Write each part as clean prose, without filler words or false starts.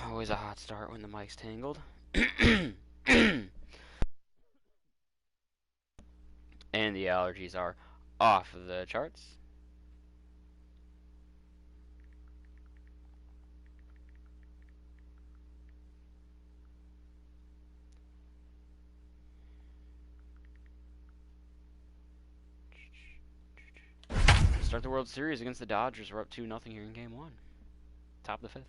Always a hot start when the mic's tangled. And the allergies are off the charts. Start the World Series against the Dodgers. We're up 2-0 here in Game 1. Top of the 5th.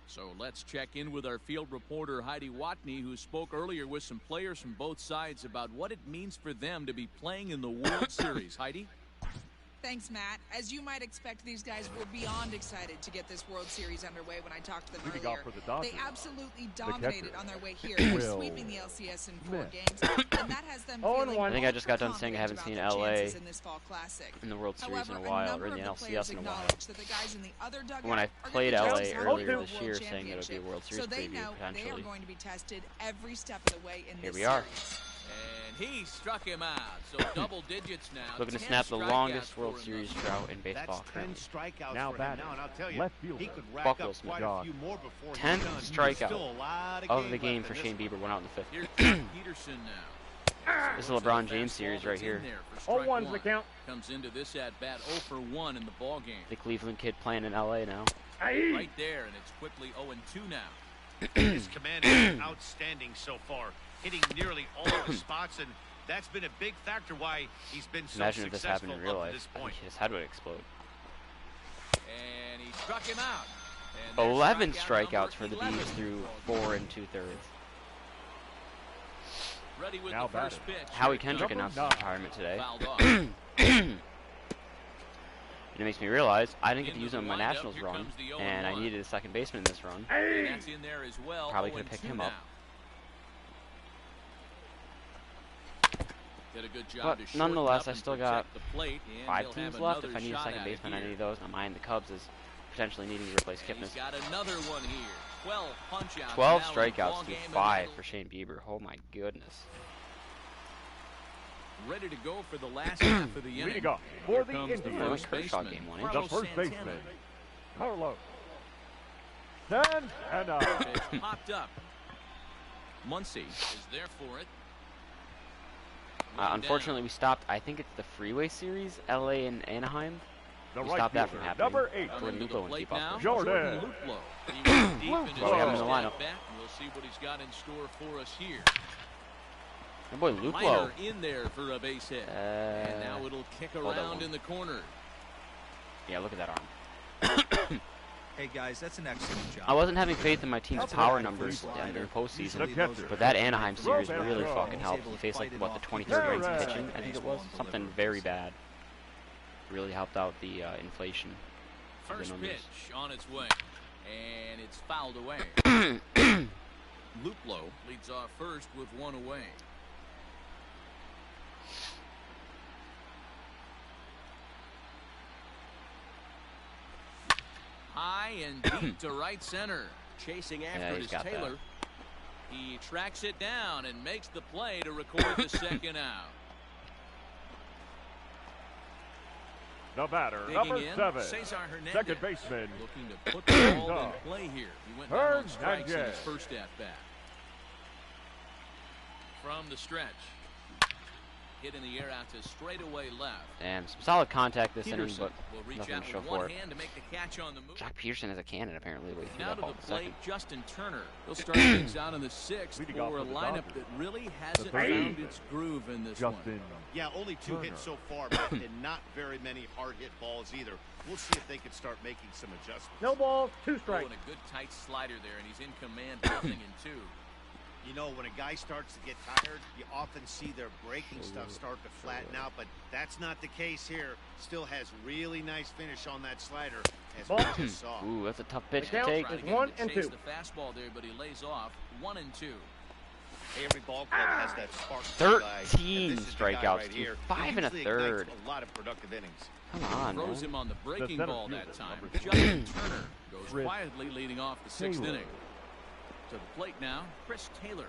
So let's check in with our field reporter Heidi Watney, who spoke earlier with some players from both sides about what it means for them to be playing in the World Series. Heidi? Thanks, Matt. As you might expect, these guys were beyond excited to get this World Series underway when I talked to them earlier. They absolutely dominated on their way here. They're sweeping the LCS in 4 games, and that has them feeling I think I just got done saying I haven't seen LA in this fall classic. in the World Series However, in a while, or in the LCS in a while. That the guys in the other dugout When I played LA earlier this year saying that it would be a World Series preview, potentially. They are going to be tested every step of the way in Here this we are. series. And he struck him out. So double digits now. Looking to snap the longest World Series drought in baseball currently. Now batting. Left fielder. Buckle Smith. 10th strikeout of the game for Shane Bieber. Went out in the 5th. Here's Peterson now. This is a LeBron James series right here. 0-1's the count. Comes into this at bat 0 for 1 in the ball game. The Cleveland kid playing in LA now. Right there, and it's quickly 0-2 now. His command is outstanding so far, hitting nearly all of the spots, and that's been a big factor why he's been so Imagine if this successful happened in real up to life. this I point. think his head would explode. And he struck him out. And 11 strikeout strikeouts for the 11. Bees through 4 2/3. Ready with Now the first pitch. Howie Kendrick announced his retirement today. Fouled off. It makes me realize I didn't get to use him in my Nationals run, and I needed a second baseman in this run. And that's in there as well. Probably could have picked him up. Did a good job But to nonetheless, shorten I up still and got protect the plate, and 5 he'll teams have left. If another I need a shot second at it baseman, any here. of those, I'm eyeing the Cubs as potentially needing to replace And Kipnis. he's got another one here. 12 punch-outs 12 now in the ball strikeouts to game, and 5 for Shane Bieber. Oh my goodness. ready to go for the last half of the inning. Leading off for the Here comes the Indians. first Kershaw baseman, game one, The Carlos first Santana. baseman, Carlos Santana. Pitch popped up. Muncy is there for it. Unfortunately, we stopped. I think it's the Freeway Series, LA and Anaheim. The We right stopped that fielder, from happening. number 8. Jordan Lupo and keep up. Jordan. Luplow. He went deep in his Well, we have him in the first lineup. at-bat, and we'll see what he's got in store for us here. My boy Luplo. Minor in there for a base hit. And now it'll kick hold that around one. in the corner. Yeah, look at that arm. Hey guys, that's an excellent job. I wasn't having faith in my team's power numbers during postseason, but that Anaheim series really fucking helped. He faced like what, the 23rd ranked pitching, I think it was, something very bad. Really helped out the inflation of the First numbers. pitch on its way. And it's fouled away. Luplow leads off first with one away. High and deep to right center. Chasing after he's it is got Taylor. He tracks it down and makes the play to record the second out. The batter, Digging number in, 7, Cesar Hernandez. second baseman, Looking to put the ball in play here. He went down on strikes in his Hernandez. first at-bat. From the stretch. Hit in the air out to straightaway left. And some solid contact this inning, Peterson but will reach nothing out to show with for one it. hand to make the catch on the move. Jock Peterson is a cannon, apparently, but he threw Now that to ball the in the plate, second. Justin Turner. He'll start things out in the 6th Leading for off a for the lineup Dodgers. that really hasn't The found third its groove in this one. Justin. Yeah, only 2 hits so far, but and not very many hard hit balls either. We'll see if they can start making some adjustments. No balls, 2 strikes. Throwing a good tight slider there, and he's in command, nothing in 2. You know, when a guy starts to get tired, you often see their breaking stuff start to flatten out, but that's not the case here. Still has really nice finish on that slider, as we just saw. Ooh, that's a tough pitch The to count take. Trying is to get him 1 to and chase 2. the fastball there, but he lays off 1 and 2. Every ball club has that spark. Guy, 13 strikeouts right to here. 5 He and a usually third. ignites a lot of productive innings. Come on, Throws man. him on the breaking center ball fielder, that time. number 3. Justin Turner goes Chris quietly leading off the 6th Taylor. inning. To the plate now, Chris Taylor.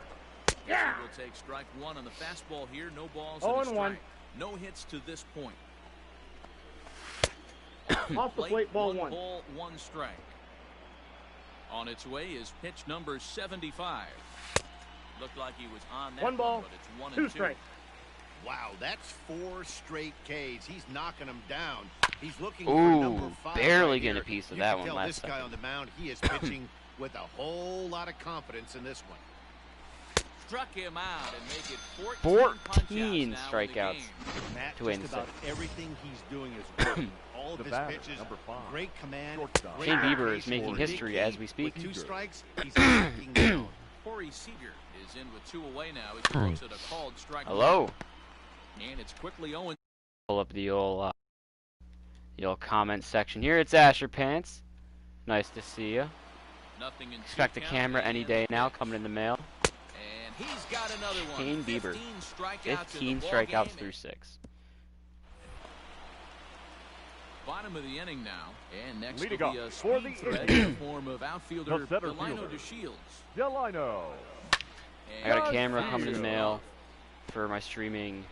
Yeah. Will take strike 1 on the fastball here. No balls Oh, and a and 1. strike. No hits to this point. Off the plate, ball 1. Ball, 1 strike. On its way is pitch number 75. Looked like he was on that 1 ball, but it's 1 2 and 2. strikes. Wow, that's 4 straight Ks. He's knocking them down. He's looking for number 5. Barely right getting here. a piece of You that can one tell last this guy second. on the mound, he is pitching with a whole lot of confidence in this one. Struck him out and make it 14 now strikeouts. in the game. Matt, To just about everything he's doing is working. All of The his batter, pitches, number 5. great command. Shortstop. Great Shane Bieber is location making for big history key. as we speak. With 2 strikes, he's knocking down. Corey Seager is in with 2 away now as he looks at a called strike. Hello. And it's quickly 0. Pull up the old comment section here. It's Asher Pants. Nice to see you. Nothing in Expect a camera any day now coming in the mail. And he's got another one. Shane Bieber. 15 in the ball strikeouts game. through 6. Bottom of the inning now, and next Leading will be off a for speed the threat Indians, in the form of outfielder the center Delino fielder. DeShields. Delino. I got a Yes, camera thank coming in the you. mail for my streaming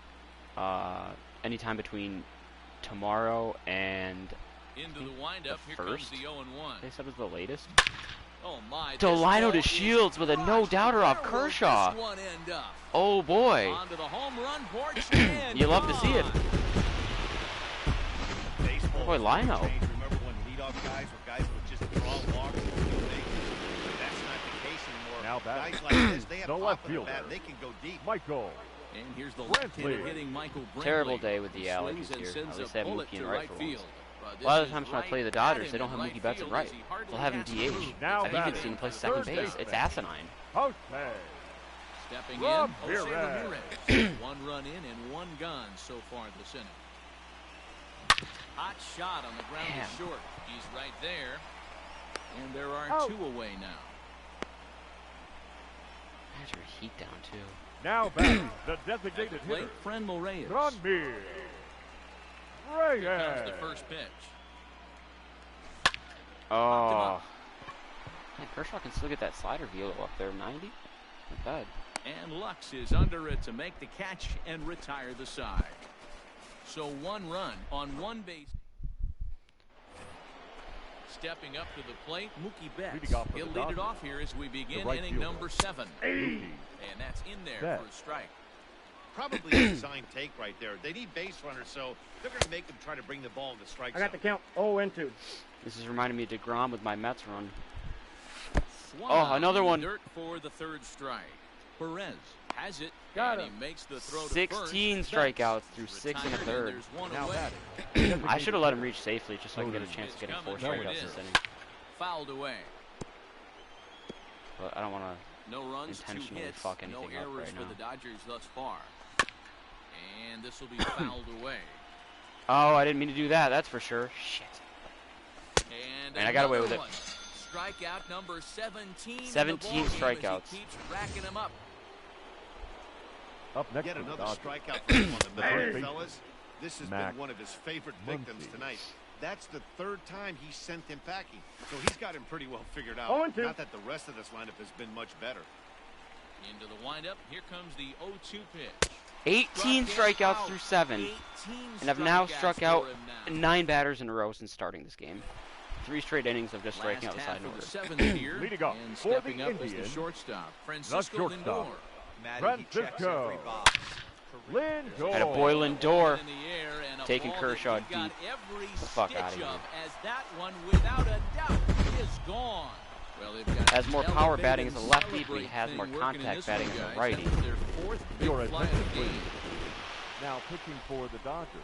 anytime between tomorrow and Into the windup, here comes first. the 0-1. they said it was the latest. Oh my! Delino this ball DeShields is with a crushed. no-doubter off Where will Kershaw. This one end up? Oh boy. Onto the home run porch. And You love to see it. gone. Baseball Boy, has Lino. changed. Remember when leadoff guys were guys who would just draw walks and steal bases? That's not the case anymore. Now batting. Guys like this, they have The pop left in the fielder. bat. They can go deep. Michael. And here's the Brinkley. left-hander hitting Michael Brinkley. Terrible day with the He Allergies swings and here. sends At least a they have bullet Mookie in to right for field. once. But A lot of this the times is when I play the right Dodgers, at they don't him have in Mookie Betts in field right. as he hardly They'll have him has to DH. prove. Now I think batting. it's going to play Third second base. base. It's asinine. Jose. Stepping Rob in, Jose Ramirez. Ramirez. 1 run in and 1 gone so far this inning. Hot shot on the ground Damn. is short. He's right there. And there are Out. 2 away now. Has your heat down too. Now batting. The At the designated plate, hitter. Frenmel Reyes. Granby. Here comes Reyes. the first pitch. Oh. Man, Kershaw can still get that slider velo up there. 90? Not bad. And Lux is under it to make the catch and retire the side. So 1 run on 1 base. Stepping up to the plate, Mookie Betts. Leading off for He'll the lead it Dodgers. off here as we begin right inning fielder. number 7. Mookie And that's in there Betts. for a strike. Probably a design take right there. They need base runners, so they're going to make them try to bring the ball in the strike I got the zone. count. 0-2. This is reminding me of DeGrom with my Mets run. Swung Oh, out another in the one. Dirt for the 3rd strike. Perez has it, Got and him. he makes the throw to 16 first. strikeouts through 6 and a Retired, third. there's 1 Now away. batting. I should have let him reach safely just so I can get a chance It's of getting 4 coming. Here it strikeouts is. this inning. Fouled away. But I don't want to. No runs, 2 Intentionally hits, fuck no anything up errors right for now. the Dodgers thus far. And this will be fouled away. Oh, I didn't mean to do that. That's for sure. Shit. And I got away another with it. one. Strikeout number 17. in the 17 ball game as he strikeouts. keeps racking them up. Up next Yet for the another Dodgers. strikeout for him on the mound, Hey. fellas. This has Max been one of his favorite victims Muncy. tonight. That's the 3rd time he sent him packing, so he's got him pretty well figured out. 0-2. Not that the rest of this lineup has been much better. Into the windup. Here comes the 0-2 pitch. 18 Struck him strikeouts out. through 7. 18 And I've now strikeouts struck for out him now. 9 batters in a row since starting this game. 3 straight innings of just striking out Last the half side in of order. the 7th here. Leading off And for the stepping up as the Indians, shortstop, Francisco shortstop. Lindor. Matty, he checks Francisco. every box. Lindor. Had a boiling door. In the air and a Taking ball Kershaw that he got deep. every The fuck stitch outta here. of, as that one, without a doubt, is gone. Well, they've got Has more an power batting as a elevated lefty, but he has thing more working in contact this batting one, as a guys. righty. That was their 4th big Your fly of attention, the game. please. Now pitching for the Dodgers.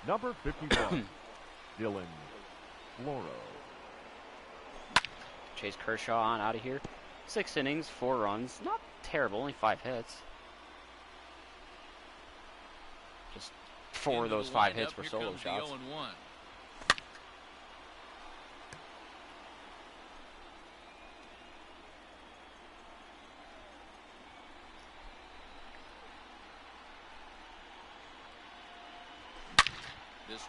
Number 51, Dylan Floro. Chase Kershaw on out of here. 6 innings, 4 runs. Not terrible, only 5 hits. Just 4 of Into those the 5 windup, hits were here solo comes the shots. 0-1.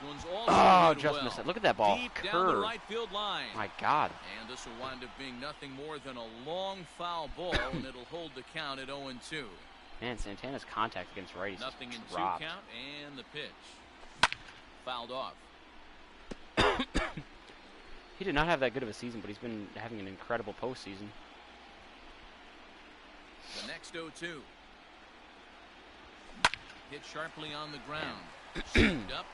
This one's also Oh, hit just well. missed it. Look at that ball. Deep down the Curve. right field line. My God. And this will wind up being nothing more than a long foul ball, and it'll hold the count at 0-2. Man, Santana's contact against righties Nothing in is 2 dropped. count, and the pitch. Fouled off. He did not have that good of a season, but he's been having an incredible postseason. The next 0-2. Hit sharply on the ground. Scooped up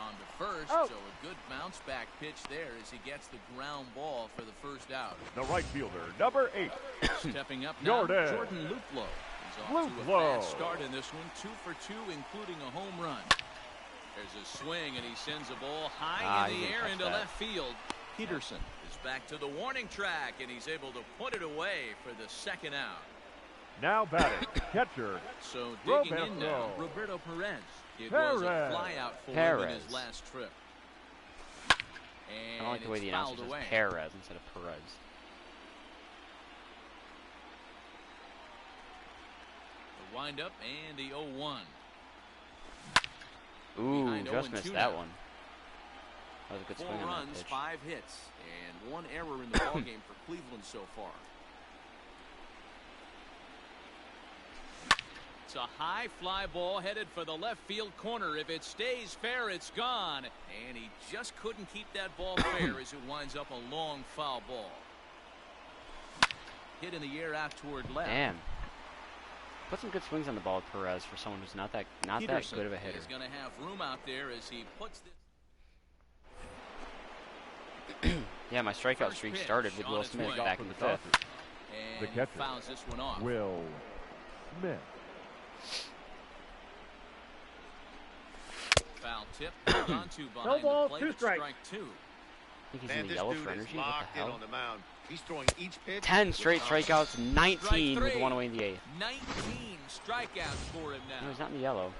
on the first, so a good bounce back pitch there as he gets the ground ball for the first out. The right fielder, number 8. Stepping up now, Jordan. Jordan Luplow. He's off to a fast start in this one, 2 for 2, including a home run. There's a swing, and he sends a ball high in the air into left field. Peterson is back to the warning track, and he's able to put it away for the second out. Now batting, catcher. So digging in now, Roberto Perez. It was a fly out for him in his last trip. And I don't like the way the announcer says Perez instead of Perez. The windup and the 0-1. Ooh, just missed that one. That was a good swing 4 on that runs, pitch. 5 hits, and 1 error in the ballgame for Cleveland so far. It's a high fly ball headed for the left field corner. If it stays fair, it's gone. And he just couldn't keep that ball fair as it winds up a long foul ball. Hit in the air out toward left. Damn. Put some good swings on the ball with Perez for someone who's not that good of a hitter. He's going to have room out there as he puts this. Yeah, my strikeout streak started with Will Smith back in the 5th. The catcher, fouls this one off. Will Smith. Foul tip, held on to behind the plate, 2 strikes. strike 2. I think he's in the yellow for energy. What the hell? On the mound. He's throwing each pitch. 10 straight strikeouts, 19 with 1 away in the 8th. 19 strikeouts for him now. No, he's not in the yellow.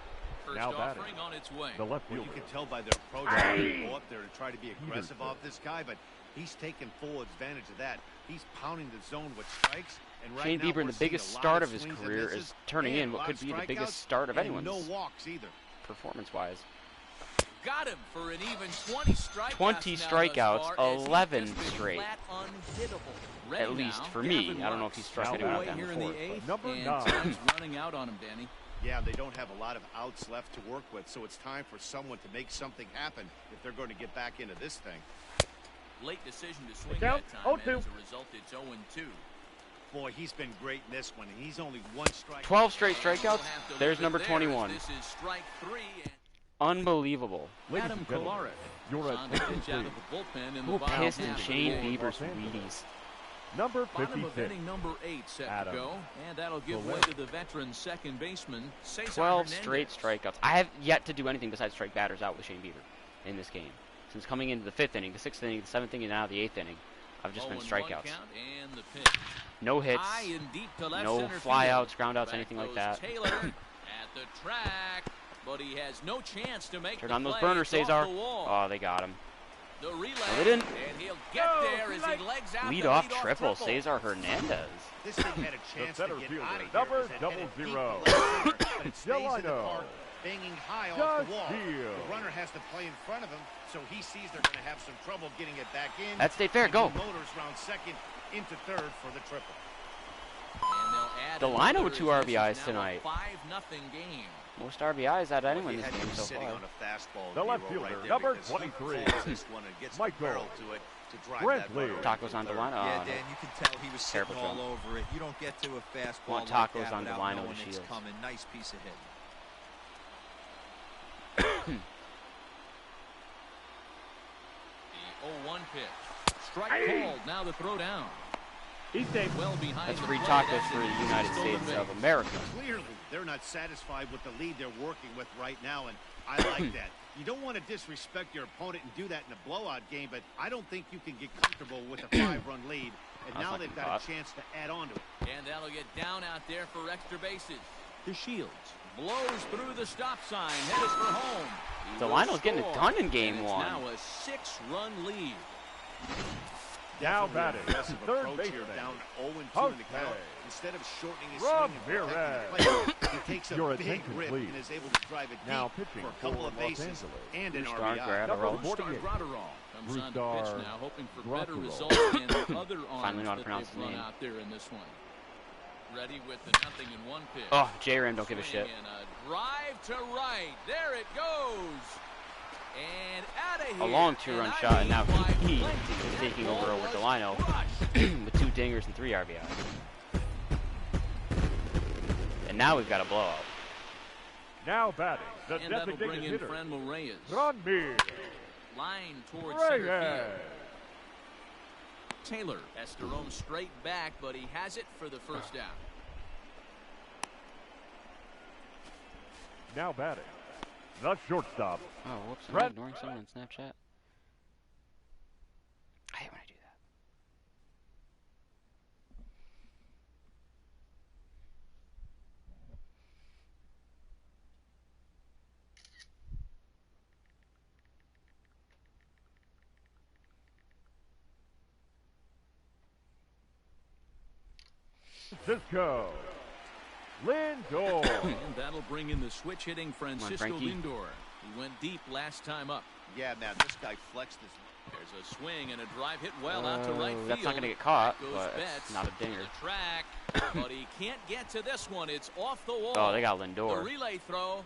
First Now batting, offering on its way. the left Well, fielder. you can tell by their approach. They go up there to try to be aggressive off this guy, but he's taking full advantage of that. He's pounding the zone with strikes. And right Shane now Bieber in we're the biggest seeing a lot start of his swings and career misses is turning and in a what lot could of be the biggest strikeouts start of and anyone's no walks either. performance-wise. Got him for an even 20 strikeouts. 20 strikeouts, 11 straight. At least for me. I don't know if he struck anyone out down here in the before. 8th, Number and 9. time's running out on him, Danny. Yeah, they don't have a lot of outs left to work with, so it's time for someone to make something happen if they're going to get back into this thing. Late decision to swing Count, that time, and 0-2. as a result, it's 0-2. Boy, he's been great in this one, and he's only 1 strike. 12 straight And we'll strikeouts. have to There's leave it number there, 21. as this is strike 3. Unbelievable. Ladies Adam and gentlemen, Kolarek you're is at on the pitch 23. out of the bullpen in the Who bottom pissed in half of the Shane game. Bieber's Los Angeles. Wheaties? Number Bottom of 56. inning number 8 set Adam to go, and that'll give way to the veteran second baseman, Cesar 12 Hernandez. straight strikeouts. I have yet to do anything besides strike batters out with Shane Bieber in this game. Since coming into the 5th inning, the 6th inning, the 7th inning, and now the 8th inning, I've just been 0-1 strikeouts. count, and the pitch. No hits, High and deep to left no center flyouts, field. groundouts, Back anything like goes that. Taylor at the track, but he has no chance to make Turn the on those play. burners, It's off Cesar. the wall. Oh, they got him. The relay, No, they didn't. and he'll get there as he legs out Lead the off leadoff triple, Cesar Hernandez. This thing had a chance to center get fielder, out of here. number as it headed deep 00. to left center, but it stays in the Delino. park, banging high off Just the wall. field. The runner has to play in front of him, so he sees they're going to have some trouble getting it back in. That stayed fair. And Go. the Motors round second into third for the triple. And they'll add Delino another with 2 as this is RBIs now a tonight. 5-0 game. Most RBIs out of anyone He this had game him so sitting far. on a fastball The left hero fielder, right there number because he 23. pulls this one and gets the Michael barrel to it to drive Brent that runner Lee. Tacos on into Delino. third. Yeah, Oh, Dan, no. you can tell he was sitting Terrible all throw. over it. You don't get to a fastball Want like tacos that on without Delino knowing to it's Shields. coming. Nice piece of hit. The 0-1 pitch. Strike called. Now the throw down. He's safe. Well behind That's the free plate tacos as for it the hits United stolen States base. of America. Clearly, they're not satisfied with the lead they're working with right now, and I like that. You don't want to disrespect your opponent and do that in a blowout game, but I don't think you can get comfortable with a 5-run lead, and That's now not they've good got thought. a chance to add on to it. And that'll get down out there for extra bases. The Shields blows through the stop sign, headed for home. He will Delino's getting it score, done in game and it's 1. now a 6-run lead. Now definitely batting, an aggressive third approach here, baseman. down 0-2 in the count. Okay. Instead of shortening his Rob swing and protecting the Perez. plate, he takes a Your big attention, rip please. and is able to drive it Now deep pitching for a couple for of Los bases Angeles. and an Brusdar RBI. Number Gratterall. 48. Gratterall comes on to Brusdar pitch now, hoping for better Gratterall. results than the other Finally arms know how to that pronounce they've his run name. out there in this one. Ready with the 0-1 pitch. Oh, J-Ram don't give a Swing shit. and a drive to right. There it goes. And out of here. A long two-run And shot, and now by he plenty. is That taking ball over was Delino crushed. with 2 dingers and 3 RBI. And now we've got a blowout. Now batting, the And that'll bring designated in hitter. Franmil Reyes. Ranbir Line towards center Reyes. field. Taylor has to roam straight back, but he has it for the first down. Now batting, the shortstop. Oh, whoops, am I Brett. ignoring someone on Snapchat? I hate when I do that. Francisco Lindor. And that'll bring in the switch hitting Francisco Frankie. Lindor. He went deep last time up. Yeah, man, this guy flexed his. There's a swing and a drive hit well out to right field. That's not going to get caught, Goes but Betts it's not a to dinger. the track, but he can't get to this one. It's off the wall. Oh, they got The Lindor. relay throw.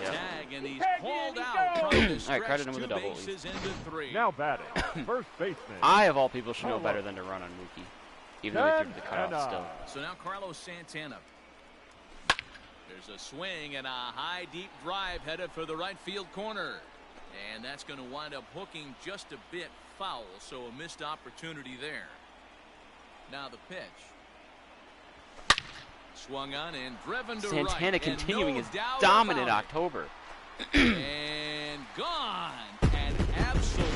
Yep. Tag, and he's Tag called in, he out. goes. Trying to stretch credit him with a 2 double, at bases into 3. Now batting, first baseman. I, of all people, should know better than to run on Mookie. Even though he threw the cutout Santana. still. So now Carlos Santana. There's a swing and a high deep drive headed for the right field corner. And that's going to wind up hooking just a bit foul, so a missed opportunity there. Now the pitch. Swung on and driven to right. Santana And continuing no his doubt dominant about it. October. And gone. An absolute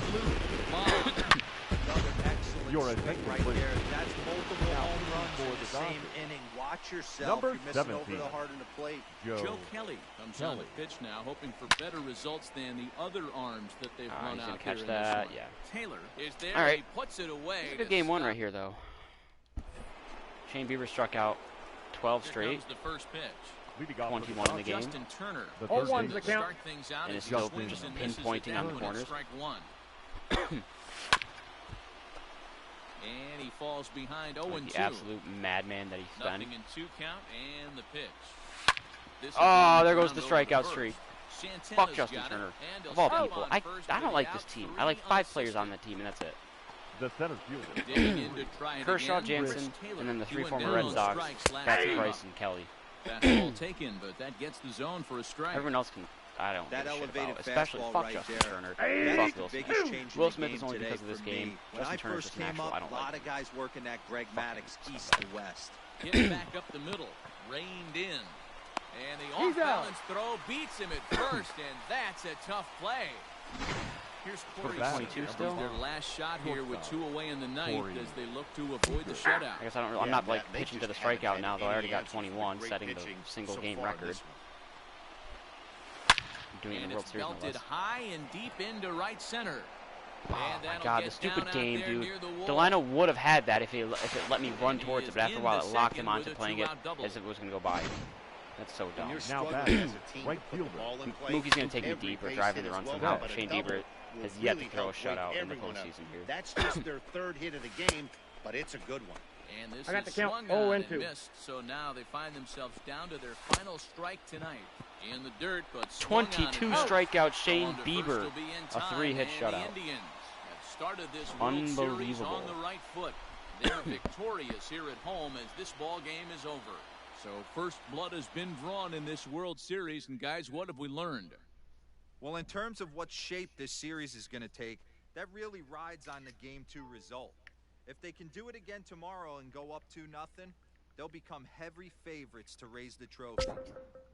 bomb. Another excellent Your swing attention, right please. there. That's multiple Now home runs for in the the same Dodgers. inning. Watch yourself. Number You're missing 17. over the heart of the plate. Joe Kelly comes on Kelly. the pitch now, hoping for better results than the other arms that they've run He's out going to there catch in that, this one. yeah. Taylor is there. All right. He puts it away. It's a good to game 1 stop. right here, though. Shane Bieber struck out 12 Here straight. comes the first pitch. Leading off for the 21 in the game. Justin Turner. The He's third going baseman. to start things out And as it's he still swings just and misses it pinpointing on down the when it's corners. strike 1. And he falls behind 0-2. Like the absolute madman that he's been. Nothing in 2 count and the pitch. This is Oh, going there goes around the over strikeout first. streak. Santana's Fuck Justin got it, Turner. and he'll Of all stop people, on I first don't with like the this out, team. 3 I like 5 players unassisted. on that team, and that's it. The center fielder. Digging in to try it Kershaw, again. Jansen, Chris Taylor and then the 3 doing former down Red on Sox. strikes last That's time Price up. and Kelly. Fastball taken, but that gets the zone for a strike. Everyone else can. I don't That give a shit elevated about. Especially fastball fuck right Justin there. Turner. That's Fuck the Will biggest Smith. change Will in the Smith game is only today because of this for game. me. When Justin I Turner's first just an came actual. up, I a don't lot like of guys working that Greg Maddox sucks east about to west. Hit back up the middle. Reined in. And the off-balance throw beats him at first, and that's a tough play. Here's Corey that, 22 Seager. still? Their last shot here with 2 away in the ninth Corey as they look to avoid the shutout. I guess I don't. I'm Yeah, not like Matt, they pitching to the just haven't strikeout had now, though. I already any got answers for 21, great setting the pitching single so game far in record. this one. I'm doing it in And the World it's Series, no belted less. high and deep into right center. Oh And my that'll God, get the stupid down out game, there dude. near the wall. Delino would have had that if it let me run And he towards it, is but after a in while the it locked second him onto with a playing it two-out double. as if it was going to go by. That's so When dumb. you're Now struggling batting, as a team right to put the fielder. ball in play, Mookie's going to take me every deep or base drive hit me to is run welcome, somehow. but a Shane double Bieber will has yet to really throw a help wake shutout in the everyone up. postseason here. That's just their 3rd hit of the game, but it's a good one. And this I got is the count. swung 0 on and and 2. missed. So now they find themselves down to their final strike tonight. In the dirt, but swung on 22 and missed. strikeout Shane On to first Bieber. will be in A time, 3-hit and shutout. The Indians have started this World Series Unbelievable. on the right foot. They're victorious here at home as this ball game is over. So first blood has been drawn in this World Series, and guys, what have we learned? Well, in terms of what shape this series is going to take, that really rides on the Game 2 result. If they can do it again tomorrow and go up 2-0, they'll become heavy favorites to raise the trophy.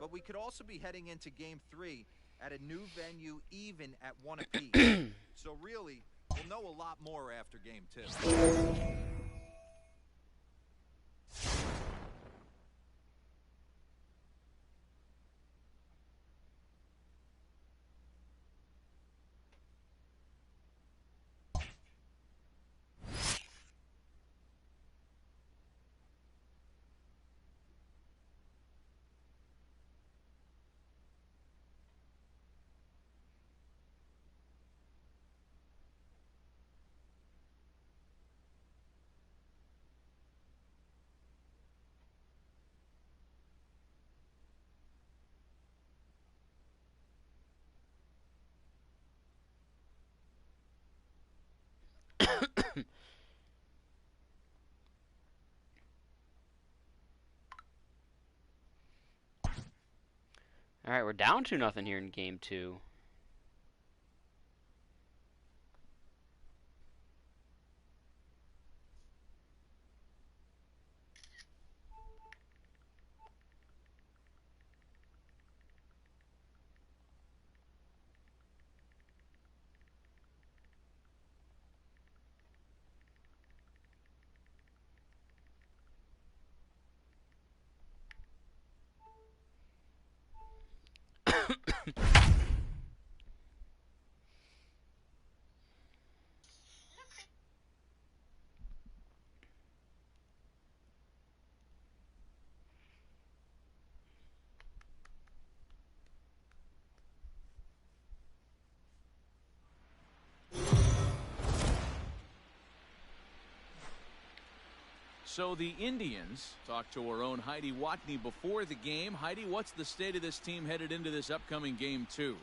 But we could also be heading into Game 3 at a new venue, even at 1 apiece. So really, we'll know a lot more after Game 2. All right, we're down 2-0 here in game 2. So the Indians talked to our own Heidi Watney before the game. Heidi, what's the state of this team headed into this upcoming game 2?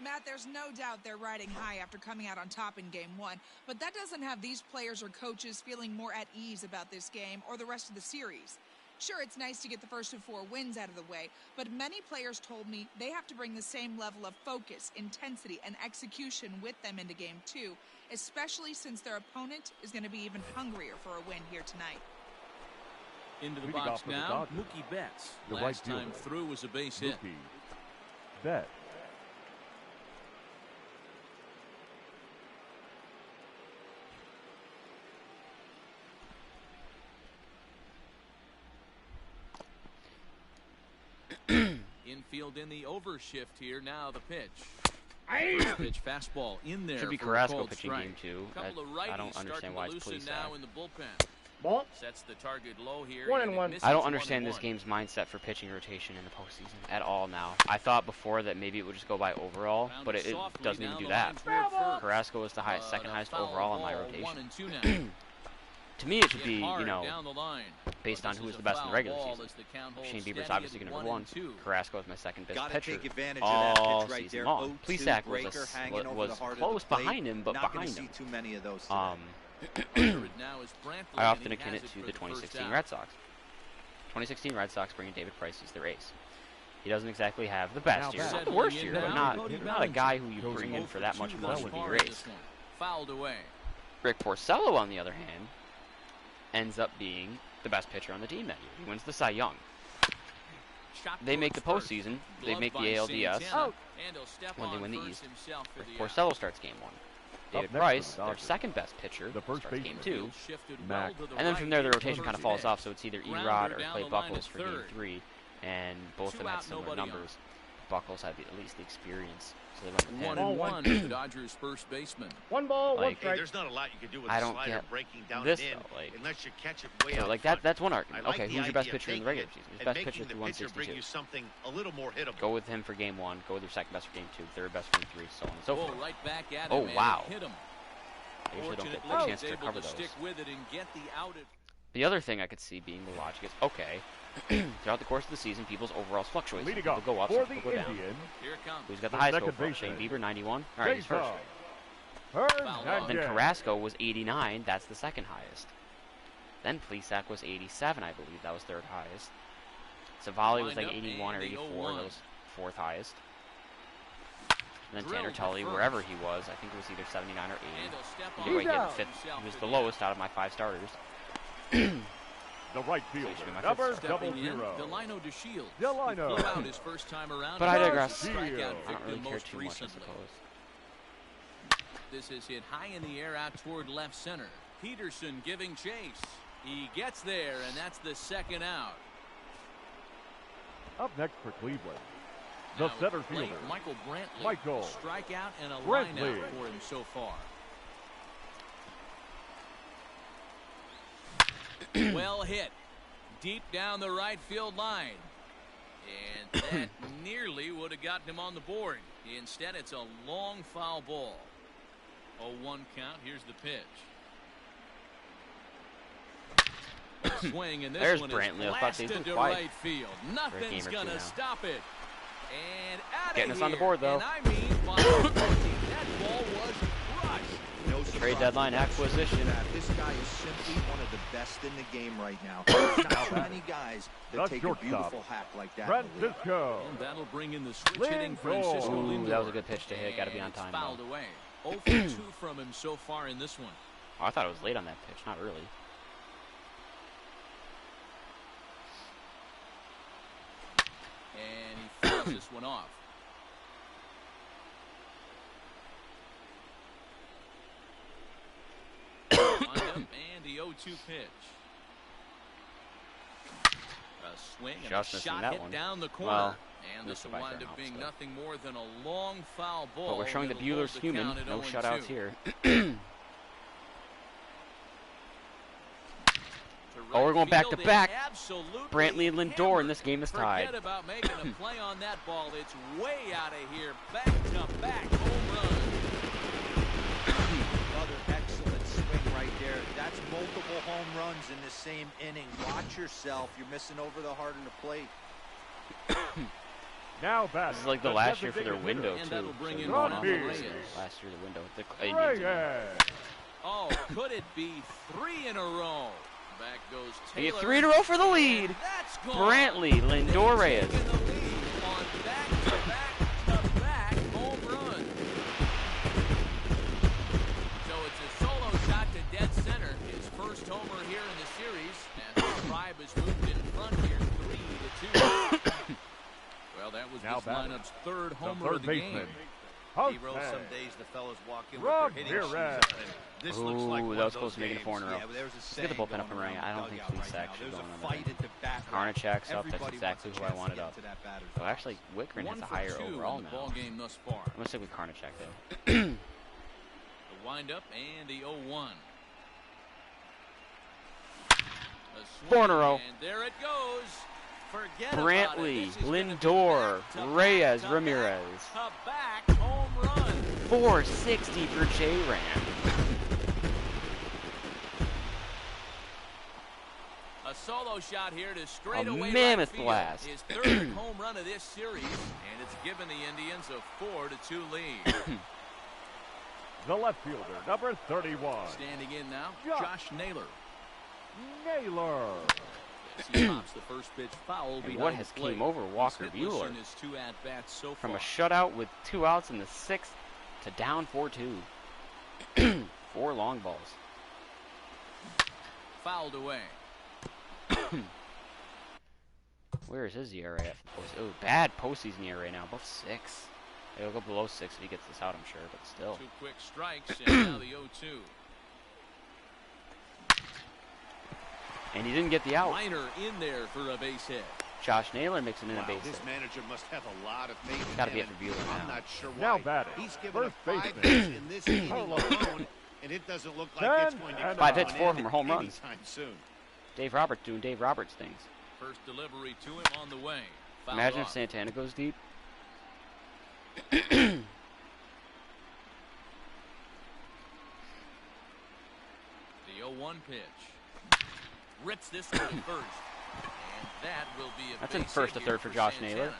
Matt, there's no doubt they're riding high after coming out on top in game 1, but that doesn't have these players or coaches feeling more at ease about this game or the rest of the series. Sure, it's nice to get the first of 4 wins out of the way, but many players told me they have to bring the same level of focus, intensity, and execution with them into game 2, especially since their opponent is going to be even hungrier for a win here tonight. Into the box now, Mookie Betts. Last time through was a base hit. Betts. Infield in the overshift here. Now the pitch. First pitch fastball in there. Should be Carrasco pitching game 2. I don't understand why it's Plesac. Now in the bullpen. Ball. Sets the target low here. 1-1. I don't understand this game's mindset for pitching rotation in the postseason at all now. I thought before that maybe it would just go by overall, but it doesn't even do that. Carrasco was the highest, second highest overall in my rotation. To me, it should be, you know, based on who is the best in the regular season. Shane Bieber's obviously going to number 1. Carrasco is my second best pitcher all season long. Plesac was close behind him, but behind him. I often akin it to the 2016 Red Sox. 2016 Red Sox bringing David Price as their ace. He doesn't exactly have the best year, not the worst year, but not a guy who you bring in for that much money to be your ace. Fouled away. Rick Porcello, on the other hand, ends up being the best pitcher on the team that year. He wins the Cy Young. They make the postseason. They make the ALDS when they win the East. Rick Porcello starts game 1. David Price, their second best pitcher, starts game 2. And then from there, the rotation kind of falls off, so it's either Erod or Clay Buchholz for game 3. And both of them had similar numbers. Buchholz had at least the experience. So they went 1-1 to the Dodgers' first baseman. 1 ball, 1 Hey, strike. there's not a lot you can do with I a don't slider get breaking down this, and in, though, like, unless you catch it way so out like front. that's one argument. I like Okay, the who's your best idea pitcher in the of regular taking season? it His and best pitcher making through the pitcher 162. bring you something a little more hittable. Go with him for game 1. Go with your second best for game 2. Third best for game 3. So on and so forth. Right back at Oh, him, wow. hit him. They usually don't get Fortunately, a chance he's to able cover to those. stick with it and get the out. The other thing I could see being the logic is, okay, throughout the course of the season, people's overalls fluctuate. Some people go up, some people go down. Here it comes. Who's got the highest overall? Shane Bieber, 91. All right, he's first. Then Carrasco was 89. That's the second highest. Then Plesac was 87, I believe. That was third highest. Savali was like 81 or 84. That was fourth highest. And then Tanner Tully, wherever he was, I think it was either 79 or 80. Either way, he had the fifth. He was the lowest out of my 5 starters. The right fielder, number 00. Delino DeShields. Delino. Blew out his first time around. But I digress. Strikeout I don't really victim care most too much, I recently. suppose. This is hit high in the air out toward left center. Peterson giving chase. He gets there, and that's the second out. Up next for Cleveland, the Now center it's fielder, Michael Brantley. Michael A strikeout and a Brantley. line out for him so far. Well hit. Deep down the right field line. And that nearly would have gotten him on the board. Instead, it's a long foul ball. 0-1 count. Here's the pitch. Swing, and this There's one Brantley. is I thought they'd blasted been to quiet right field. Nothing's game or gonna two now. stop it. And out Getting of us on the here. board, though. And I mean, by 40. That ball was crushed. No Trade deadline surprise acquisition. that this guy is simply one of the best in the game right now. There's not too many guys that take a beautiful hack like that. Francisco. And that'll bring in the switch hitting Francisco Lindor. That was a good pitch to hit. Got to be on time. Fouled away. 0 for 2 from him so far in this one. Oh, I thought it was late on that pitch. Not really. And he fouls this one off. Wind up and the 0-2 pitch. A swing and Just a missing shot that hit one. down the corner. Well, and this will by wind up fair being enough, nothing more than a long foul ball. But we're showing that that'll hold Bueller's the human. count at No 0-2. shutouts here. Oh, we're going back to back. Brantley and Lindor in this game is tied. Forget about making a play on that ball. It's way out of here. Back to back home run. Another excellent swing right there. That's multiple home runs in the same inning. Watch yourself. You're missing over the heart of the plate. Now back. This is like the last year for their window, And too. that'll bring in Going Reyes. on for last year, the window. The Reyes. Indians. Oh, could it be 3 in a row? Back goes They Taylor. get 3 in a row for the lead. And that's gone. Brantley, Lindor, Reyes. Taking the lead on back-to-back home run. So it's a solo shot to dead center. His first homer here in the series. And the Tribe has moved in front here 3-2. Well, that was Now this lineup's third homer third of the baseman. game. Hero, some days the fellas walk in Rob with their hitting shoes Ramirez. on, and this looks Ooh, like one that of was close those to making it games. 4 in a row. Yeah, there's a Let's get the saying bullpen up and going running. around I the don't think dugout Fleece right now. actually There's going a on fight the at the bat. Karnachak's up. That's Everybody exactly wants who a I chance wanted to get up. to that batter's So box. actually, Wickren has 1 a for higher 2 overall in the now. ball game thus far. I'm going to stick with Karnachak, though. The windup and the 0-1. A swing, 4 in a row. And there it goes. Forget Brantley, about it. This is gonna be Lindor, back-to-back, Reyes, to Ramirez. back home run. 460 for J-Ram. A solo shot here to straight A away mammoth right field. blast. His third home run of this series, and it's given the Indians a 4-2 lead. The left fielder, number 31. Standing in now, Josh. Josh Naylor. Naylor. As he pops the first pitch foul And behind what has the plate. came over Walker He's hitless Buehler? in his 2 at-bats so From far. a shutout with 2 outs in the 6th to down 4-2. 4 long balls. Fouled away. Where is his ERA after the post? Oh, bad postseason ERA now. Above 6. It'll go below 6 if he gets this out, I'm sure, but still. 2 quick strikes, and now the 0-2. And he didn't get the out. Minor in there for a base hit. Josh Naylor makes him in a Wow, base this hit. manager must have a lot of faith in Gotta him, be it for Buehler and I'm now. not sure why. Now batting, He's given first up 5 baseman. hits in this inning alone, and it doesn't look like it's going to come 5 hits, to 4 an of them end are home runs. anytime soon. Dave Roberts doing Dave Roberts things. First delivery to him on the way. Fouled Imagine off. if Santana goes deep. The 0-1 pitch. Rips this one to first. And that will be a That's in base first hit to here third for Josh Santana. Naylor.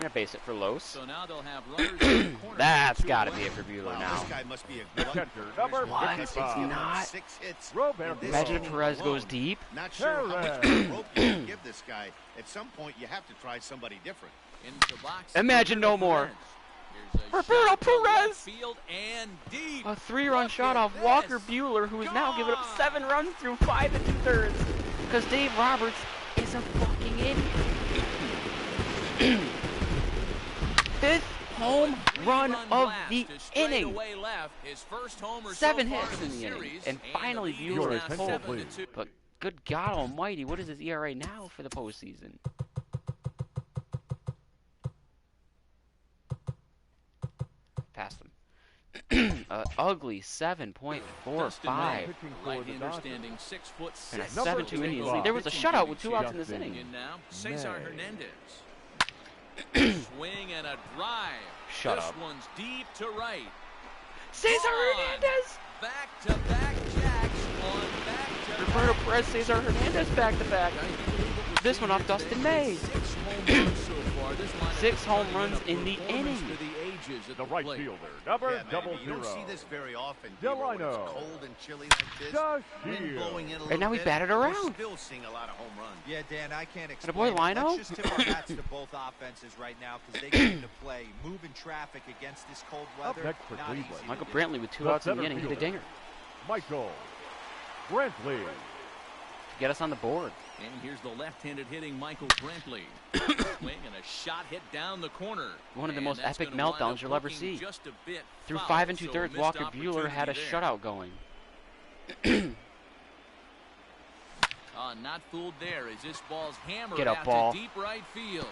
Gonna base it for Los. So now they'll have runners in the corner. That's 2 gotta away. be it for Buehler Wow, now. this guy must be a The glutton catcher, for number punishment. What? He's It's given up not. 6 hits. Robert in this Imagine if inning Perez goes alone. deep. Not sure how much Perez. more rope you can give this guy. At some point, you have to try somebody different. Into the box. Imagine no Roberto more. Perez. Here's a Roberto shot to left Perez. Field and deep. A 3-run Look shot at off Walker this. Buehler, who has now given up Gone. 7 runs through 5 2/3. Because Dave Roberts is a fucking idiot. 5th home run Three-run of blast the to straight inning. away left. His first homer 7 so far hits in the inning. series, And finally the lead Buehler is is now pulled. 7-2. But good God almighty, what is his ERA now for the postseason? Past him. Ugly 7.45. Right-hander standing 6'6". And a Number 7-2 Indians 5. lead. There was a shutout with 2 outs in this Justin. inning. In now, Cesar May. Hernandez. Swing and a drive. Shut this up. one's deep to right. Cesar Gone. Hernandez! Back-to-back jacks on back-to-back. Roberto Perez, Cesar Hernandez back-to-back. Can you believe what we're This seeing one off here Dustin today? May. 6 home runs so far. This lineup 6 is home turning in runs a in the performance inning. to the changes at The the right plate. fielder, number Yeah, man, 00. you don't see this very often. When it's cold and chilly like this, wind blowing in a little And now we bit, batted we're around. still seeing a lot of home runs. Yeah, Dan, I can't The boy explain it. Lino? Let's just tip our hats to both offenses right now because they came to play. Moving traffic against this cold Up weather, next for not Cleveland. easy to Michael do. Brantley with 2 The outs in the center inning, hit a fielder. dinger. Michael Brantley. Get us on the board. And here's the left-handed hitting Michael Brantley. Swing and a shot hit down the corner. One of the And most that's epic gonna wind meltdowns up you'll ever looking see. just a bit Through foul, 5 so a2/3, missed Walker Buehler had a opportunity there. shutout going. Not fooled there as this ball's hammered Get up, out ball. to deep right field.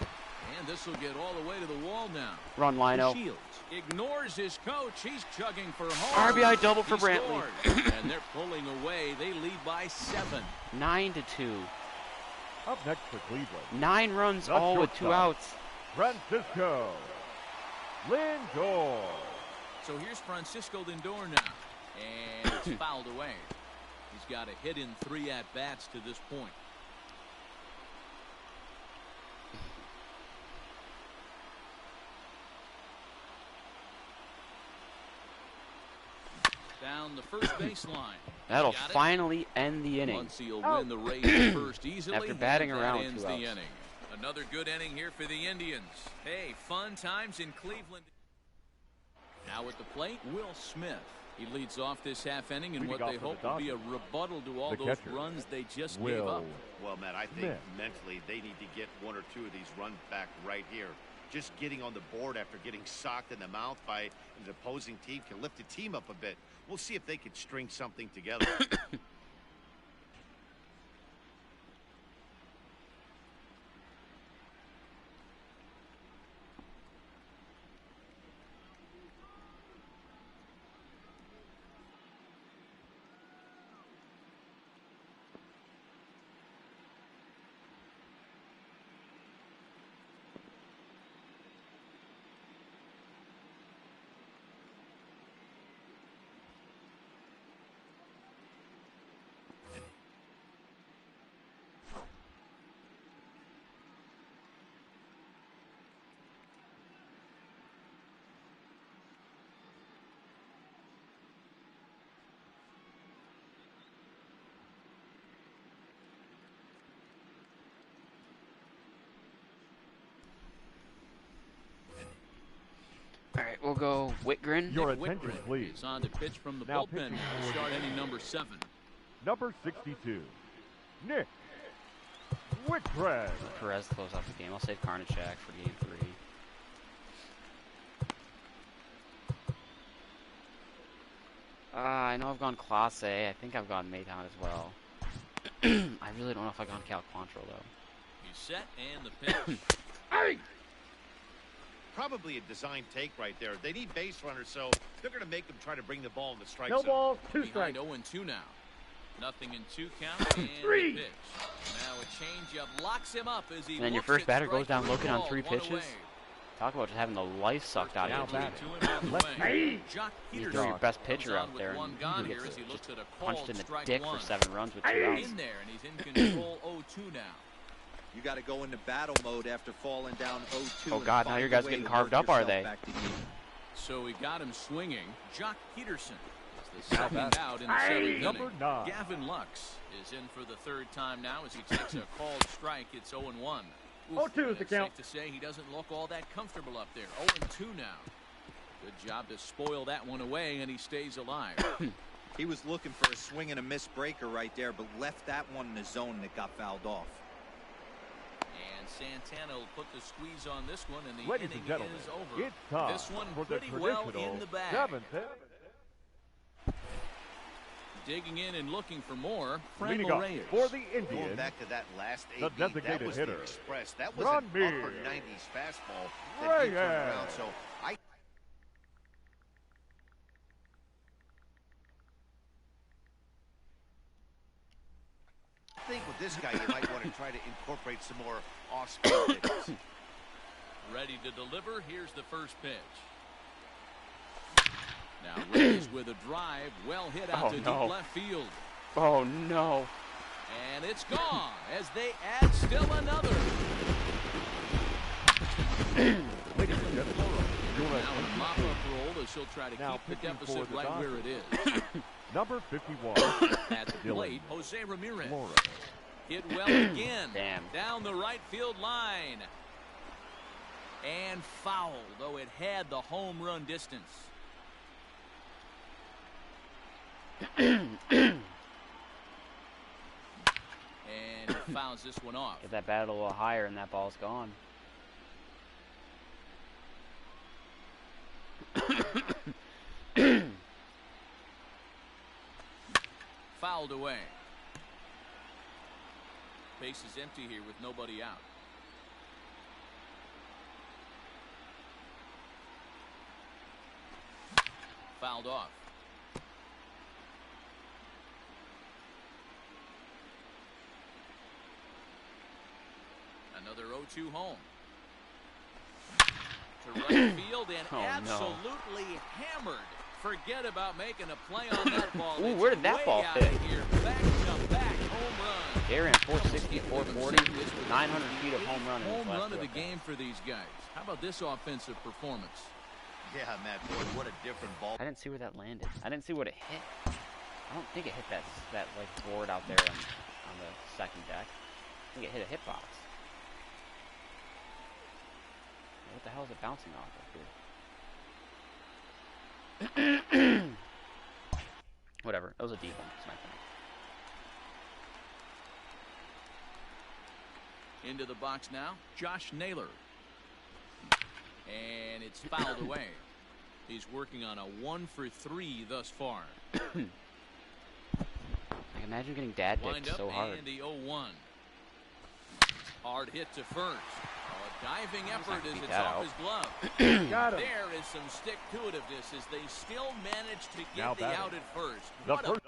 And this will get all the way to the wall now. Run, Lino. Shields ignores his coach. He's chugging for home. RBI double for He Brantley. scores. And they're pulling away. They lead by 7. 9-2. Up next for Cleveland, 9 runs, The all with 2 shortstop. outs. Francisco Lindor. So here's Francisco Lindor now. And it's fouled away. He's got a hit in 3 at-bats to this point. Down the first baseline. That'll Got it. finally end the inning. Muncy will win the race first easily. After batting and that around ends 2 the outs. inning. Another good inning here for the Indians. Hey, fun times in Cleveland. Now at the plate, Will Smith. He leads off this half inning in what Leading they off for hope the will be a Dodgers. rebuttal to all The those catcher, runs they just gave up. Well, Matt, I think Smith. mentally they need to get 1 or 2 of these runs back right here. Just getting on the board after getting socked in the mouth by an opposing team can lift the team up a bit. We'll see if they can string something together. All right, we'll go Whitgren. Your Nick attention, Whitgren please. is on to pitch from the Now bullpen pitching to for start the inning number 7. Number 62, Nick Whitgren. Perez close out the game. I'll save Carnachak for game 3. I know I've gone Clase. I think I've gone Maytown as well. I really don't know if I've gone Cal Quantrill, though. He's set and the pitch. Probably a design take right there. They need base runners, so they're going to make them try to bring the ball in the strike No zone. balls, 2 Behind strikes. 0-2 now. Nothing in 2 count and Three. the pitch. Now a changeup locks him up as he And then your looks first at batter goes strike down 3 looking on ball, 3 1 pitches. away. Talk about just having the life sucked out Now of you. batting. To him on the Left way. field. Jock You Peterson throw your best comes pitcher on out with there, one and gone he here gets as he looks just at a punched called in the strike dick 1. for 7 runs with 2 outs. In there, and he's in control 0-2 now. You got to go into battle mode after falling down 0-2. Oh, and God, now find your a guys way getting to carved work up, are yourself they? back to even. So he got him swinging. Jock Peterson is the Now second batting. out in the 7th Number inning. 9. Gavin Lux is in for the 3rd time now as he takes a called strike. It's 0-1. 0-2 is the count. Safe to say he doesn't look all that comfortable up there. 0-2 now. Good job to spoil that one away, and he stays alive. He was looking for a swing and a miss breaker right there, but left that one in the zone that got fouled off. And Santana will put the squeeze on this one, and the Ladies inning and gentlemen, is over. it's time This one for the pretty well traditional in the bag. 7th inning. Digging in and looking for more, Frank Leading up Reyes. for the Going Indians, back to that last the AB, that designated was hitter, the express. That was Ron an Mears. upper 90s fastball that he turned around. Reyes. So I think with this guy, you might want to try to incorporate some more off-speed pitches. Ready to deliver. Here's the first pitch. Now Reyes with a drive, well hit out Oh, to no. deep left field. Oh, no. And it's gone as they add still another. Ladies and gentlemen, your at Now a mop-up roll as she'll try to keep the deficit right where it is. number 51. At the plate, Jose Ramirez. Flora. Hit well again. Damn. Down the right field line. And foul, though it had the home run distance. And he fouls this one off. Get that bat a little higher and that ball's gone. Fouled away. Base is empty here with nobody out. Fouled off. Another 0-2 home. To right field and absolutely hammered. Forget about making a play on that ball. Ooh, where did that ball fit? Back to back home run. They ran 460, 440, 900 feet of home run. Home run of the game for these guys. How about this offensive performance? Yeah, Matt, boy, what a different ball. I didn't see where that landed. I didn't see what it hit. I don't think it hit that like board out there on the second deck. I think it hit a hitbox. What the hell is it bouncing off of here? Whatever. That was a deep one. It's my thing. Into the box now, Josh Naylor. And it's fouled away. He's working on a 1-for-3 thus far. Like, imagine getting dad dicked so hard. And the 0-1. Hard hit to first. A diving effort as it's off his glove. Got him. There is some stick-to-itiveness as they still manage to Now get the batting. out at first. The What a first.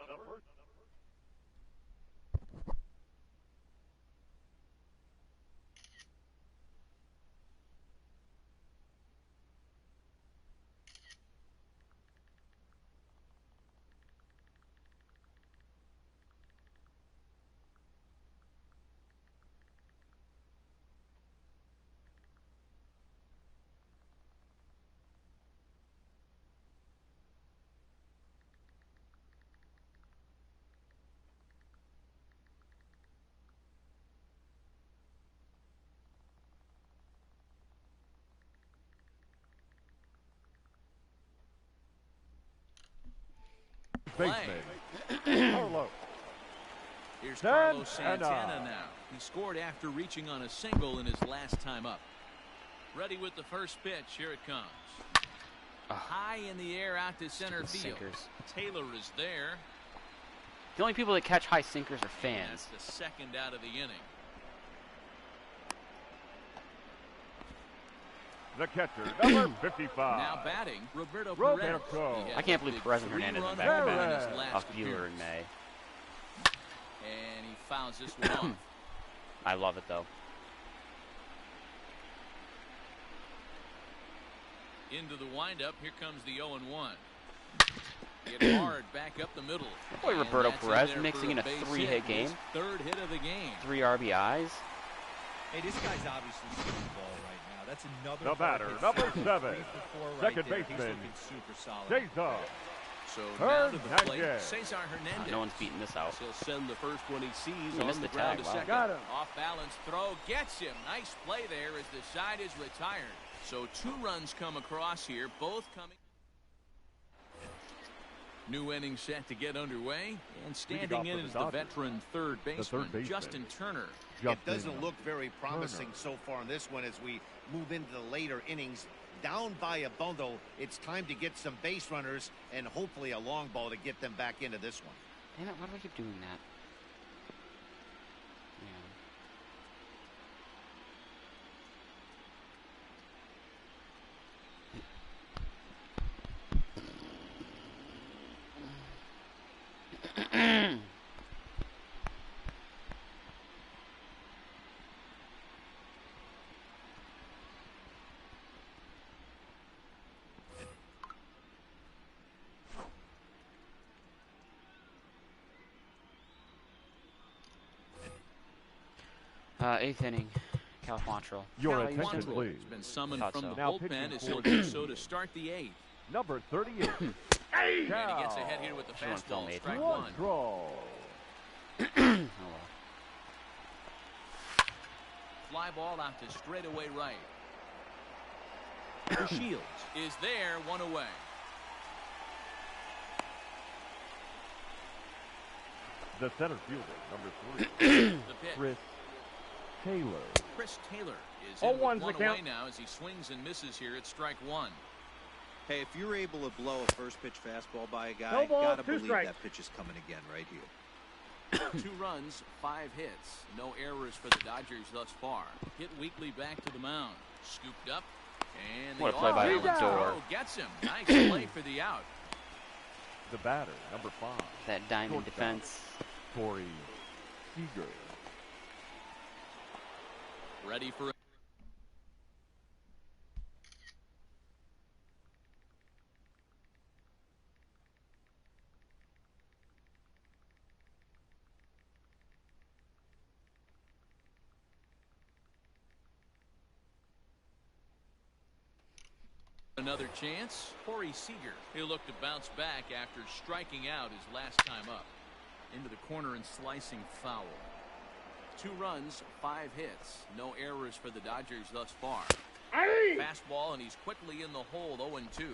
Baseman. Carlos. Here's Carlos Santana now. He scored after reaching on a single in his last time up. Ready with the first pitch. Here it comes. High in the air out to center field. Sinkers. Taylor is there. The only people that catch high sinkers are fans. That's the second out of the inning. The catcher, number 55. Now batting, Roberto Perez. I can't believe Perez and Hernandez are back off Bueller in May. And he fouls this one off. I love it though. Into the windup, here comes the 0-1. Hit hard back up the middle. Boy, Roberto Perez mixing in a 3-hit game. Third hit of the game. 3 RBIs. Hey, this guy's obviously shooting the ball right now. That's another. The batter, number 7. Second baseman, Cesar. So now to the plate, Cesar Hernandez. No one's beating this out. He'll send the first one he sees He on missed the the ground tag. to Wow. second. Got him. Off balance throw gets him. Nice play there as the side is retired. So 2 runs come across here, both coming. New inning set to get underway, and standing in is the veteran third baseman, Justin Turner. It doesn't look very promising so far in this one as we move into the later innings. Down by a bundle, it's time to get some base runners and hopefully a long ball to get them back into this one. Damn it, why do I keep doing that? Yeah. Eighth inning. Cal Quantrill. Your Cal attention, Quantrill. please. He's been summoned Thought from so. the Now bullpen pitching as for he'll the do so to start the 8th. Number 38. And he gets ahead here with the fastball, strike one. Draw. Oh, well. Fly ball out to straightaway right. Shields is there, one away. The center fielder, number 3. The pitch. Chris Taylor. is in with one away now as he swings and misses here at strike one. Hey, if you're able to blow a first pitch fastball by a guy, gotta believe that pitch is coming again right here. 2 runs, 5 hits. No errors for the Dodgers thus far. Hit weakly back to the mound. Scooped up. And what a play by Lindor. Gets him. Nice play for the out. The batter, number 5. That diamond defense. Corey Seager. Ready for another chance. Corey Seager. He'll look to bounce back after striking out his last time up. Into the corner and slicing foul. 2 runs, 5 hits. No errors for the Dodgers thus far. Fastball, and he's quickly in the hole, 0-2.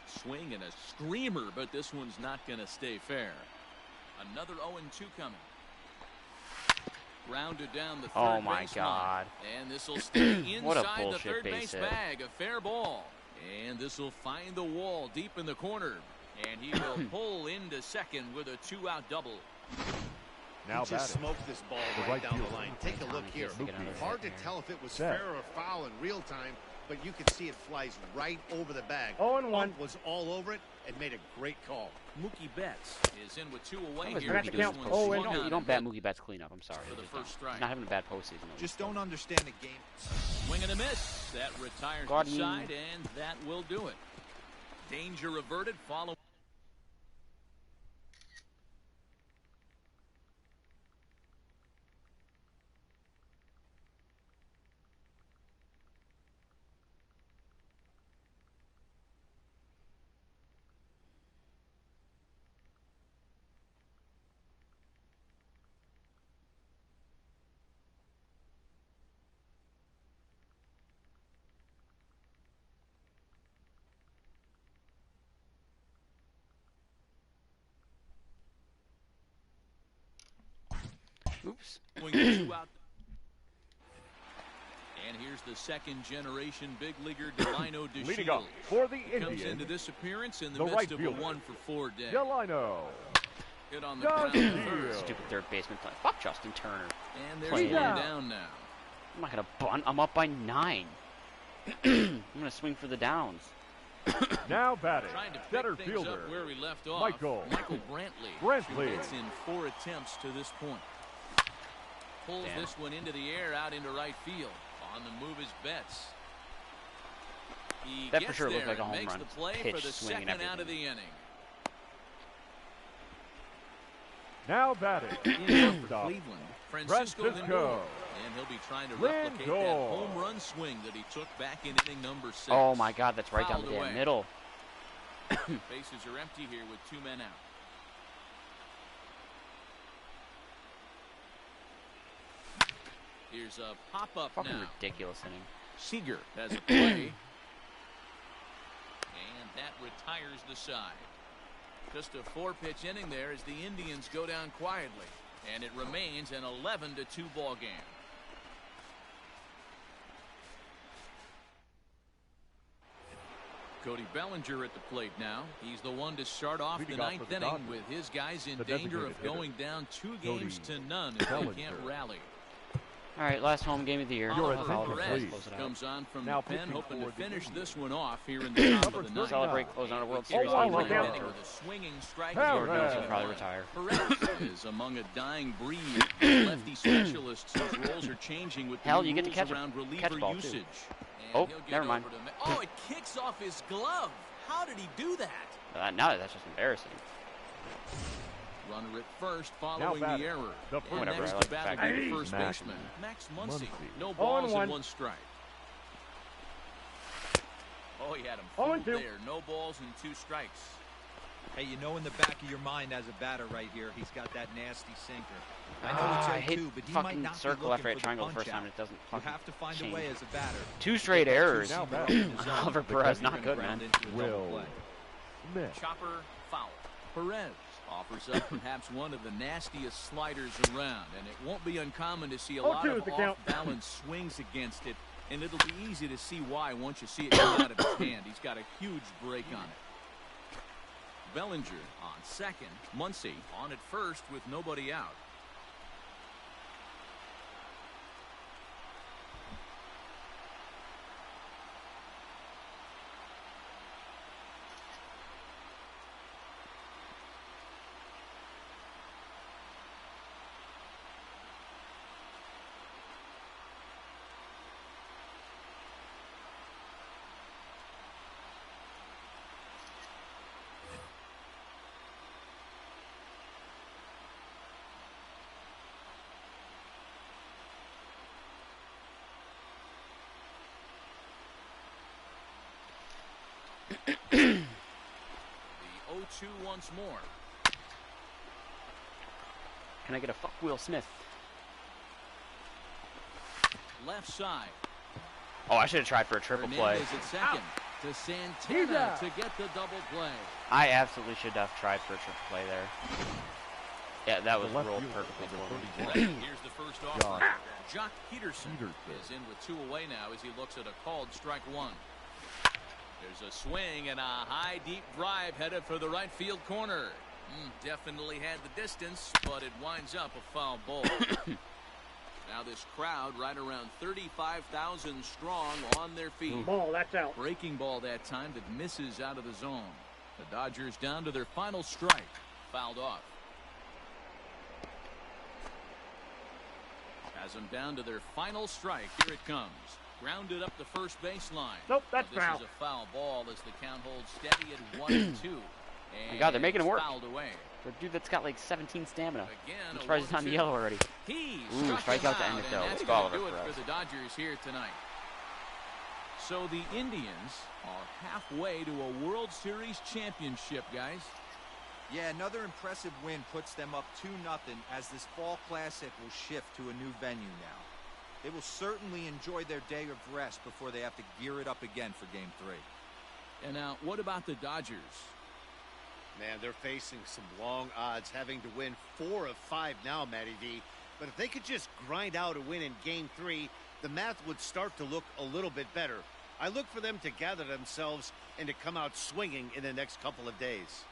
Swing and a screamer, but this one's not going to stay fair. Another 0-2 coming. Grounded down the third Oh my base God. line. And this will stay What a inside the bullshit third base base hit. bag. A fair ball. And this will find the wall deep in the corner. And he will pull into second with a 2-out double. Now he just smoked this ball right down the line. Take a look here. Hard to tell if it was fair or foul in real time, but you can see it flies right over the bag. 0-1. Was all over it and made a great call. Mookie Betts is in with 2 away Oh, here. you don't bat Mookie Betts cleanup. I'm sorry. For the first strike. He's not having a bad postseason. Just don't understand the game. Swing and a miss. That retires the side, and that will do it. Danger averted. Follow. Oops. And here's the second generation big leaguer Delino DeShields. Leading up for the Indians. Comes into this appearance in the midst of a 1-for-4 day. Delino. Hit on the ground to third. Stupid third baseman play. Fuck Justin Turner. And there's one down now. I'm not gonna bunt. I'm up by 9. I'm gonna swing for the downs. Now batting, Trying to pick center things fielder, up where we left off. Michael Brantley. It's in 4 attempts to this point. Pulls this one into the air, out into right field. On the move is Betts. He that gets for sure there looked like a and home makes run. the play Pitch, for the swing, second and out of the inning. now batting, In for Cleveland, Francisco Lindor. And he'll be trying to replicate that home run swing that he took back in inning number 6. Oh my God, that's right Fouled down the away. damn middle. Bases are empty here with 2 men out. Here's a pop-up Fucking now. ridiculous inning. Seager has a play. And that retires the side. Just a 4-pitch inning there as the Indians go down quietly. And it remains an 11-2 ball game. Cody Bellinger at the plate now. He's the one to start off the 9th inning with his guys in danger of going down 2 games to none if they can't rally. All right, last home game of the year. Comes on from the pen, hoping to finish this one off here in the top of the 9th. Celebrate closing out a World Series. With a swinging strike. Jordan Nelson will probably retire. Perez is among a dying breed. Lefty specialists whose roles are changing with Hell, the you get to rules catch around reliever catch ball usage. too. And Oh, never mind. Oh, it kicks off his glove. How did he do that? No, that's just embarrassing. Runner at first following the error. And whatever, next I like to the bat fact will be that the first Max baseman, Max Muncy. Muncy. No balls 0-1. and 1 strike. Oh, he had him 0-2. fooled there. No balls and 2 strikes. Hey, you know in the back of your mind as a batter right here, he's got that nasty sinker. I know I it's hit 0-2, but he might fucking not be circle looking after I for triangle the punch first time. out. And it doesn't You fucking have to find change. a way as a batter. 2 straight errors. Now Oliver Perez, not good, man. Will Smith. Chopper foul. Perez offers up perhaps one of the nastiest sliders around, and it won't be uncommon to see a lot of off-balance swings against it, and it'll be easy to see why once you see it come out of his hand. He's got a huge break on it. Bellinger on second. Muncy on at first with nobody out. The 0-2 once more. Can I get a fuck Will Smith? Left side. Oh, I should have tried for a triple play. Hernandez at second. To Santana to get the double play. I absolutely should have tried for a triple play there. Yeah, that was rolled perfectly for me. Here's the first offer. Jock Peterson is in with 2 away now as he looks at a called strike 1. There's a swing and a high deep drive headed for the right field corner. Definitely had the distance, but it winds up a foul ball. Now this crowd right around 35,000 strong on their feet. Ball, that's out. Breaking ball that time that misses out of the zone. The Dodgers down to their final strike. Fouled off. Has them down to their final strike. Here it comes. Grounded up the first baseline. Nope, that's this foul. Is a foul ball as the count holds steady at 1-2. Oh my God, they're making him work. Fouled away. For a dude that's got like 17 stamina. Again, I'm surprised he's on the yellow already. He Ooh, strike out to end it though. That's Let's go, gonna do Oliver it Perez. for the Dodgers here tonight. So the Indians are halfway to a World Series championship, guys. Yeah, another impressive win puts them up 2-0 as this fall classic will shift to a new venue now. They will certainly enjoy their day of rest before they have to gear it up again for Game 3. And now, what about the Dodgers? Man, they're facing some long odds, having to win 4 of 5 now, Matty V. But if they could just grind out a win in Game 3, the math would start to look a little bit better. I look for them to gather themselves and to come out swinging in the next couple of days.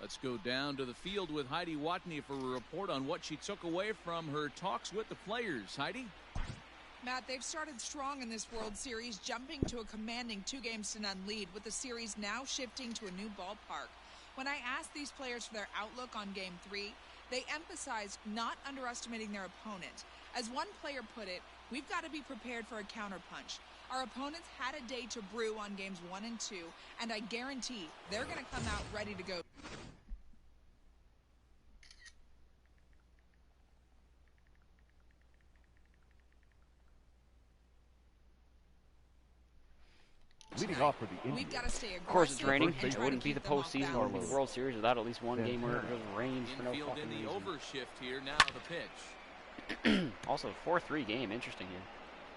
Let's go down to the field with Heidi Watney for a report on what she took away from her talks with the players. Heidi? Matt, they've started strong in this World Series, jumping to a commanding 2-0 lead, with the series now shifting to a new ballpark. When I asked these players for their outlook on Game 3, they emphasized not underestimating their opponent. As one player put it, we've got to be prepared for a counterpunch. Our opponents had a day to brew on Games 1 and 2, and I guarantee they're going to come out ready to go. Leading off for the Indians. We've got to stay aggressive. Of course, it's raining. And It wouldn't be the postseason or the balance. World Series without at least one game where it just rains for no Infield fucking in the reason. overshift here. Now the pitch. Also, 4-3 game. Interesting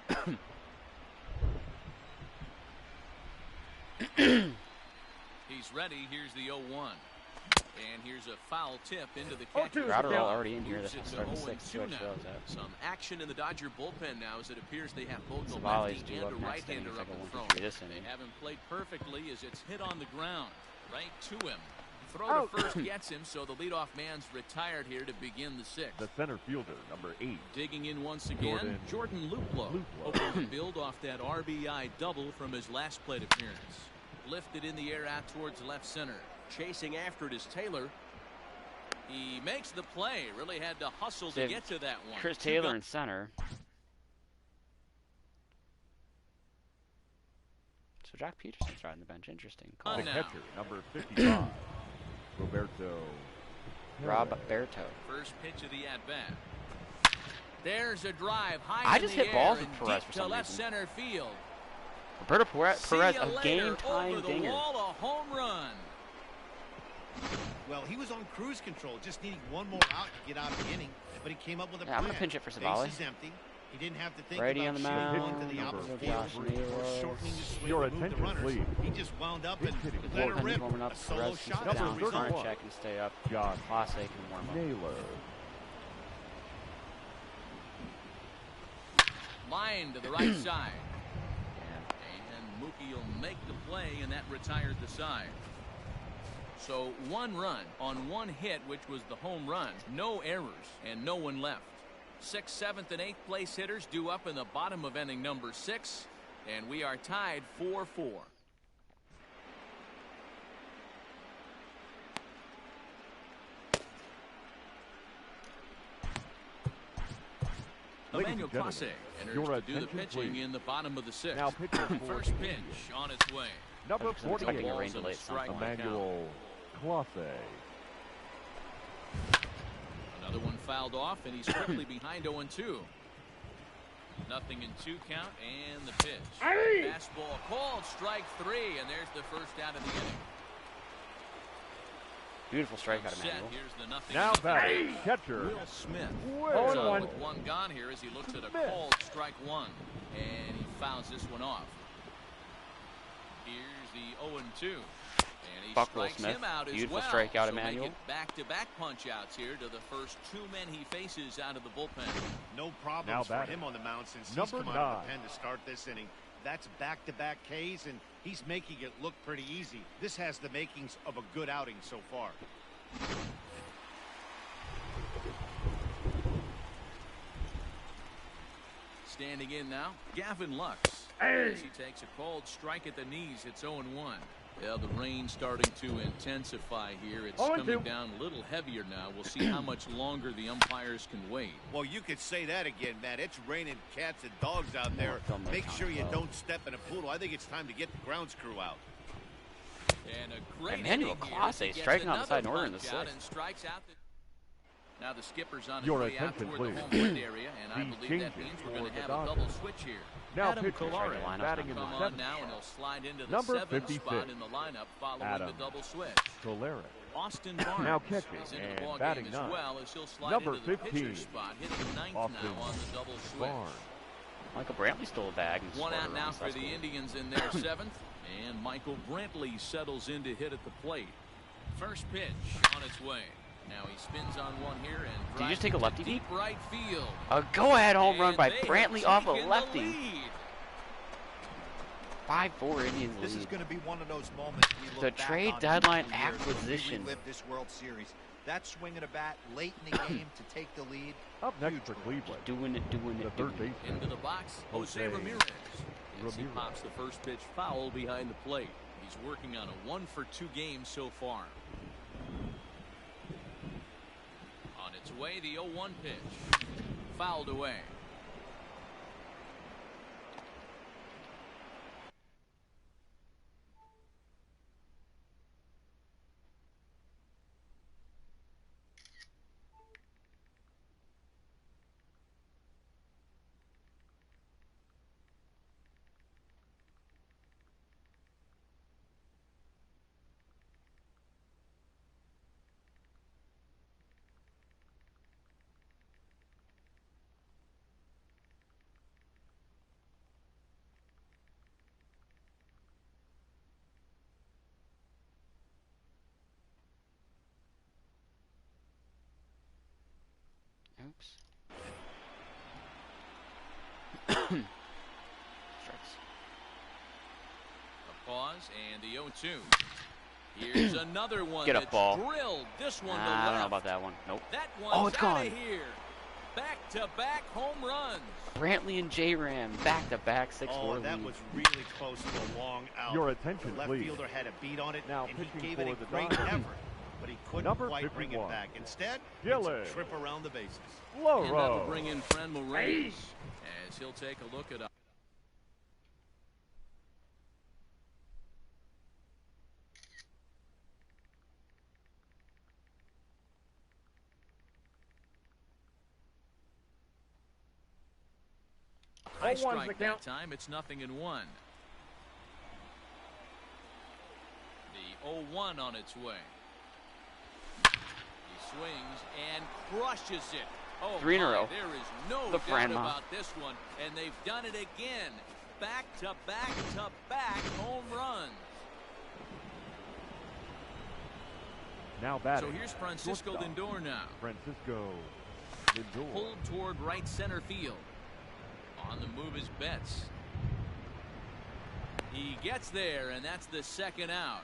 here. He's ready. Here's the 0-1. And here's a foul tip into the catcher's Crowder glove. already in here. This Moves is it starting to 6. 0-2 Too much now. shows that. Some action in the Dodger bullpen now, as it appears they have both a Savali's lefty due and a up next inning. right-hander It's up like a in 1-2-3 front. this They inning. haven't played perfectly as it's hit on the ground. Right to him. Throw Out. to first gets him, so the leadoff man's retired here to begin the 6th. The center fielder, number 8. Digging in once again, Jordan Luplow. Hoping to build off that RBI double from his last plate appearance. Lifted in the air out towards left center. Chasing after it is Taylor. He makes the play. Really had to hustle to get to that one. Chris Taylor in center. So Jack Peterson's riding the bench. Interesting call. The now. catcher, number 55. Roberto. Roberto. First pitch of the at-bat. There's a drive high I in just the hit balls air with and Perez deep for to some left reason. center field. Roberto Perez, See ya a later. game-time Over the dinger. wall, a home run. Well, he was on cruise control, just needing one more out to get out of the inning, but he came up with a Yeah, I'm plan. gonna pinch it for Savali. Base is empty. He didn't have to think Righty about on the shooting mound. one to the Number opposite Josh field or Naylor. shortening the swing Your to move the attention, runners. please. He just wound up and Pitch hitting. let her Bullpen's rip. warming up. A solo Perez can shot sit was the down. result. Karnacek can stay up. Josh Clase can warm up. Naylor. Line to the right side. Yeah. And Mookie will make the play, and that retired the side. So 1 run on 1 hit, which was the home run. No errors and no one left. 6th, 7th, and 8th place hitters due up in the bottom of inning number 6. And we are tied 4-4. Ladies Emmanuel and Clase gentlemen, enters your to do the attention, pitching please. in the bottom of the 6th. Now pitching for First the pitch Indians. on its way. Number I'm expecting 48. a rain Balls and delay a at some strike point. one count. Emmanuel Clase. Another one fouled off, and he's quickly behind 0-2. Nothing in 2 count, and the pitch. Fastball called, strike 3, and there's the first out of the inning. Beautiful strikeout, Set, Emmanuel. here's the nothing. Now batting, catcher. Will Smith. Will. So 1-1. with 1 gone here as he looks at a Smith. called strike 1, and he fouls this one off. Here's the 0-2. And he Fuck Will strikes Smith. him out as Beautiful well. strikeout, So Emmanuel. make it back-to-back punch-outs here to the first 2 men he faces out of the bullpen. No Now problems for batting. him on the mound since he's Number come out of 9. the pen to start this inning. That's back-to-back Ks, and he's making it look pretty easy. This has the makings of a good outing so far. Standing in now, Gavin Lux. As he takes a called strike at the knees, it's 0-1. Yeah, the rain starting to intensify here. It's coming down a little heavier now. We'll see how much longer the umpires can wait. Well, you could say that again, Matt. It's raining cats and dogs out there. Don't make Make sure you contact. don't step in a poodle. I think it's time to get the grounds crew out. And a great Emmanuel inning here. Clase He gets striking out the side in another order in the punch out 6th. and strikes out the... Now the skipper's on his Your way out attention, toward please. the home plate area, and I These believe that changes means we're for going to the have a Dodgers. double switch here. Now Adam pitching. Kolarek Lineup Batting in come the on 7th. now, and he'll slide into the Number 7th 56. spot in the lineup following Adam the double switch. Kolarek. Austin Barnes Now catching is into and the ball batting game as 9. well as he'll slide Number into the 15. pitcher's spot, hitting 9th Austin now on the double switch. Barnes. Michael Brantley stole a bag. And One scored out a now run, so for that's the cool. Indians in their 7th, and Michael Brantley settles in to hit at the plate. First pitch on its way. Now he spins on one here and Did you just drives take a it lefty to deep deep? right field. A go-ahead home run And by they have Brantley off a taken the lefty. lead. 5-4 Indians lead. This is going to be one of those moments we look The back trade on deadline in years when we acquisition. relive this World Series. That swing of a bat late in the game to take the lead. Up next for Cleveland. Doing it. The third baseman. Into the box, Jose Ramirez. As he pops the first pitch foul behind the plate. He's working on a 1-for-2 game so far. On its way, the 0-1 pitch. Fouled away. Oops. Strikes. A pause and the 0-2. Here's another one. Get a ball. Drilled. This one to I don't know left. about that one. Nope. That Oh, one's it's out gone. of here. Back-to-back home runs. Brantley and J-Ram back-to-back 6-4 Oh, that lead. was really close to a long out. Your attention, the left please. fielder had a beat on it, Now and he pitching gave for it a the great Dodgers. effort, but he couldn't Number quite bring it 51. back. Instead, Gillis. it's a trip around the bases. And that'll Loro. bring in Fran Morales as he'll take a look at high strike that time. It's 0-1. The 0-1 on its way. He swings and crushes it. Oh, 3 in a row. There is no The doubt Fran Ma. about this one, and they've done it again. Back-to-back-to-back home runs. Now batting. So here's Francisco Shortstop. Lindor now. Francisco Lindor. Pulled toward right center field. On the move is Betts. He gets there, and that's the second out.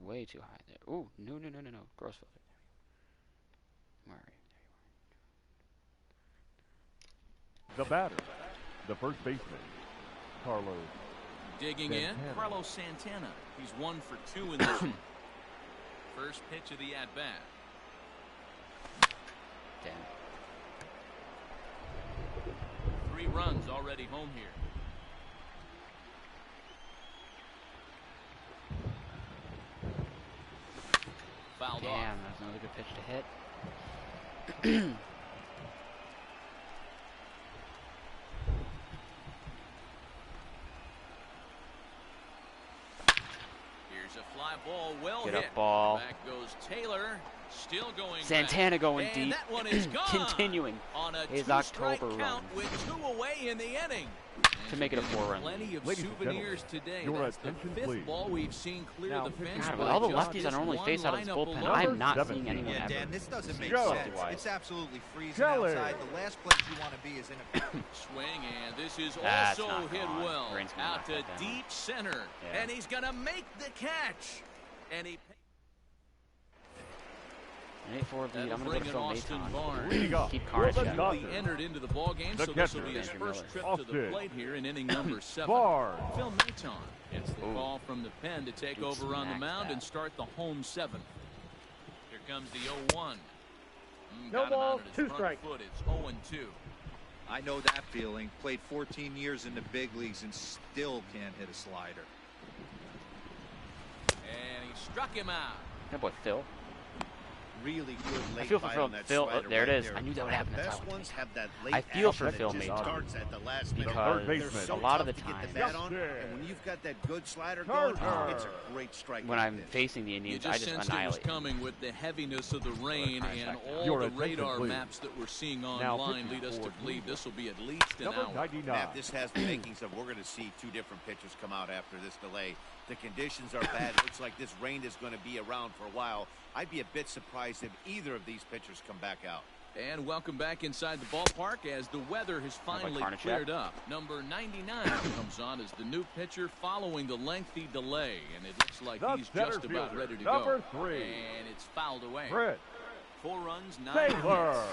Way too high there. Ooh, no. Gross filter. Where are you? The batter. The first baseman. Carlos. Digging Santana. in, Carlos Santana. He's 1 for 2 in this one. First pitch of the at-bat. Damn. 3 runs already home here. Fouled Damn, off. that's another good pitch to hit. Here's a fly ball, well Get hit. up ball. Back goes Taylor, still going Santana back. going And deep. that one is gone. Continuing on a his 2-strike October count run. with 2 away in the inning. To make it a 4-run. Plenty of Ladies and souvenirs gentlemen, today. your That's the attention, 5th please. ball we've seen clear Now the pitching fence. for God, the with all the Just lefties that this normally one face out of this lineup bullpen, alone. I'm not Number seeing anyone 17. Yeah, ever. Dan, this doesn't make Go. sense. Wise. It's absolutely freezing Kelly. outside. The last place you want to be is in a Swing, and this is That's also not hit gone. well. Rain's gonna Out knock to that down. deep center. Yeah. And he's going to make the catch. And he... An 8-4 lead. I'm going to go to Phil Maton. Leading Keep Carnage down. He entered into the ball game, so this will be his first trip to the plate here in inning number 7. Phil Maton gets the call from the pen to take over on the mound and start the home 7th. Here comes the 0-1. No ball, 2 strikes. It's 0-2. I know that feeling. Played 14 years in the big leagues and still can't hit a slider. And he struck him out. That boy Phil. Really good late I feel for Phil. Phil, There it is. I knew that would happen. Best ones have that late I feel for Phil Maton because a lot of the time, and when you've got that good slider going, it's a great strike. when I'm facing the Indians, I just annihilate. It was coming with the heaviness of the rain and all the radar maps that we're seeing online lead us to believe this will be at least an hour. Matt, this has the makings of we're going to see 2 different pitchers come out after this delay. The conditions are bad. It looks like this rain is going to be around for a while. I'd be a bit surprised if either of these pitchers come back out. And welcome back inside the ballpark as the weather has finally cleared up. Number 99 comes on as the new pitcher following the lengthy delay, and it looks like he's just about ready to go. Number 3. And it's fouled away. 4 runs, 9 hits. No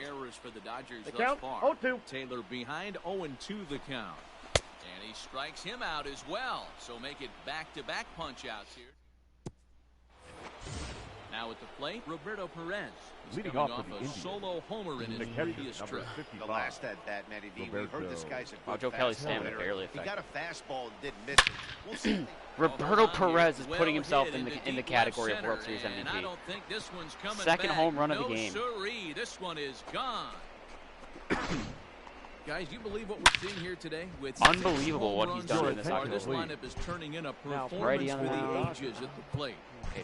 errors for the Dodgers thus far. 0-2. Taylor behind, 0-2 the count. And he strikes him out as well. So make it back-to-back punch-outs here. Now at the plate, Roberto Perez. He's Leading coming off off for the a solo homer in his previous trip. The last at bat, Matty D, we heard this guy's a good Joe Kelly's stamina hitter. barely He affected. got a fastball and didn't miss it. We'll see. Roberto Perez is putting himself in the category of World Series And I MVP. don't think this one's coming Second back. home run of the game. Siree, this one is gone. Guys, you believe what we're seeing here today? With Unbelievable what he's done in this This outfield. lineup is turning in a Brady performance on for the the mound. ages at the plate.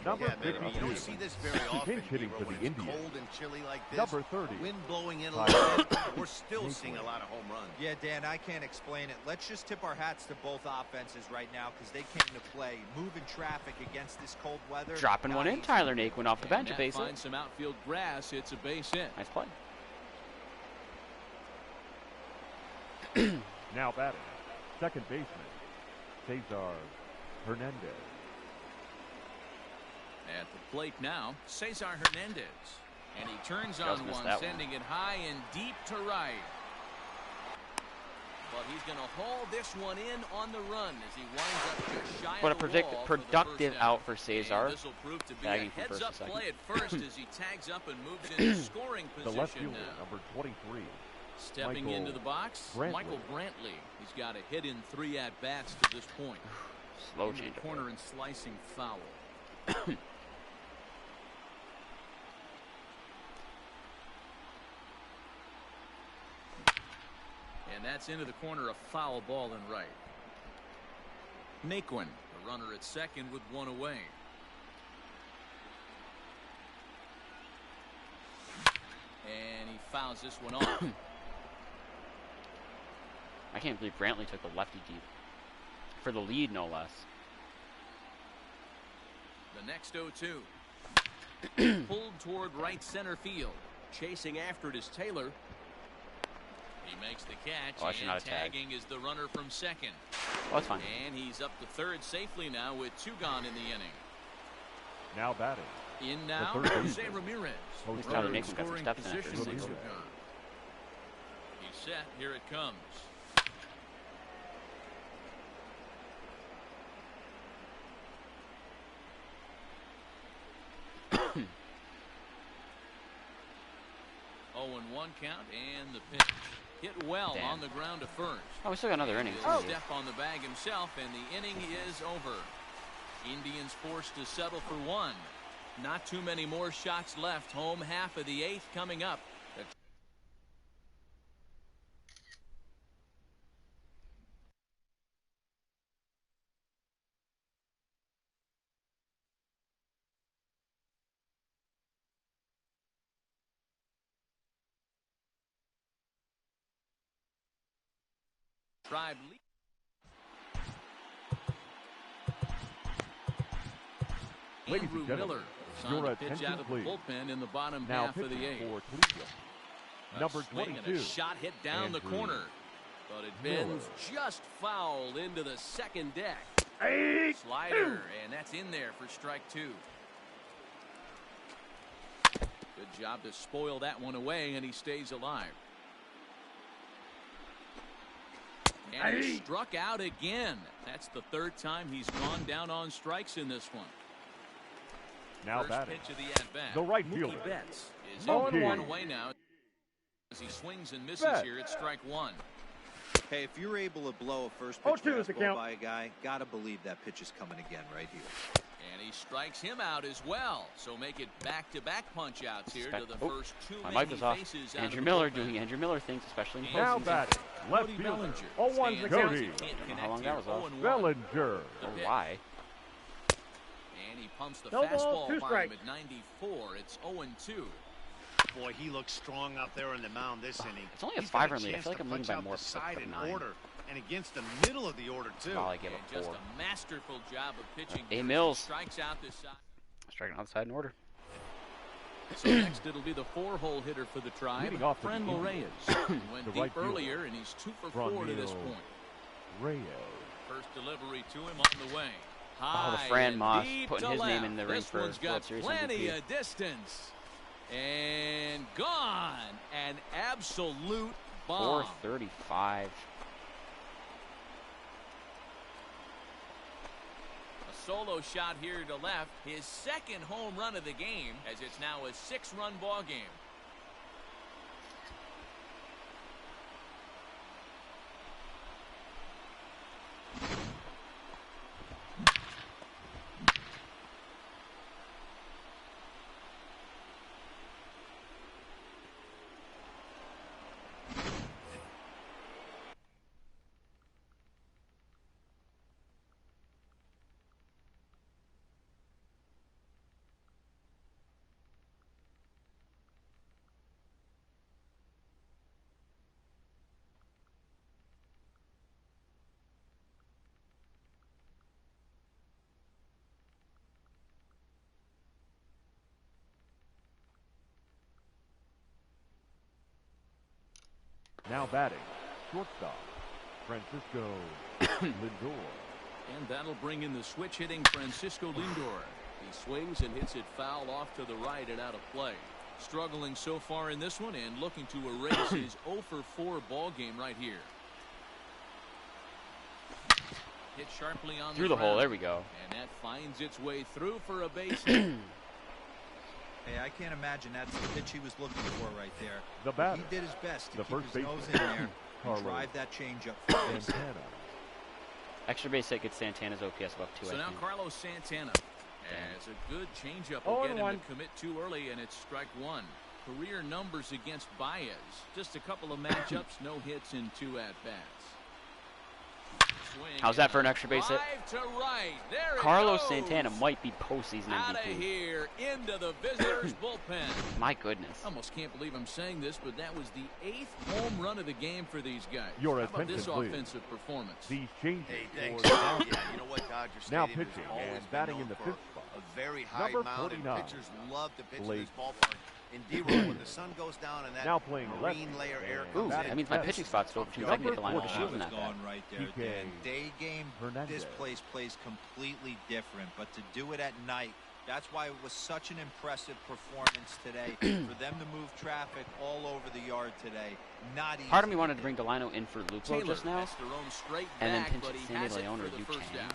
Number Yeah, man, 52. you don't see this very often. Pinch hitting for when the it's Indians. cold and chilly like this. Number 30. Wind blowing in a little bit. We're still seeing a lot of home runs. Yeah, Dan, I can't explain it. Let's just tip our hats to both offenses right now because they came to play, moving traffic against this cold weather. Dropping one in. Tyler Naquin off the bench, a base hit. Finds some outfield grass. It's a base hit. Nice play. Now batting, second baseman, Cesar Hernandez. At the plate now, Cesar Hernandez. And he turns on one, sending it high and deep to right. But he's going to haul this one in on the run as he winds up just shy But of a the wall for the productive first out for Cesar. This will prove to be a Bagging from first heads-up to second. play at first as he tags up and moves into scoring The left position fielder, now. number 23. Stepping Michael into the box, Brantley. Michael Brantley. He's got a hit in 3 at-bats to this point. Slow Into the change. corner and slicing foul. And that's into the corner, a foul ball and right. Naquin, the runner at second with 1 away. And he fouls this one off. I can't believe Brantley took the lefty deep. For the lead, no less. The next 0-2. Pulled toward right center field. Chasing after it is Taylor. He makes the catch, and tagging is the runner from second. Oh, that's fine. And he's up to third safely now with 2 gone in the inning. Now batting. In now, The third Jose baseman. Ramirez. At least Runner Tyler in Naquin got some scoring steps in after position, his He's lead. set. Here it comes. Oh, and 1 count, and the pitch hit well on the ground to first. Oh, we still got another inning. Step on the bag himself, and the inning is over. Indians forced to settle for 1. Not too many more shots left. Home half of the 8th coming up. Tribe lead. Ladies Andrew and gentlemen, Miller is on your to pitch attention, out of the please. bullpen in the bottom Now half of the pitching 8th. for Toledo, number Swing and 22. a shot hit down the Andrew corner, but it bends just foul into the second deck. Slider, and that's in there for strike 2. Job to spoil that one away, and he stays alive. And he struck out again. That's the third time he's gone down on strikes in this one. Now First batting, pitch of the at-bat. the right Mookie fielder. Betts is Mookie. 0-1 away now. As he swings and misses Betts. here, it's strike one. Hey, if you're able to blow a first pitch 0-2 is the fastball count. by a guy, gotta believe that pitch is coming again right here. And he strikes him out as well. So make it back-to-back punch-outs here to the first two My men mic was he off. faces out Andrew of the Miller bullpen. doing Andrew Miller things, especially in Now postseason. batting, left Cody fielder. Bellinger 0-1's the stands out. Cody. He can't I don't know how connect long here. that was off. 0-1. Bellinger. Or why? And he pumps the No ball, fastball 2 by him strikes. at 94. It's 0-2. Boy, he looks strong out there on the mound this inning. It's only a He's got 5-run lead. I chance feel like to I'm leading punch by out more the for like side a in 9. order and against the middle of the order too. Wow, I gave And up just 4. a masterful job of pitching. A here. Mills. Strikes out this side. Striking outside in order. So next it'll be the 4-hole hitter for the Tribe, Leading off for the Friendly Reyes. Indians. He went The deep right fielder. earlier, and he's 2 for 4 to this Frontier. point. Reyes. First delivery to him on the way. Oh, the High Fran and Moss deep putting to his name left. in the ring This for one's got World Series plenty MVP. of distance. And gone. An absolute bomb. 435. A solo shot here to left. His second home run of the game, as it's now a 6-run ball game. Now batting, shortstop, Francisco Lindor. And that'll bring in the switch-hitting Francisco Lindor. He swings and hits it foul off to the right and out of play. Struggling so far in this one and looking to erase his 0-for-4 ball game right here. Hit sharply on Through the hole. ground. There we go. And that finds its way through for a base hit. Hey, I can't imagine that's the pitch he was looking for right there. The batter, He did his best to the keep first his nose baseman, in there and Carlos drive that changeup for base. Santana. Extra base hit gets Santana's OPS above 2. So I now think. Carlos Santana. As a good changeup will get him to commit too early, and it's strike one. Career numbers against Baez. Just a couple of matchups, no hits in 2 at-bats. How's that for an extra base hit? To right. There Carlos it goes. Santana might be postseason Out of MVP. here into the visitors' bullpen. My goodness. Almost can't believe I'm saying this, but that was the 8th home run of the game for these guys. Your How about this attention, please. offensive performance? These changes Hey, thanks. for Yeah, you know what, Dodger now Stadium has pitching always and been batting known in the for 5th spot. a very high Number mound, and 49, pitchers love to pitch in Blake. this ballpark. In D-roll, when the sun goes down and that Now playing marine left layer air and Ooh, comes in, that means my Yes. pitching spot's over 2. I can get the line of the shield in that. Gone right there, PK Dan. Day game, Hernandez. this place plays completely different, but to do it at night, that's why it was such an impressive performance today. For them to move traffic all over the yard today, not easy. Part of me wanted to bring Delino in for Lupo Taylor just now, has to roam straight and then back, pinch but it he Sandy has it Leone for or the Yu first Chang. out.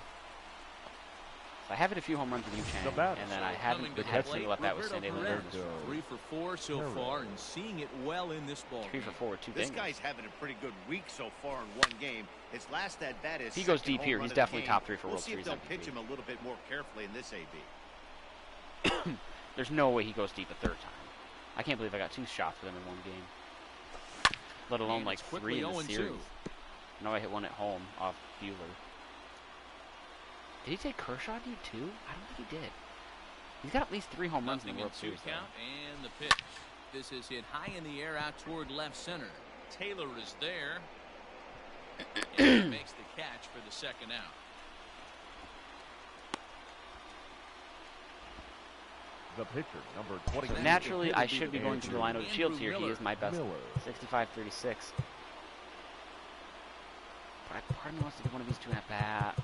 I have it a few home runs with Yu Chang, The batter. and then I So haven't coming to had the to let that with Roberto Sandy Perez. Leone. 3 for 4 so Perez. far, and seeing it well in this ball 3 for game. 4 with 2 This dingers. guy's having a pretty good week so far in one game. His last at bat is If he goes second deep here, home he's run of the definitely game. top 3 for We'll World see if Series they'll MVP. pitch him a little bit more carefully in this AB. There's no way he goes deep a 3rd time. I can't believe I got 2 shots with him in one game. Let alone And like it's 3 quickly in the 0-2. series. I know I hit 1 at home off Bueller. Did he take Kershaw to you too? I don't think he did. He's got at least 3 home runs in the Nothing World in 2 Series. though. count, and the pitch. This is hit high in the air out toward left center. Taylor is there. And he makes the catch for the second out. The pitcher, number 20. So naturally, I should be going to Delino Shields here. He is my best. Miller. 65-36. But part of me wants to get one of these 2 at bat.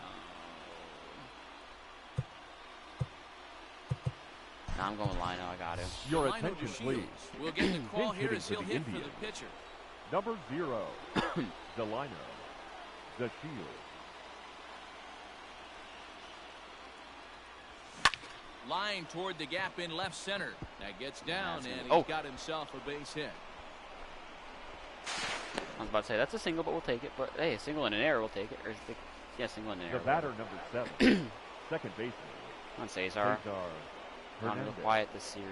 Now I'm going Lino. I got to. Your attention, please. We'll get the call here as he'll the hit for Indians. the pitcher. Number 0, Delino, the Shield. Line toward the gap in left center. That gets down, and he's got himself a base hit. I was about to say that's a single, but we'll take it. But hey, a single and an error, we'll take it. Or is the, yeah, single and an error. The batter, number 7, second baseman. Come on, Cesar. Gone real quiet this series.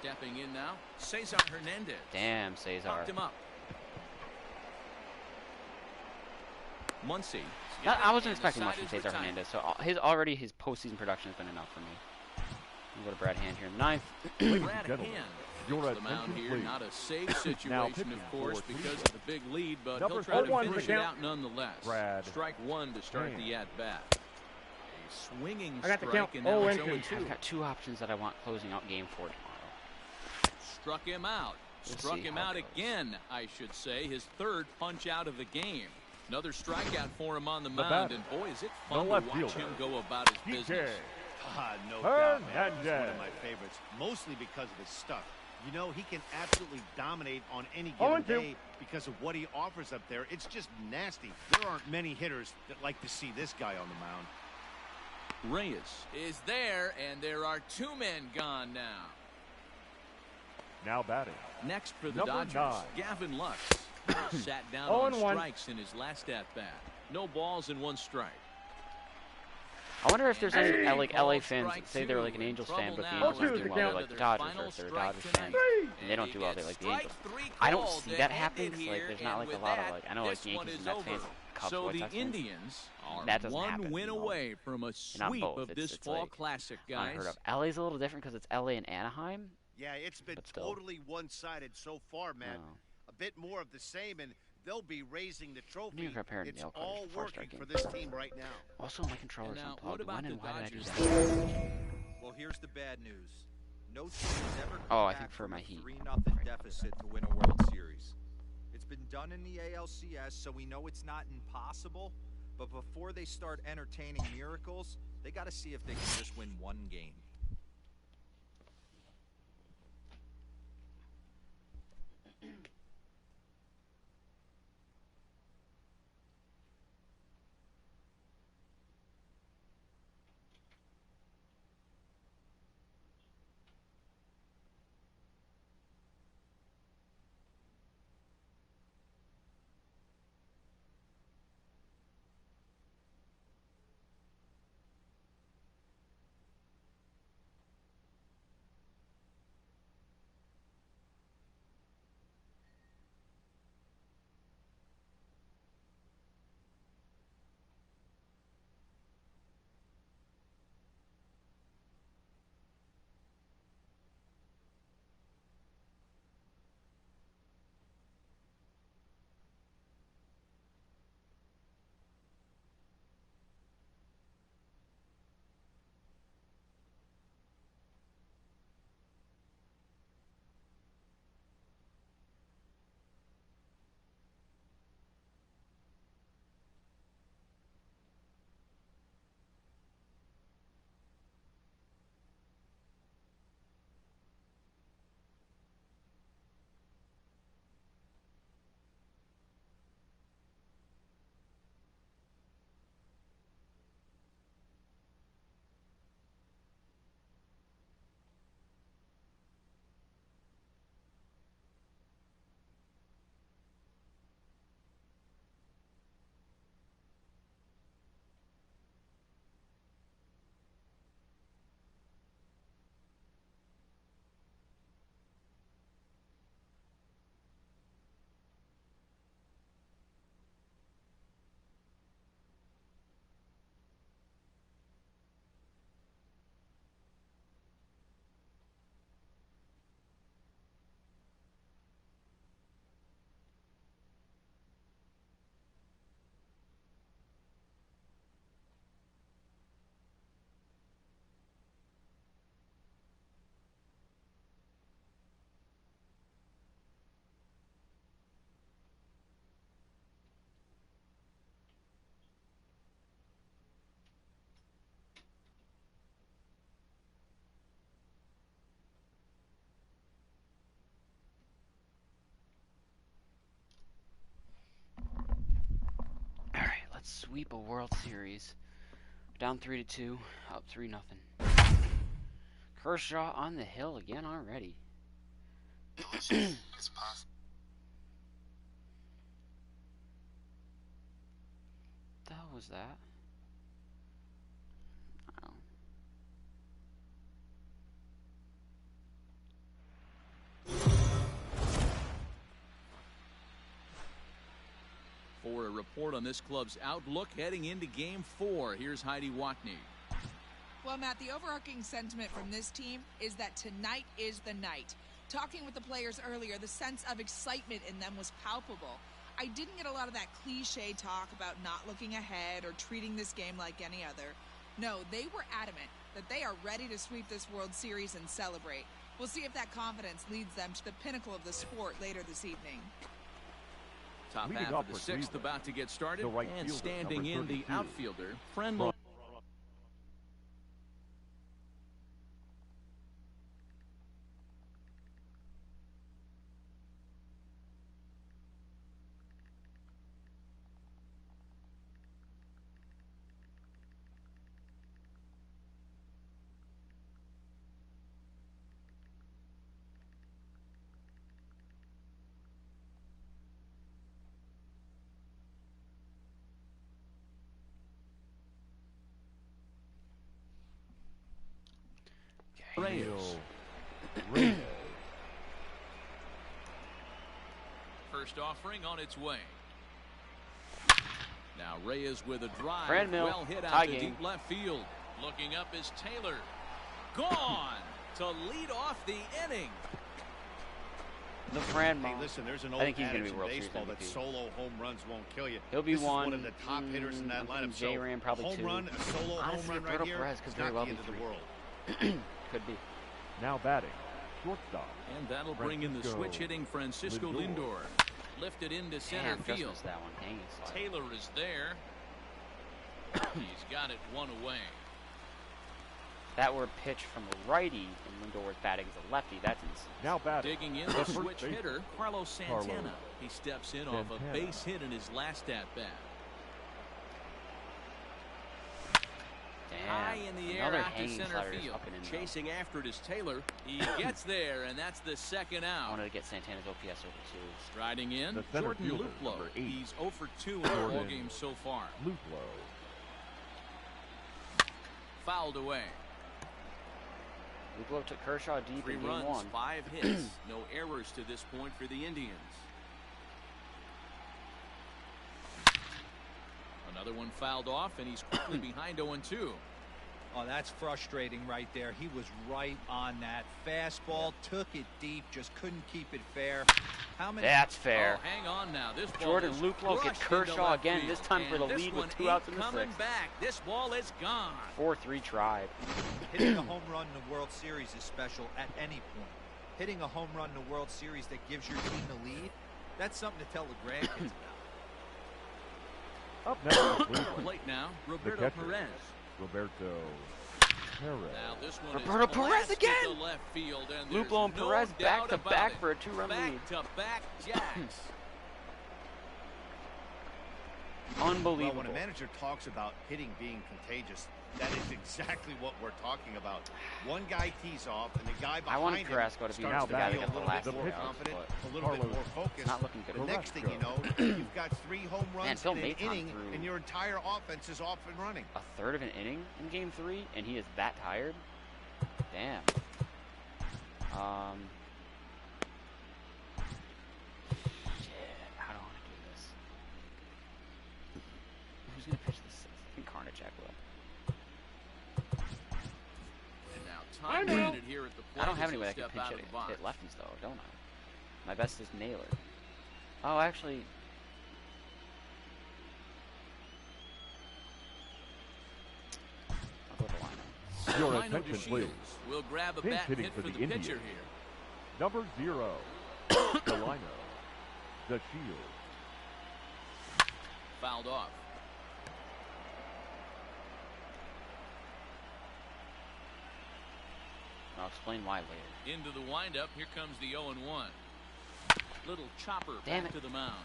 Stepping in now, Cesar Hernandez. Damn, Cesar. Knocked him up. Muncy. I wasn't expecting much from Cesar Hernandez, so his postseason production has been enough for me. We'll go to Brad Hand here in the 9th. Brad Hand. The mound here, not a safe situation, of course, because of the big lead, but he'll try to finish it out nonetheless. Strike 1 to start the at-bat. A swinging strike, and now it's 0-2. I've got 2 options that I want closing out game 4 tomorrow. Struck him out. Struck him out again, I should say. His 3rd punch out of the game. Another strikeout for him on the mound, and boy, is it fun to watch him go about his business. No doubt, man. He's one of my favorites, mostly because of his stuff. You know, he can absolutely dominate on any given day because of what he offers up there. It's just nasty. There aren't many hitters that like to see this guy on the mound. Reyes is there, and there are 2 men gone now. Now batting. Next for the Dodgers, 9. Gavin Lux. Sat down on strikes in his last at-bat. No balls and 1 strike. I wonder if there's any LA fans, say they're like an Angels fan, but the Angels aren't doing well, they're like the Dodgers, or if they're a Dodgers fan, and they don't do well, they like the Angels. I don't see that happening, because like, there's not like a lot of like, I know like Yankees and Mets fans, Cubs, so White the Sox fans. Indians are That doesn't 1 happen, win you know. away from a sweep of this fall like classic, guys. unheard of. LA's a little different because it's LA and Anaheim. Yeah, it's been totally one-sided so far, man. A bit more of the same, and they'll be raising the trophy. It's all working for this team right now. Also, my controller's unplugged. When and why did I do that? Well, here's the bad news. No team has ever Oh, come I back think for from my a Heat. 3-0 deficit to win a World Series. It's been done in the ALCS, so we know it's not impossible. But before they start entertaining miracles, they got to see if they can just win 1 game. Let's sweep a World Series. Down 3-2, up 3-0. Kershaw on the hill again already. It's possible. The hell was that? Oh. For a report on this club's outlook heading into Game 4, here's Heidi Watney. Well, Matt, the overarching sentiment from this team is that tonight is the night. Talking with the players earlier, the sense of excitement in them was palpable. I didn't get a lot of that cliche talk about not looking ahead or treating this game like any other. No, they were adamant that they are ready to sweep this World Series and celebrate. We'll see if that confidence leads them to the pinnacle of the sport later this evening. Top half of the sixth about to get started, and standing in the outfielder, Friendly. Reyes. First offering on its way. Now Reyes with a drive. Friendmill, well hit tie out to game. deep left field. Looking up is Taylor. Gone to lead off the inning. The Friendmill. Hey, listen, there's an I old think he's going to adage be in World Series baseball that MVP. solo home runs won't kill you. He'll be This is one of the top mm, hitters in that lineup. So J-Ram probably home 2. run, a solo Honestly, home run Roberto right here, Perez could it's very not well the be end of the 3. world. Could be. Now batting, shortstop. And that'll bring in the switch hitting Francisco Lindor. Lifted into center Damn, just field. missed that one. Hanging slide. Taylor is there. He's got it one away. That were pitched from a righty and Lindor was batting as a lefty. That's insane. Now batting. Digging in the switch hitter, Carlos Santana. He steps in off a base hit in his last at-bat. High in the air out to center field. Chasing after it is Taylor. He gets there, and that's the second I out. wanted to get Santana's OPS over 2. Striding in, The center Jordan fielder, Luplow. number 8. He's 0 for 2 in the ball game so far. Luplow. Fouled away. Luplow took Kershaw deep 3 in game runs, 1. 5 hits. No errors to this point for the Indians. Another one fouled off, and he's quickly behind 0-2. Oh, that's frustrating right there. He was right on that. Fastball, took it deep, just couldn't keep it fair. How many? That's fair. Oh, hang on now. This ball Jordan is Luplow gets crushed into Kershaw left again, field. this time for the And this lead with one 2 outs in ain't the coming 6th. back. This ball is gone. 4-3 tribe. Hitting a home run in the World Series is special at any point. Hitting a home run in the World Series that gives your team the lead, that's something to tell the grandkids about. Up next is Cleveland. Late now, The Roberto catcher, Perez. Roberto Perez. Now this one Roberto is Perez blasted again! to left field, and there's Luplow and no Perez doubt back to about back it. for a 2-run lead. Back-to-back jacks. Unbelievable. Well, when a manager talks about hitting being contagious, that is exactly what we're talking about. One guy tees off, and the guy I wanted behind him Carrasco to be starts the guy that feel got the a last little bit more 4 outs, confident, but a little bit more focused. not looking good. The next thing you know, you've got 3 home Man, runs Phil in an Maton inning, threw and your entire offense is off and running. a third of an inning in game 3, and he is that tired? Damn. Shit, I don't want to do this. Who's going to pitch this 6th? I think Carnacek will. And now time limited here at the plate. I don't have as any way I he'll can step out pinch of it. the box. Hit lefties, though, don't I? My best is Naylor. Oh, actually... I'll go to lineup. Your Lino attention, DeShields please. will grab a Pinch bat hitting hit for for the the Indians. pitcher here. Number 0, Delino. The Shield. Fouled off. I'll explain why later. Into the windup. Here comes the 0-1. Little chopper Damn back it. to the mound.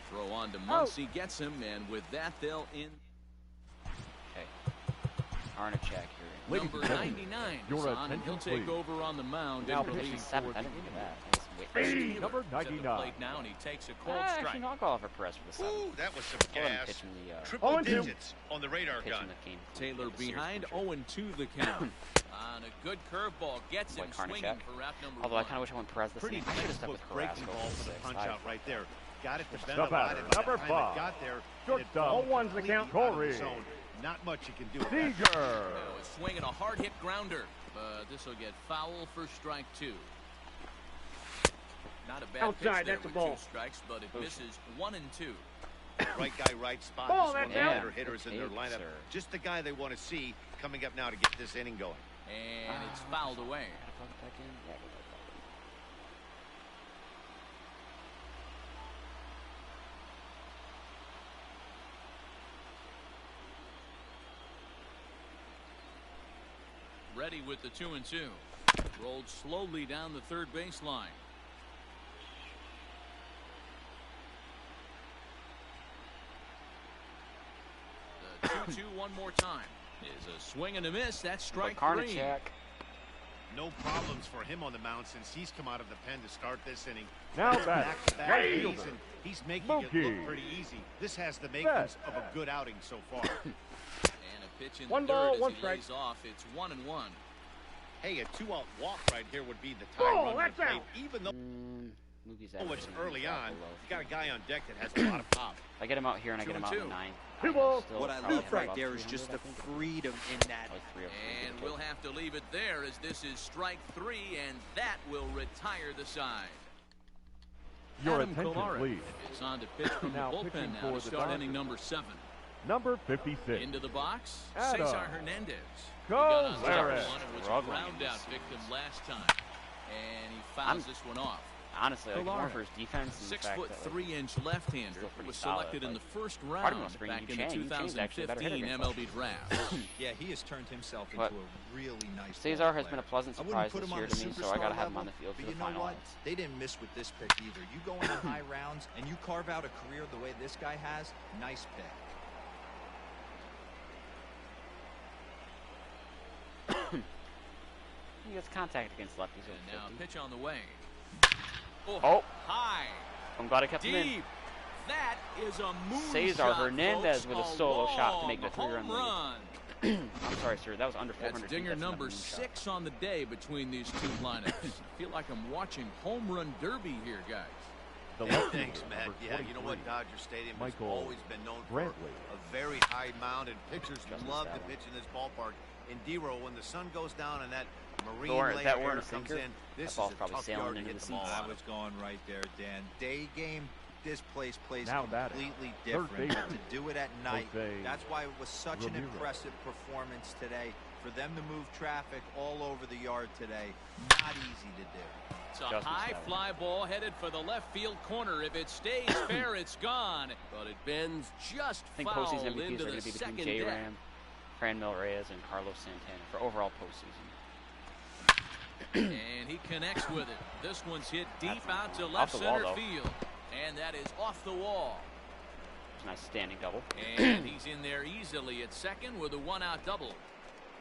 Throw on to Muncy, gets him, and with that, they'll in. Okay. Arnachek here. Number 99 is on, and he'll take over on the mound. Now and pitching relieve Seventh. I didn't think of that. I guess wait. Number to the 99. plate now, and he takes a cold Actually, strike. no, I'll go Oliver Perez for the seventh. Ooh, that was some Go ahead and gas. pitch him the, Triple 0-2. digits on the radar pitch gun. him the game. Taylor the series behind, clincher. 0-2 the count. On a good curveball, gets him Like swinging Karnachek. for wrap number Although I 1. kind of wish I went Perez this Pretty inning. I should have stuck with breaking Carrasco ball for for the the punch sixth. out right there. Got it to The bend batter, number 5. got there. Shortstop. 0-1's the count. Corey. Not much you can do. With that. Seager. Swinging a hard hit grounder, but this will get foul for strike 2. Not a bad Outside, pitch there that's a with ball. 2 strikes, but it misses 1 and 2. Right guy, right spot. Ball, Just one of the that's out. better hitters in their Good lineup. sir. Just the guy they want to see coming up now to get this inning going. And it's fouled away. Gotta plug it back in. Yeah, go back. Ready with the 2-2. Rolled slowly down the third baseline. The 2-2 one more time. Is a swing and a miss. That's strike 3. Karnachek. No problems for him on the mound since he's come out of the pen to start this inning. Now batting. Back-to-back Right innings, fielder. and he's making Mookie. it look pretty easy. This has the makings of a good outing so far. And a pitch in One the ball, dirt one as he strike. lays off. It's 1-1. Hey, a 2-out walk right here would be the tie Ball, run. that's to the plate. out. Even though Movies it's early on, you got a guy on deck that has a lot of pop. I get him out here and I get him out in the 2-2. ninth. Two balls. What I love right there is just the freedom in that. And we'll have to leave it there as this is strike 3, and that will retire the side. Your Adam attention, Kolarek please. is on to pitch from the Now bullpen pitching now for to the start inning Dodgers. number 7. Number 56. Into the box, Adam Cesar Hernandez. He got on top of Kolarek. one and was a Struggling ground in out this victim series. last time. And he fouls this one off. Honestly, like more Kolarek, for his defense and the fact that, like, 6'3" left-hander, still pretty was solid, selected in like, the first part of me round was bringing back in Yu the Chang. Yu Chang's actually a better hitter 2015 against MLB draft. Yeah, he has turned himself into But a really nice Cesar ball has player. been a pleasant I wouldn't surprise put this him on year the to me, so I superstar gotta have him level, on the field but for you the know final what? outs. They didn't miss with this pick either. You go into high rounds and you carve out a career the way this guy has, nice pick. He gets contact against lefties And over now 50. pitch on the way. Oh. High, I'm glad I kept him in. deep. That is a moonshot, Cesar Hernandez folks. with a solo shot to make the long 3-run lead. run. I'm sorry, sir. That was under 400 That's feet. dinger That's not a number moonshot. 6 on the day between these two lineups. I feel like I'm watching home run derby here, guys. The Hey, left thanks, fielder, Matt. number Yeah, you know what? 23. Dodger Stadium has Michael always been known for Brantley. a very high mound, and pitchers Justin love to Stalin. pitch in this ballpark. In D-row, when the sun goes down and that marine Thor, if layer that weren't air a comes sinker, in, this that ball's is a probably tough sailing yard to into hit the the ball seats. I out of. was going right there, Dan. Day game, this place plays Now batting. completely Third different. But baseman. to do it at night, Jose that's why it was such an Ramirez. impressive performance today. For them to move traffic all over the yard today, not easy to do. It's a Justin high Stalin. fly ball headed for the left field corner. If it stays fair, it's gone. But it bends just I think foul postseason MVPs into are going the to be between second J. deck. Ram, Franmil Reyes, and Carlos Santana for overall postseason. And he connects with it. This one's hit deep That's out to off left the wall, center though. field. And that is off the wall. It's a nice standing double. And he's in there easily at second with a 1-out double.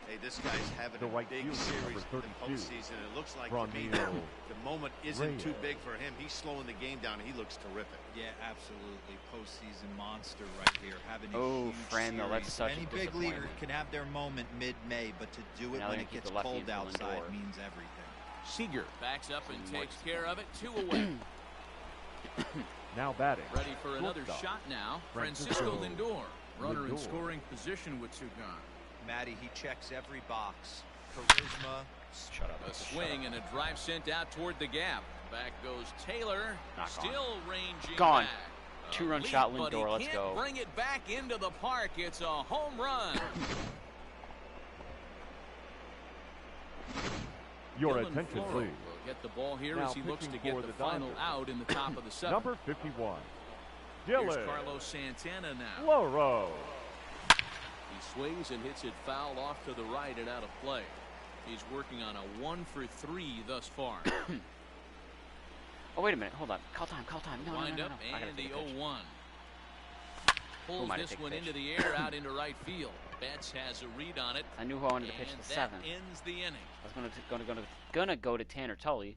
Hey, this guy's having The a right big fielder, series number in the 32, postseason. It looks like Ron to me Neal the moment isn't Reyes. too big for him. He's slowing the game down. He looks terrific. Yeah, absolutely. Postseason monster right here. Having a Oh, huge Franmil, series. that's such a Any big leaguer disappointment. can have their moment mid-May, but to do it Now when they're it gonna keep gets the lefty cold in full outside indoor. means everything. Seager backs up and And takes Mark's care of it. 2 away. Now batting. Ready for another Shortstop, shot now. Francisco Francisco Lindor. Runner in Lindor. scoring position with 2 gone. Matty, he checks every box. Charisma. Shut up. A swing and a drive sent out toward the gap. Back goes Taylor. Not gone. Still ranging Gone. back. A 2-run leap, shot, but Lindor. he Let's can't go. bring it back into the park. It's a home run. Your Dylan attention, Floro please. will get the ball here Now as he looks to pitching get for the the final Dodgers. out in the top of the 7th. Number 51. Here's Dylan Carlos Santana now. Floro. He swings and hits it foul off to the right and out of play. He's working on a 1 for 3 thus far. Oh, wait a minute. Hold on. Call time. Call time. No, Wind no, up no, no. I gotta and the take a pitch. 0-1. pulls this one into the air out into right field. Betts has a read on it. I knew who I wanted to pitch the 7th. Ends the inning. I was gonna go to Tanner Tully.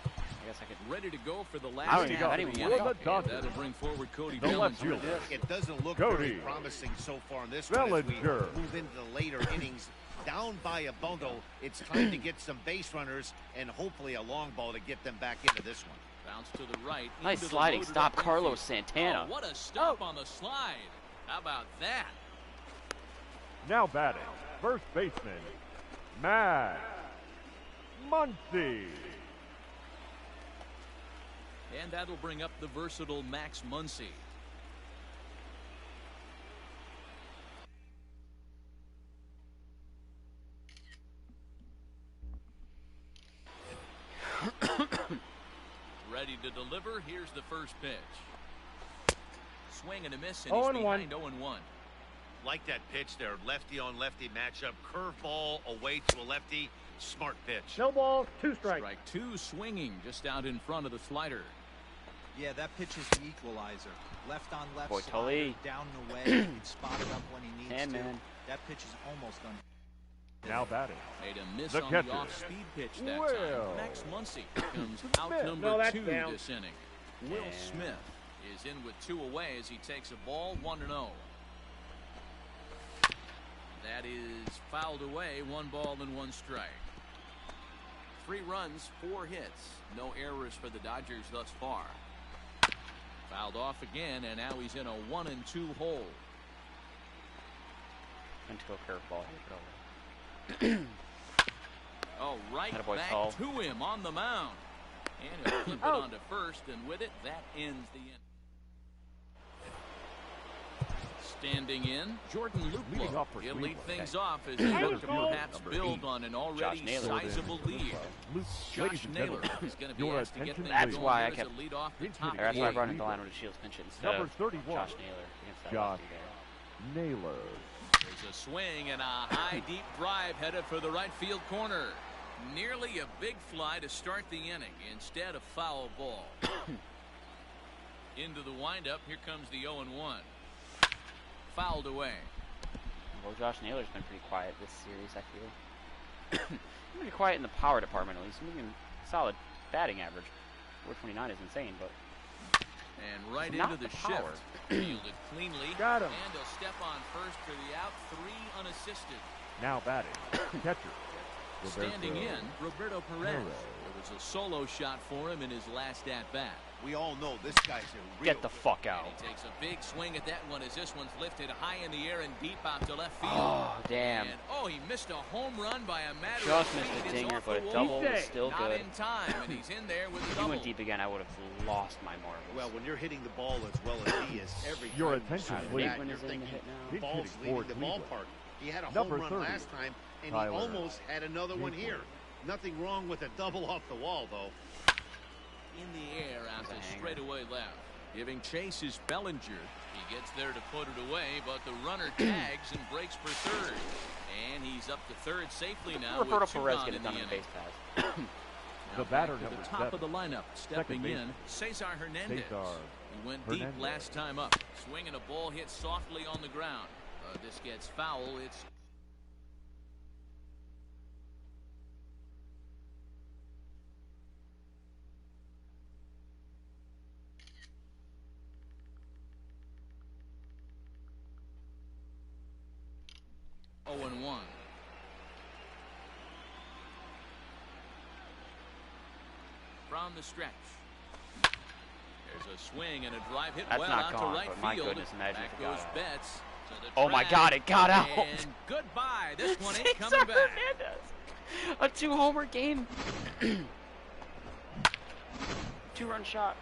I guess I could. Ready to go for the last I don't even have anyone. That'll bring forward Cody Bellinger. It doesn't look very promising so far in this one as we move into the later innings. Down by a bundle, it's time to get some base runners and hopefully a long ball to get them back into this one. Bounce to the right. Nice sliding stop, Carlos Santana. Oh, what a stop on the slide. How about that? Now batting, first baseman, Max Muncy. And that'll bring up the versatile Max Muncy. Ready to deliver. Here's the first pitch. Swing and a miss, and he's behind 0-1. Like that pitch there, lefty on lefty matchup, curveball away to a lefty, smart pitch. No ball, 2 strikes. Strike 2, swinging just out in front of the slider. Yeah, that pitch is the equalizer. Left on left, Boy, slider, Tully. down and away. He can spot it up when he needs to. Man. That pitch is almost done. Now batting. Made a miss The on catcher. the off-speed pitch that Will time. Max Muncy becomes out number 2 this inning. Will Smith is in with 2 away as he takes a ball, 1-0. That is fouled away, 1 ball and 1 strike. 3 runs, 4 hits. No errors for the Dodgers thus far. Fouled off again, and now he's in a 1-2 hole. Into a curveball. Oh, right back Saul. to him on the mound. And he'll flip it onto first, and with it, that ends the inning. Standing in, Jordan Luplow. He'll lead things off as they look to perhaps build on an already sizable lead. Josh Naylor is going to be asked to get things That's going why I here as kept. a lead off the top. That's why I brought in Delano to Shields pinch it instead Number of 31. Josh Naylor against that Josh lefty there. Naylor. There's a swing and a high deep drive headed for the right field corner. Nearly a big fly to start the inning. Instead, a foul ball. Into the windup. Here comes the 0-1. Fouled away. Well, Josh Naylor's been pretty quiet this series, I feel. Pretty quiet in the power department, at least. Moving solid batting average. 429 is insane, but. And right into the power. shift. Fielded cleanly. Got him. And he'll step on first for the out. 3 unassisted. Now batting, catcher. Standing in, Roberto Perez. There was a solo shot for him in his last at-bat. We all know this guy's a real. Get the fuck out. And he takes a big swing at that one as this one's lifted high in the air and deep out to left field. Oh, damn. And, he missed a home run by a matter Just of missed feet. a dinger, It's but off a the double wall. was still Not good. in time, and he's in there with a If he double. went deep again, I would have lost my marbles. Well, when you're hitting the ball as well as he is, every Your time attention, you please. bat, When you're is in the thinking hit now? He's ball's hitting leaving for the Cleveland. ballpark. He had a Number home run 30, last time, and Tyler. he almost had another one here. Nothing wrong with a double off the wall, though. In the air out That's a to hanger. straightaway left. Giving chase is Bellinger. He gets there to put it away, but the runner tags and breaks for third. And he's up to third safely now. Roberto with 2 Perez gone get in it done the on a inning. base pass. The Now batter, back to number the top 7. of the lineup. Stepping Second in, Cesar Hernandez. Cesar He went Hernandez. deep last time up. Swinging a ball hit softly on the ground. This gets foul. It's Oh, 0-1. From the stretch. There's a swing and a drive hit That's well not out gone, to right but my field. goodness, imagine Back if it goes got out. Betts. To the Oh my track, God, it got out. And goodbye. This one ain't Cesar coming back. Hernandez. A 2-homer game. 2-run shot.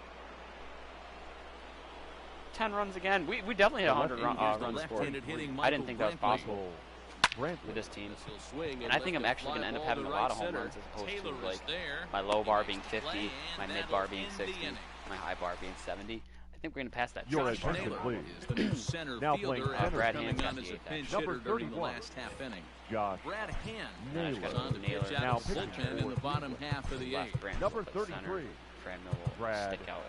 10 runs again. We definitely hit 100 Here's the runs scored. left-handed hitting I didn't Michael think that was Brantley. possible with this team. This will swing And I think lift I'm a actually fly going to end up ball having to a right lot of home center. runs as opposed Taylor to is like there. my low He bar makes being the 50, play, my and mid that'll bar being end the 60, inning. my high bar being 70. I think we're going to pass that. Your Josh attention, Naylor please. is the new center Now fielder playing after Brad coming Hand's on got as the a eighth pinch Number hitter during the 31. last half inning. Josh Brad Hand Naylor. is on to Naylor. pitch out Now of the pitching bullpen in the for bottom half of the Left eighth. Brand Number will go 33. center. Fran Mill will Brad stick out.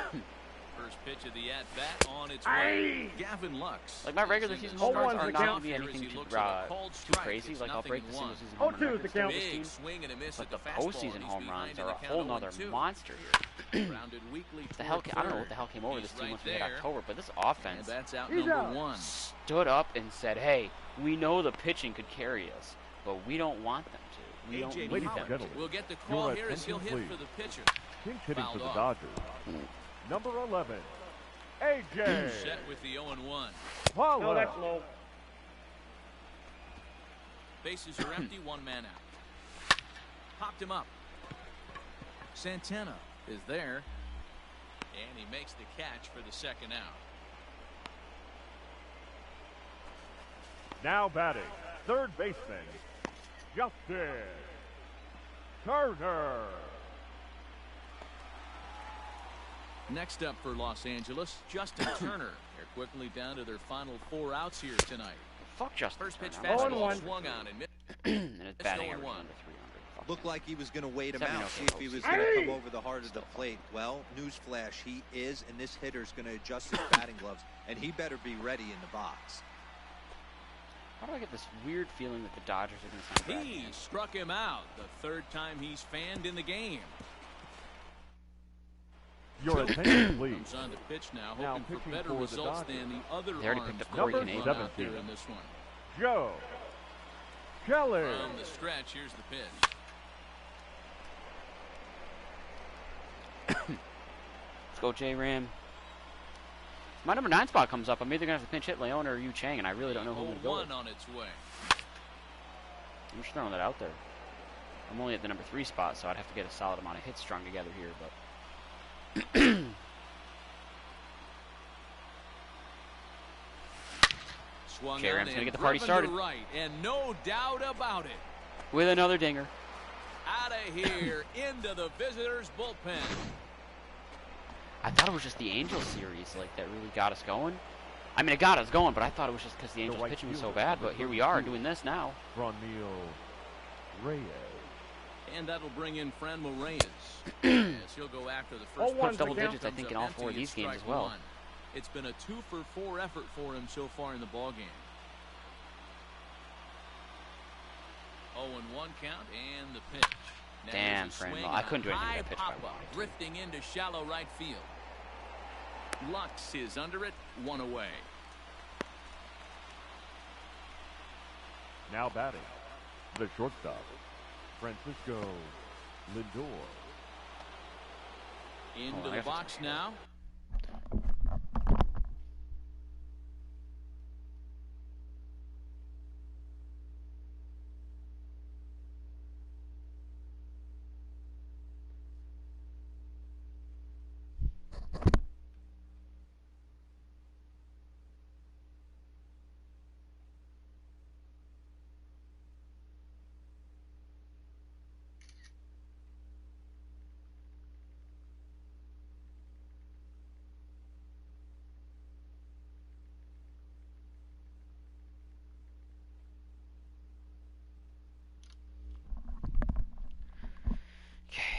Hand. First pitch of the at-bat on its way. Gavin Lux. Like, my regular season home runs are not going to be anything too crazy. Like, I'll break the single season home run record still this team. But the postseason home runs are a whole nother monster here. The hell, I don't know what the hell came over this team once we hit October, but this offense stood up and said, hey, we know the pitching could carry us, but we don't want them to. We don't need them to. We'll get the call here as he'll hit for the pitcher. Pinch hitting for the Dodgers. Number 11, AJ. Set with the 0-1. No, that's low. Bases are empty, one man out. Popped him up. Santana is there, and he makes the catch for the second out. Now batting, third baseman, Justin Turner. Next up for Los Angeles, Justin Turner. They're quickly down to their final 4 outs here tonight. Fuck Justin First pitch Turner. fastball swung on and and it's batting average under 300. Looked like he was going to wait him out, see if he was going to come over the heart of the plate. Well, newsflash, he is, and this hitter's going to adjust his batting gloves, and he better be ready in the box. How do I get this weird feeling that the Dodgers are going to send back? He struck him out, the 3rd time he's fanned in the game. Your attention, please. Comes on the pitch now, hoping for better results than the other They already picked up Corey Canadian out there in this one. Joe Kelly. From the stretch, here's the pitch. Let's go, J-Ram. My number 9 spot comes up. I'm either going to have to pinch hit Leone or Yu Chang, and I really don't know who I'm going to go with. On its way. I'm just throwing that out there. I'm only at the number 3 spot, so I'd have to get a solid amount of hits strung together here, but... J-Ram's going to get the party started. Right, and no doubt about it. With another dinger. Out of here, into the visitors' bullpen. I thought it was just the Angels series like that really got us going. I mean, it got us going, but I thought it was just because the Angels pitching was so bad. But here we are doing this now. Franmil Reyes. And that'll bring in Franmil Reyes. As he'll go after the first. Puts double digits, I think, in all 4 of these games as well. It's been a 2-for-4 effort for him so far in the ball game. 0-1 count and the pitch. Now damn, Franmil. I couldn't do anything with that pitch. Drifting into shallow right field. Lux is under it, 1 away. Now batting, the shortstop, Francisco Lindor. Into the box now.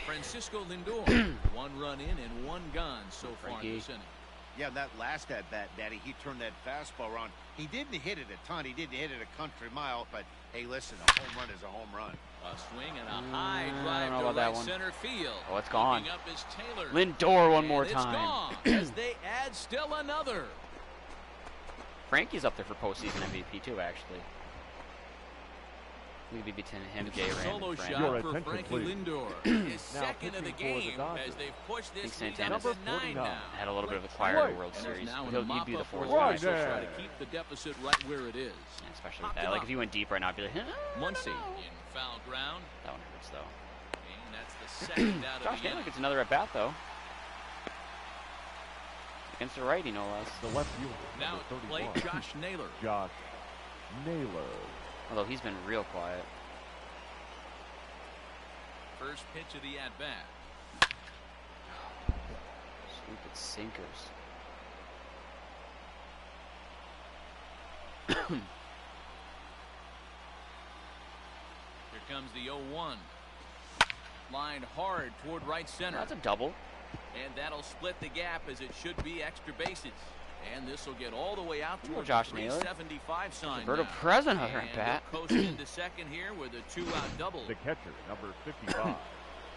Francisco Lindor, 1 run in and 1 gone so far in this inning. Yeah, that last at-bat, Daddy, he turned that fastball around. He didn't hit it a ton. He didn't hit it a country mile, but hey, listen, a home run is a home run. A swing and a high drive to right center field. Oh, it's gone. Up is Taylor. Lindor one more time. It's gone as they add still another. Frankie's up there for postseason MVP too, actually. Maybe between him, J-Ram, solo and shot for Frankie Lindor. His second of the game as they've pushed this lead down to 9 now. Had a little bit of a quieter World Series. He'd be the 4th guy. guy. Try to keep the deficit right where it is. Yeah, especially with that. Like if you went deep right now, I'd be like, Muncy in foul ground. That one hurts though. And that's the second out of Josh the Taylor gets another at bat though. Against the righty, no less. The left fielder. Now play Josh Naylor. Josh Naylor. Although he's been real quiet. First pitch of the at-bat. Stupid sinkers. Here comes the 0-1. Lined hard toward right center. That's a double. And that'll split the gap as it should be extra bases. And this will get all the way out to a Josh Naylor. 375 sign. Roberto Present on her bat. Coast into second here with a 2-out double. The catcher, number 55.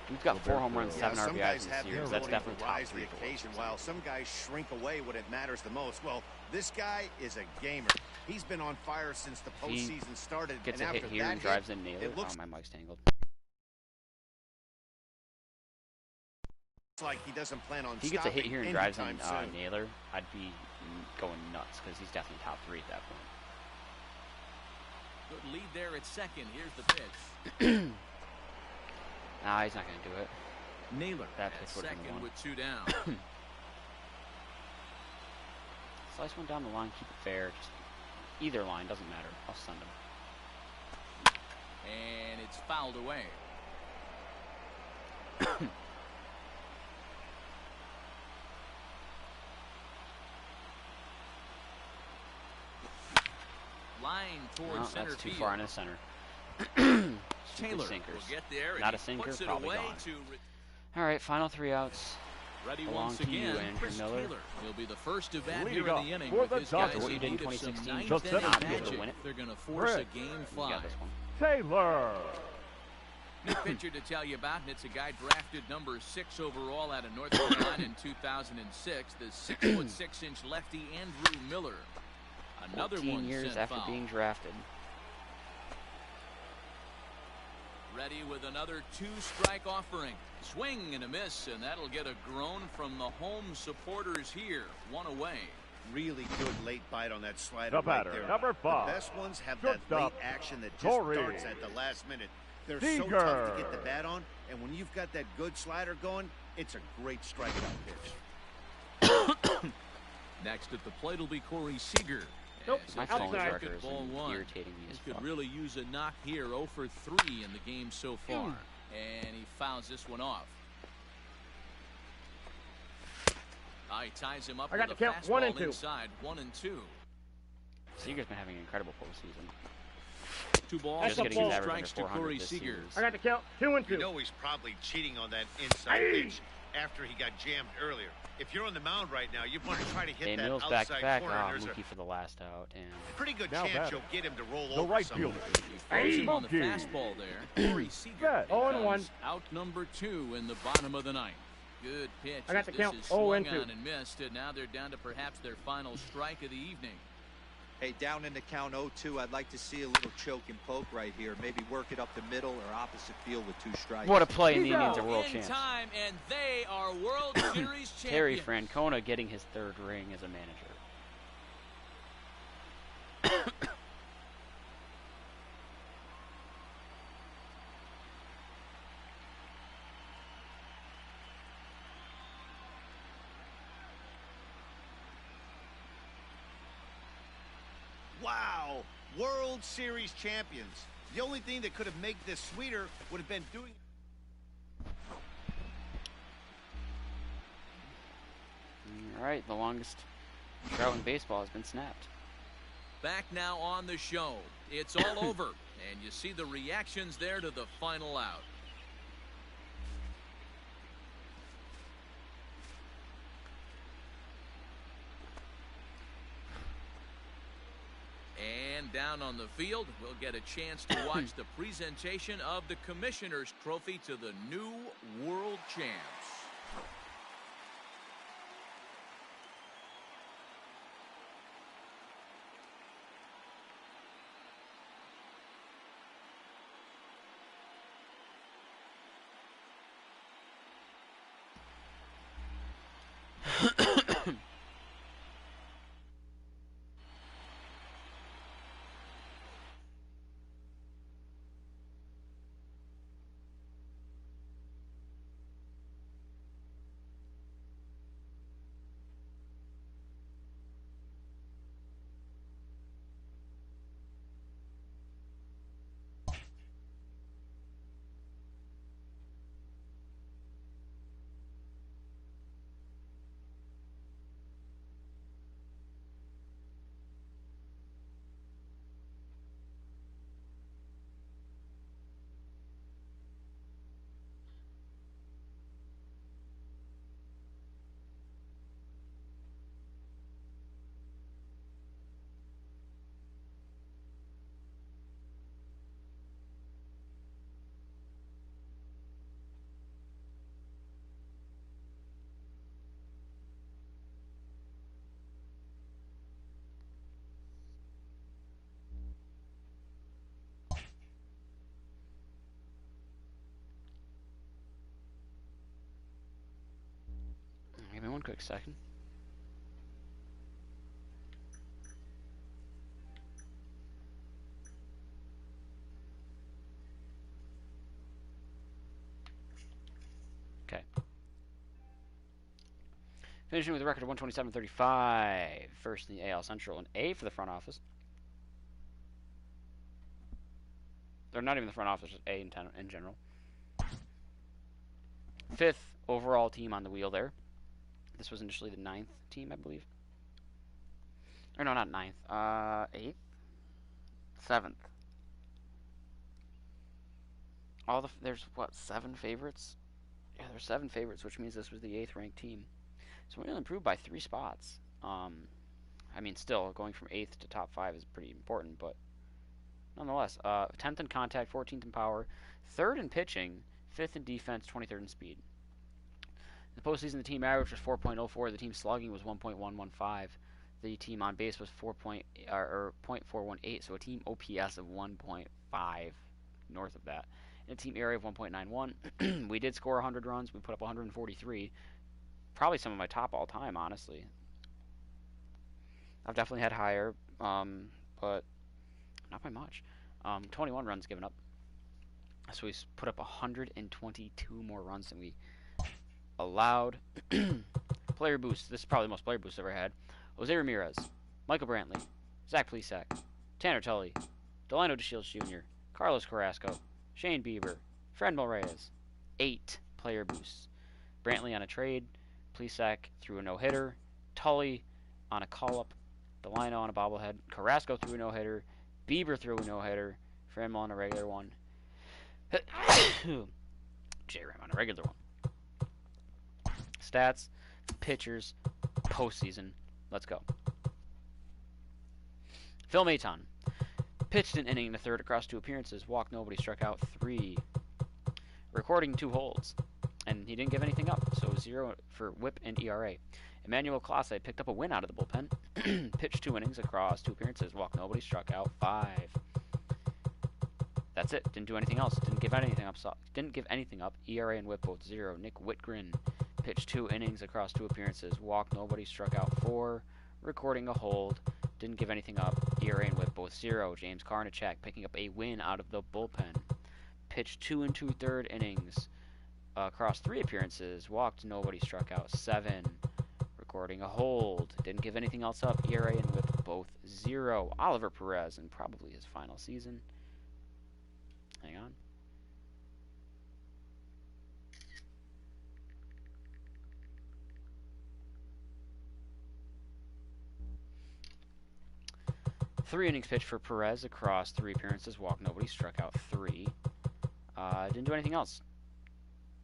We've got 4 home runs, 7 some RBIs guys in have this the series. That's ability definitely to top rise 3 the for occasion, us. while some guys shrink away when it matters the most. Well, this guy is a gamer. He's been on fire since the postseason started. Gets and a hit after here that and drives in Naylor. Oh, my mic's tangled. Like he doesn't plan on if he gets a hit here and drives in soon. Naylor, I'd be going nuts because he's definitely top 3 at that point. Good lead there at second. Here's the pitch. Nah, he's not going to do it. Naylor that at second with 2 down. Slice one down the line, keep it fair. Just either line, doesn't matter. I'll send him. And it's fouled away. Line towards center that's too field. far in the center. Taylor sinkers. will get there. Not a sinker, probably gone. All right, final 3 outs. Ready Belong once to you, again, Andrew Chris Miller. Taylor. He'll be the first to bat Leading here in the inning. for With the his guys Dodgers. What you did in need of some 2016, ninth just inning not be able to magic. win it. They're going to force Chris. a game You 5. got this one. Taylor. New pitcher to tell you about, and it's a guy drafted number 6 overall out of North Carolina in 2006. The 6'6" lefty Andrew Miller. Another 14 one years sent after foul. being drafted. Ready with another 2-strike offering. Swing and a miss, and that'll get a groan from the home supporters here. 1 away. Really good late bite on that slider. The batter, right there. number 5. The best ones have Good that late stop. action that just Corey. starts at the last minute. They're so Seager. tough to get the bat on, and when you've got that good slider going, it's a great strikeout pitch. Next at the plate will be Corey Seager. Nope. My As phone it's a record good is ball 1. irritating me as He could fuck. really use a knock here. 0 for 3 in the game so far. And he fouls this one off. He ties him up I got with the a count. 1 and fastball 2. inside. 1 and 2. Seager's been having an incredible postseason. 2 balls, That's Just a getting his ball. average under strikes to 400 Corey this Seager. series. I got the count. 2 and 2. You know he's probably cheating on that inside pitch after he got jammed earlier. If you're on the mound right now, you want to try to hit that Mills outside back to back. corner. Ah, and there's Mookie for the last out. And a pretty good Now chance batter. you'll get him to roll The over right someone. fielder. He throws him on the Mookie. fastball there. Corey Seager Set. 0-1. becomes out number 2 in the bottom of the 9th. Good pitch. I got as the this count. is 0 swung and 2. on and missed, and now they're down to perhaps their final strike of the evening. Hey, down in the count 0-2, I'd like to see a little choke and poke right here. Maybe work it up the middle or opposite field with 2 strikes. what a play, and the He's Indians out. are world In champs. time, and they are World Series champions. Terry Francona getting his 3rd ring as a manager. Wow, World Series champions. The only thing that could have made this sweeter would have been doing. All right, the longest drought in baseball has been snapped. Back now on the show. It's all over, and you see the reactions there to the final out. And down on the field, we'll get a chance to watch the presentation of the Commissioner's Trophy to the new world champs. quick second. Okay. Finishing with a record of 127-35. First in the AL Central, an A for the front office. They're not even the front office, just A in general. Fifth overall team on the wheel there. This was initially the 9th team, I believe. Or no, not 9th. 8th? 7th. There's, what, 7 favorites? Yeah, there's 7 favorites, which means this was the 8th ranked team. So we're improved by 3 spots. I mean, still, going from 8th to top 5 is pretty important, but nonetheless, 10th in contact, 14th in power, 3rd in pitching, 5th in defense, 23rd in speed. In the postseason, the team average was 4.04. The team slugging was 1.115. The team on base was 0.418, so a team OPS of 1.5, north of that. And a team area of 1.91. We did score 100 runs. We put up 143. Probably some of my top all time, honestly. I've definitely had higher, but not by much. 21 runs given up. So we put up 122 more runs than we allowed. Player boost. This is probably the most player boost I've ever had. Jose Ramirez, Michael Brantley, Zach Plesac, Tanner Tully, Delino DeShields Jr., Carlos Carrasco, Shane Bieber, Frenmel Reyes. 8 player boosts. Brantley on a trade, Plesac threw a no-hitter, Tully on a call-up, Delino on a bobblehead, Carrasco threw a no-hitter, Bieber threw a no-hitter, Frenmel on a regular one, J-Ram on a regular one. Stats, pitchers, postseason. Let's go. Phil Maton pitched an inning in the 3rd across 2 appearances, walked nobody, struck out 3, recording 2 holds, and he didn't give anything up, so 0 for WHIP and ERA. Emmanuel Clase picked up a win out of the bullpen, pitched 2 innings across 2 appearances, walked nobody, struck out 5. That's it. Didn't do anything else. Didn't give anything up. ERA and WHIP both 0. Nick Whitgren pitched 2 innings across 2 appearances, walked nobody, struck out 4, recording a hold, didn't give anything up. ERA and WHIP both 0. James Karnachak picking up a win out of the bullpen, pitched 2 2/3 innings across 3 appearances, walked nobody, struck out 7, recording a hold, didn't give anything else up. ERA and WHIP both 0. Oliver Perez in probably his final season. Hang on. Three innings pitched for Perez across 3 appearances, walked nobody, struck out 3. Didn't do anything else.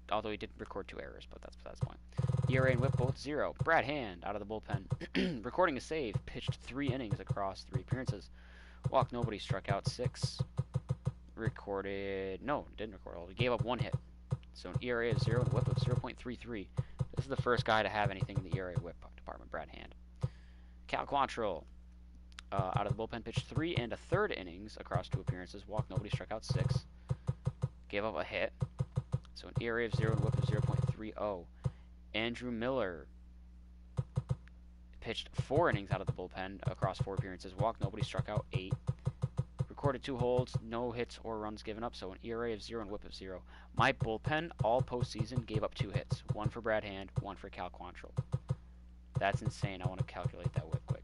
Although he did record 2 errors, but that's the point. ERA and WHIP both 0. Brad Hand out of the bullpen, recording a save, pitched 3 innings across 3 appearances, walked nobody, struck out 6. Didn't record all. He gave up 1 hit. So an ERA of 0 and WHIP of 0.33. This is the first guy to have anything in the ERA WHIP department, Brad Hand. Cal Quantrill out of the bullpen, pitched 3 1/3 innings across 2 appearances, walked nobody, struck out 6. Gave up a hit. So an ERA of 0 and WHIP of 0.30. Andrew Miller pitched 4 innings out of the bullpen across 4 appearances, walked nobody, struck out 8. Recorded 2 holds, no hits or runs given up, so an ERA of 0 and WHIP of 0. My bullpen all postseason gave up 2 hits. 1 for Brad Hand, 1 for Cal Quantrill. That's insane. I want to calculate that WHIP quick.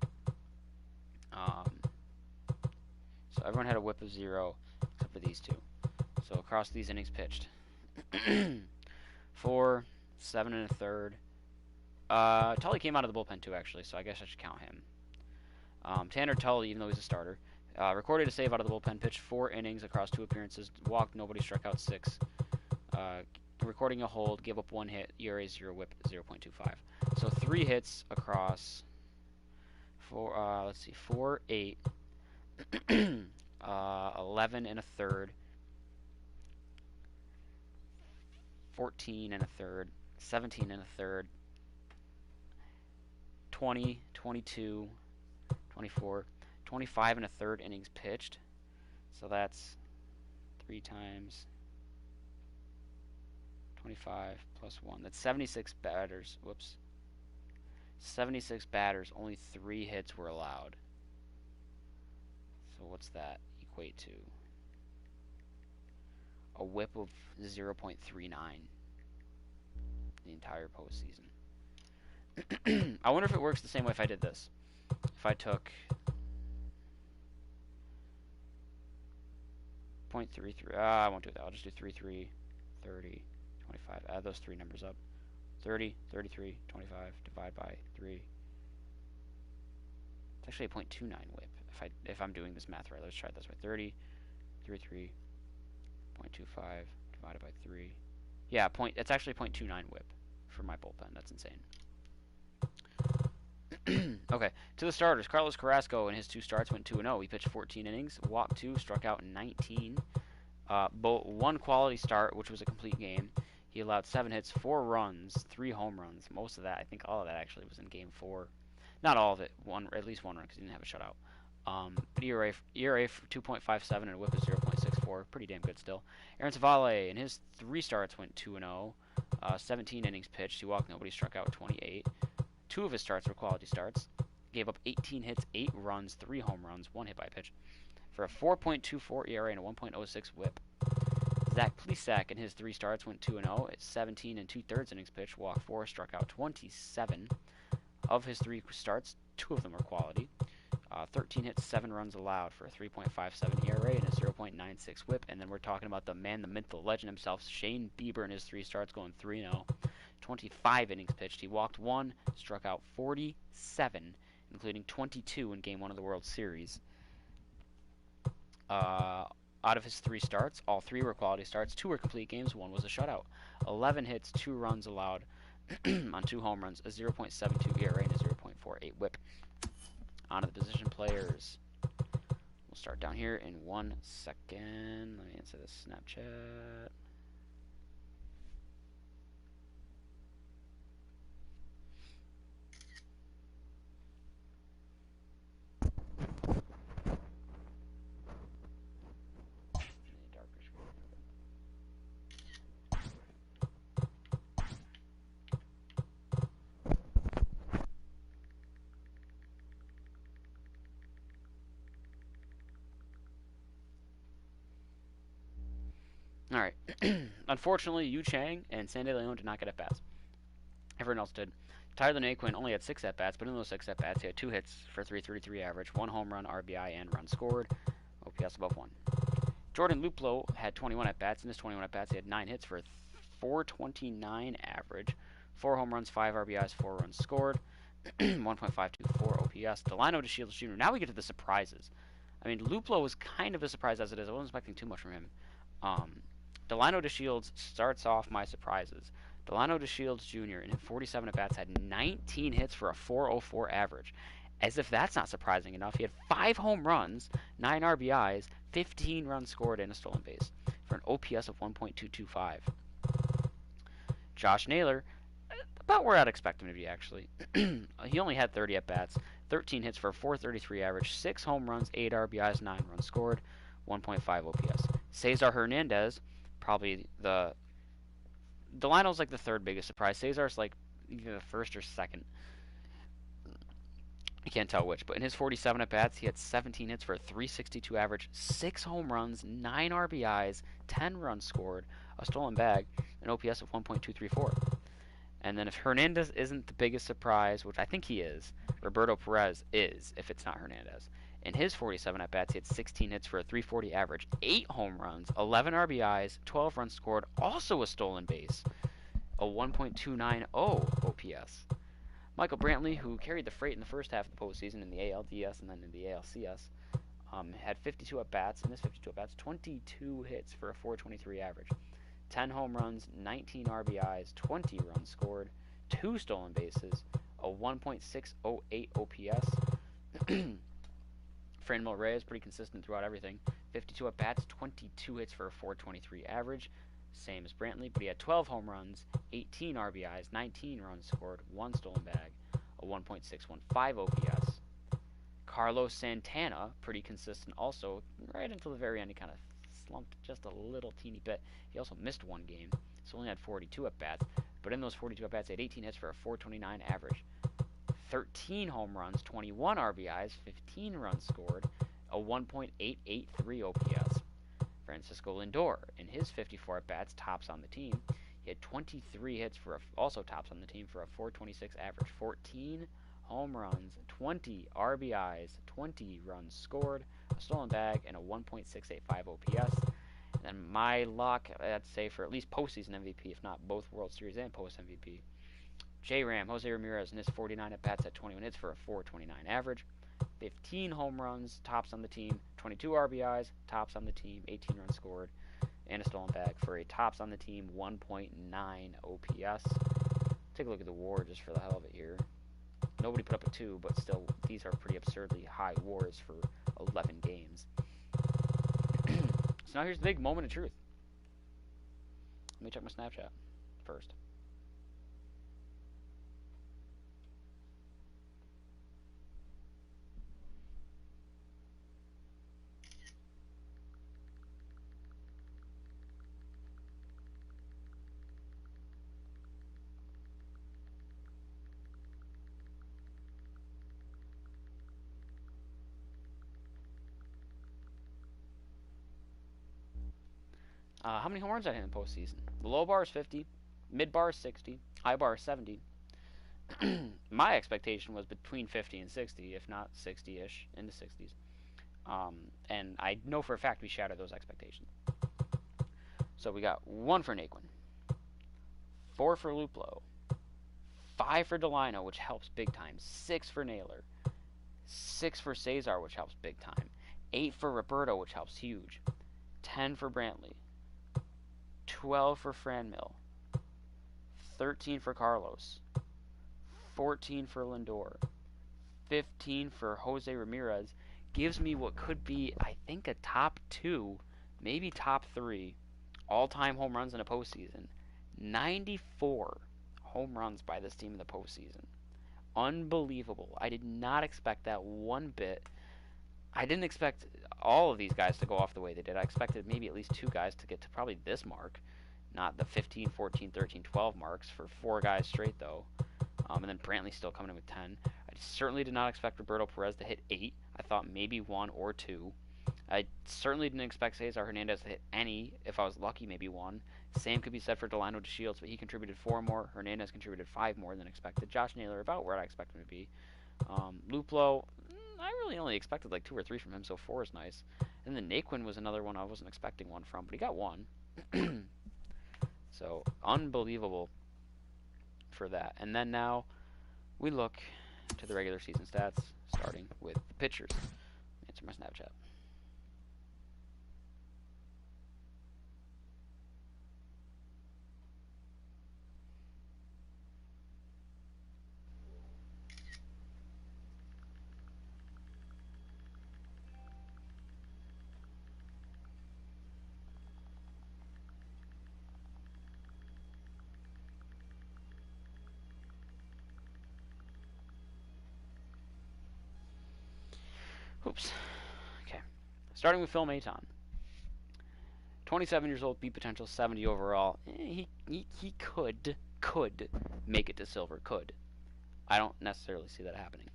So everyone had a WHIP of 0 except for these 2. So across these innings pitched. 4, 7 1/3. Tully came out of the bullpen too, actually, so I guess I should count him. Tanner Tully, even though he's a starter, recorded a save out of the bullpen, pitched 4 innings across 2 appearances, walked nobody, struck out 6. Recording a hold, gave up 1 hit, ERA 0, WHIP 0.25. So 3 hits across 4, 8, 11 1/3, 14 1/3, 17 1/3, 20, 22, 24, 25 1/3 innings pitched. So that's 3 times 25 plus 1. That's 76 batters. Whoops. 76 batters, only 3 hits were allowed. So what's that equate to? A whip of 0.39 the entire postseason. I wonder if it works the same way if I did this. If I took 0.33, I won't do that. I'll just do 33, 30, 25. Add those 3 numbers up. 30, 33, 25, divide by 3. It's actually a 0.29 whip. If I'm doing this math right, let's try it this way. 30, 33, 0.25 divided by 3. Yeah, it's actually 0.29 whip for my bullpen. That's insane. Okay, to the starters. Carlos Carrasco in his 2 starts went 2-0. He pitched 14 innings, walked 2, struck out 19. 1 quality start, which was a complete game. He allowed 7 hits, 4 runs, 3 home runs. Most of that, I think all of that actually was in Game 4. Not all of it, at least 1 run because he didn't have a shutout. But ERA 2.57 and a whip of 0.64. Pretty damn good still. Aaron Savale in his 3 starts went 2-0. 17 innings pitched. He walked nobody, struck out 28. 2 of his starts were quality starts. Gave up 18 hits, 8 runs, 3 home runs, 1 hit by pitch, for a 4.24 ERA and a 1.06 whip. Zach Plesac in his 3 starts went 2-0 at 17 2/3 innings pitched, walked 4, struck out 27. Of his 3 starts, 2 of them were quality. 13 hits, 7 runs allowed for a 3.57 ERA and a 0.96 whip. And then we're talking about the man, the myth, the legend himself, Shane Bieber in his 3 starts going 3-0. 25 innings pitched. He walked 1, struck out 47, including 22 in Game 1 of the World Series. Out of his 3 starts, all 3 were quality starts. 2 were complete games. 1 was a shutout. 11 hits, 2 runs allowed on 2 home runs, a 0.72 ERA and a 0.48 whip. On to the position players. We'll start down here in 1 second. Let me answer this Snapchat. Alright. Unfortunately, Yu Chang and Sandy Leon did not get at-bats. Everyone else did. Tyler Naquin only had 6 at-bats, but in those 6 at-bats, he had 2 hits for 333 average, 1 home run, RBI, and run scored. OPS above 1. Jordan Luplow had 21 at-bats. In his 21 at-bats, he had 9 hits for 429 average, 4 home runs, 5 RBIs, 4 runs scored, 1.524 OPS. Delino DeShields Jr. Now we get to the surprises. I mean, Luplow was kind of a surprise as it is. I wasn't expecting too much from him. Delino DeShields starts off my surprises. Delino DeShields Jr. in 47 at-bats had 19 hits for a 404 average. As if that's not surprising enough, he had 5 home runs, 9 RBIs, 15 runs scored, and a stolen base for an OPS of 1.225. Josh Naylor, about where I'd expect him to be, actually. He only had 30 at-bats, 13 hits for a 433 average, 6 home runs, 8 RBIs, 9 runs scored, 1.5 OPS. Cesar Hernandez, probably Delino's like the 3rd biggest surprise. Cesar's like either the 1st or 2nd. I can't tell which, but in his 47 at-bats, he had 17 hits for a 362 average, 6 home runs, 9 RBIs, 10 runs scored, a stolen bag, an OPS of 1.234. And then if Hernandez isn't the biggest surprise, which I think he is, Roberto Perez is, if it's not Hernandez. In his 47 at-bats, he had 16 hits for a 340 average, 8 home runs, 11 RBIs, 12 runs scored, also a stolen base, a 1.290 OPS. Michael Brantley, who carried the freight in the first half of the postseason in the ALDS and then in the ALCS, had 52 at-bats. In his 52 at-bats, 22 hits for a 423 average, 10 home runs, 19 RBIs, 20 runs scored, 2 stolen bases, a 1.608 OPS. Franmil Reyes, pretty consistent throughout everything. 52 at-bats, 22 hits for a 423 average. Same as Brantley, but he had 12 home runs, 18 RBIs, 19 runs scored, 1 stolen bag, a 1.615 OPS. Carlos Santana, pretty consistent also. Right until the very end, he kind of slumped just a little teeny bit. He also missed 1 game, so only had 42 at-bats. But in those 42 at-bats, he had 18 hits for a 429 average, 13 home runs, 21 RBIs, 15 runs scored, a 1.883 OPS. Francisco Lindor, in his 54 at-bats, tops on the team. He had 23 hits also tops on the team for a 426 average. 14 home runs, 20 RBIs, 20 runs scored, a stolen bag, and a 1.685 OPS. And then my lock, I'd say, for at least postseason MVP, if not both World Series and post MVP. J-Ram, Jose Ramirez, in his 49 at-bats at 21 hits for a 429 average. 15 home runs, tops on the team. 22 RBIs, tops on the team. 18 runs scored, and a stolen bag for a tops on the team 1.9 OPS. Take a look at the WAR just for the hell of it here. Nobody put up a 2, but still, these are pretty absurdly high WARs for 11 games. So now here's the big moment of truth. Let me check my Snapchat first. How many home runs did I hit in the postseason? The low bar is 50, mid bar is 60, high bar is 70. My expectation was between 50 and 60, if not 60-ish, into 60s. And I know for a fact we shattered those expectations. So we got 1 for Naquin, 4 for Luplow, 5 for Delino, which helps big time, 6 for Naylor, 6 for Cesar, which helps big time, 8 for Roberto, which helps huge, 10 for Brantley, 12 for Franmil, 13 for Carlos, 14 for Lindor, 15 for Jose Ramirez. Gives me what could be, I think, a top 2, maybe top 3 all-time home runs in a postseason. 94 home runs by this team in the postseason. Unbelievable. I did not expect that one bit. I didn't expect all of these guys to go off the way they did. I expected maybe at least 2 guys to get to probably this mark, not the 15, 14, 13, 12 marks for 4 guys straight, though. And then Brantley still coming in with 10. I certainly did not expect Roberto Perez to hit 8. I thought maybe 1 or 2. I certainly didn't expect Cesar Hernandez to hit any. If I was lucky, maybe 1. Same could be said for Delino DeShields, but he contributed 4 more. Hernandez contributed 5 more than expected. Josh Naylor about where I expected him to be. Luplow, I really only expected like 2 or 3 from him, so 4 is nice. And then Naquin was another one I wasn't expecting 1 from, but he got 1. So, unbelievable for that. And then now, we look to the regular season stats, starting with the pitchers. Answer my Snapchat. Oops. Okay. Starting with Phil Maton. 27 years old, beat potential, 70 overall. He could make it to silver. Could. I don't necessarily see that happening.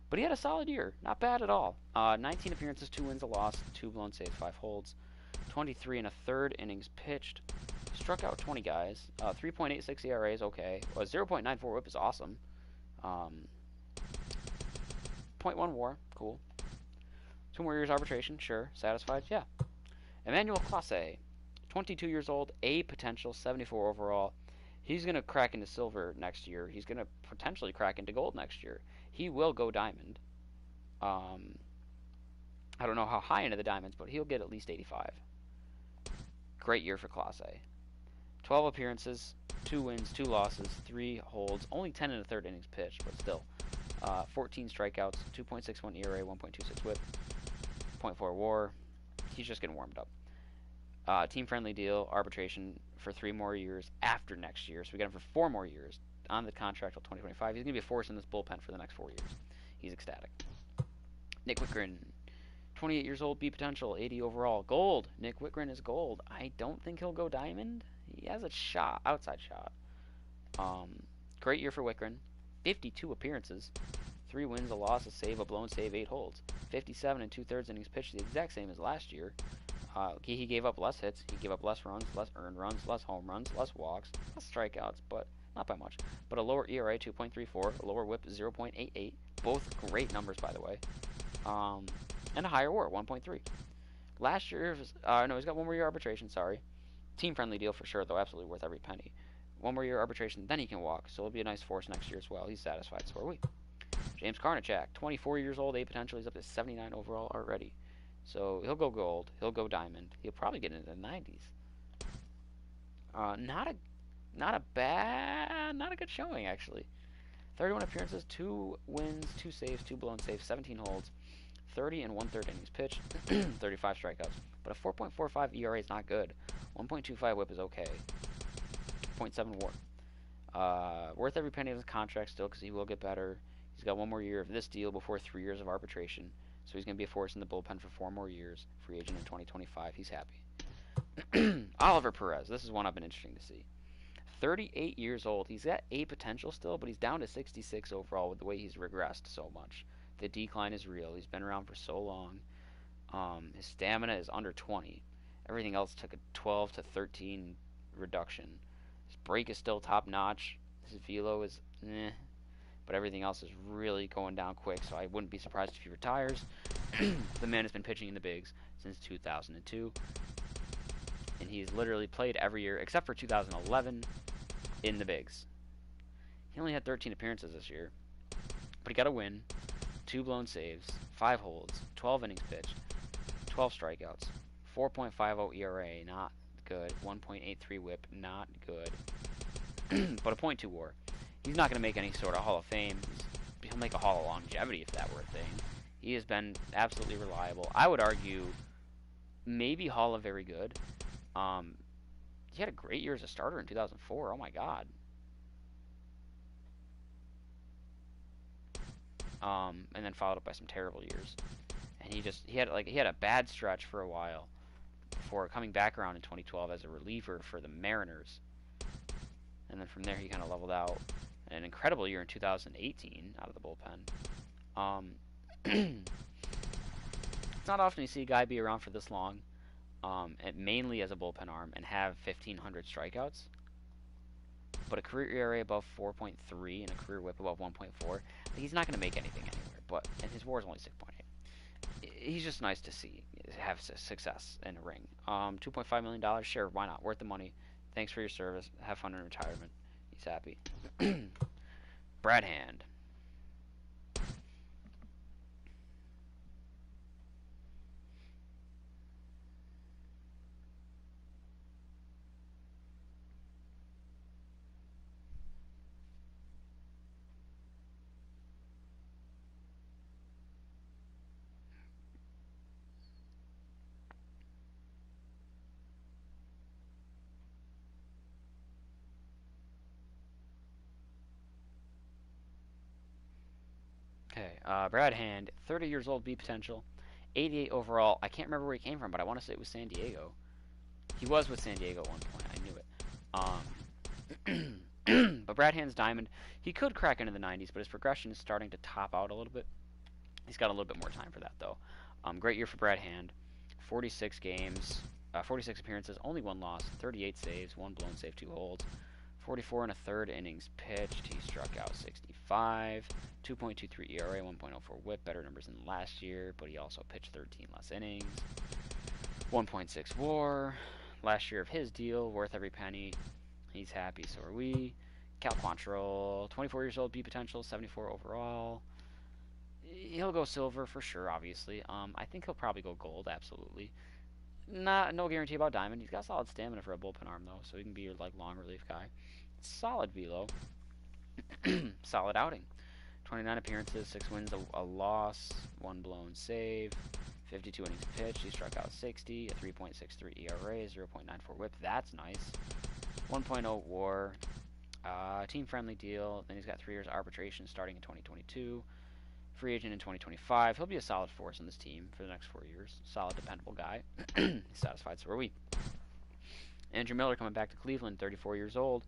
But he had a solid year. Not bad at all. 19 appearances, 2 wins, a loss, 2 blown saves, 5 holds. 23 and a third innings pitched. Struck out 20 guys. 3.86 ERA is okay. 0.94 whip is awesome. 0.1 WAR, cool. 2 more years arbitration, sure. Satisfied? Yeah. Emmanuel Clase, 22 years old, A potential, 74 overall. He's going to crack into silver next year. He's going to potentially crack into gold next year. He will go diamond. I don't know how high into the diamonds, but he'll get at least 85. Great year for Clase. 12 appearances, 2 wins, 2 losses, 3 holds. Only 10 and a third innings pitched, but still. 14 strikeouts, 2.61 ERA, 1.26 whip. 0.4 WAR. He's just getting warmed up. Team-friendly deal, arbitration for 3 more years after next year. So we got him for 4 more years on the contract till 2025. He's going to be a force in this bullpen for the next 4 years. He's ecstatic. Nick Whitgren, 28 years old, B potential, 80 overall. Gold. Nick Whitgren is gold. I don't think he'll go diamond. He has a shot, outside shot. Great year for Whitgren. 52 appearances, 3 wins, a loss, a save, a blown save, 8 holds. 57 and 2/3 innings pitched, the exact same as last year. He gave up less hits, he gave up less runs, less earned runs, less home runs, less walks, less strikeouts, but not by much. But a lower ERA, 2.34, a lower WHIP, 0.88. Both great numbers, by the way. And a higher WAR, 1.3. Last year, no, he's got 1 more year arbitration, sorry. Team-friendly deal for sure, though, absolutely worth every penny. 1 more year arbitration, then he can walk, so it'll be a nice force next year as well. He's satisfied, so are we. James Karnichak, 24 years old, A potential, he's up to 79 overall already. So he'll go gold, he'll go diamond, he'll probably get into the 90s. Not a good showing, actually. 31 appearances, 2 wins, 2 saves, 2 blown saves, 17 holds, 30 and 1/3 innings pitched, 35 strikeouts. But a 4.45 ERA is not good. 1.25 WHIP is okay. 0.7 WAR. Worth every penny of his contract still, because he will get better. He's got 1 more year of this deal before 3 years of arbitration. So he's going to be a force in the bullpen for 4 more years. Free agent in 2025. He's happy. Oliver Perez. This is one I've been interesting to see. 38 years old. He's got A potential still, but he's down to 66 overall with the way he's regressed so much. The decline is real. He's been around for so long. His stamina is under 20. Everything else took a 12 to 13 reduction. His break is still top notch. His velo is but everything else is really going down quick, so I wouldn't be surprised if he retires. The man has been pitching in the bigs since 2002, and he's literally played every year except for 2011 in the bigs. He only had 13 appearances this year, but he got a win, 2 blown saves, 5 holds, 12 innings pitched, 12 strikeouts, 4.50 ERA, not good, 1.83 WHIP, not good, but a .2 WAR. He's not going to make any sort of Hall of Fame. He'll make a Hall of Longevity if that were a thing. He has been absolutely reliable. I would argue maybe Hall of Very Good. He had a great year as a starter in 2004. Oh my God. And then followed up by some terrible years. And he had a bad stretch for a while before coming back around in 2012 as a reliever for the Mariners. And then from there he kind of leveled out. An incredible year in 2018 out of the bullpen. It's not often you see a guy be around for this long, and mainly as a bullpen arm, and have 1,500 strikeouts. But a career ERA above 4.3 and a career WHIP above 1.4. He's not going to make anything anywhere. And his WAR is only 6.8. He's just nice to see have success in a ring. $2.5 million, sure, why not? Worth the money. Thanks for your service. Have fun in retirement. He's happy. Brad Hand. Okay, Brad Hand, 30 years old, B potential, 88 overall. I can't remember where he came from, but I want to say it was San Diego. He was with San Diego at one point. I knew it. But Brad Hand's diamond. He could crack into the 90s, but his progression is starting to top out a little bit. He's got a little bit more time for that, though. Great year for Brad Hand. 46 games, 46 appearances, only 1 loss, 38 saves, 1 blown save, 2 holds. 44 and a third innings pitched. He struck out 65. 2.23 ERA, 1.04 WHIP. Better numbers than last year, but he also pitched 13 less innings. 1.6 WAR. Last year of his deal, worth every penny. He's happy, so are we. Cal Quantrill, 24 years old, B potential, 74 overall. He'll go silver for sure, obviously. I think he'll probably go gold, absolutely. No guarantee about diamond. He's got solid stamina for a bullpen arm, though, so he can be your long relief guy. Solid velo. Solid outing. 29 appearances, 6 wins, a loss, 1 blown save, 52 innings pitched. He struck out 60, a 3.63 ERA, 0.94 WHIP. That's nice. 1.0 WAR. Team-friendly deal. Then he's got 3 years arbitration starting in 2022. Free agent in 2025. He'll be a solid force on this team for the next 4 years. Solid, dependable guy. He's satisfied, so are we. Andrew Miller coming back to Cleveland, 34 years old.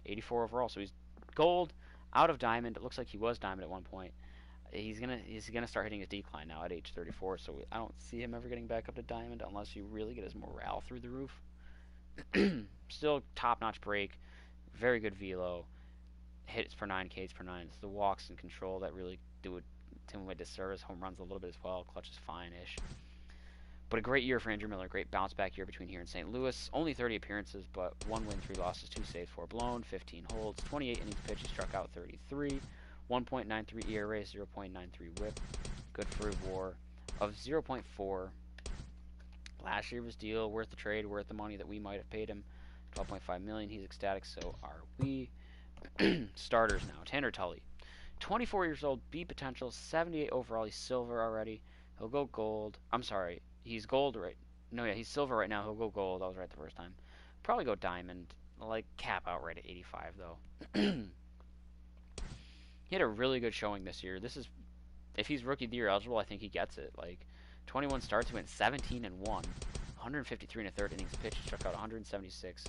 84 overall, so he's gold, out of diamond. It looks like he was diamond at one point. He's gonna start hitting his decline now at age 34. So I don't see him ever getting back up to diamond unless you really get his morale through the roof. Still top-notch break, very good velo, hits per 9, Ks per 9. It's the walks and control that really do him a disservice. Home runs a little bit as well. Clutch is fine-ish. But a great year for Andrew Miller. Great bounce-back year between here and St. Louis. Only 30 appearances, but 1 win, 3 losses, 2 saves, 4 blown, 15 holds, 28 innings pitched. He struck out 33, 1.93 ERA, 0.93 WHIP. Good for WAR of 0.4. Last year was deal, worth the trade, worth the money that we might have paid him. 12.5 million. He's ecstatic. So are we. Starters now. Tanner Tully, 24 years old, B potential, 78 overall. He's silver already. He'll go gold. I'm sorry. He's gold right. No, yeah, he's silver right now. He'll go gold. I was right the first time. Probably go diamond. Like cap out right at 85 though. He had a really good showing this year. This is, if he's rookie of the year eligible, I think he gets it. Like 21 starts, he went 17-1, 153 and a third innings pitched. He struck out 176.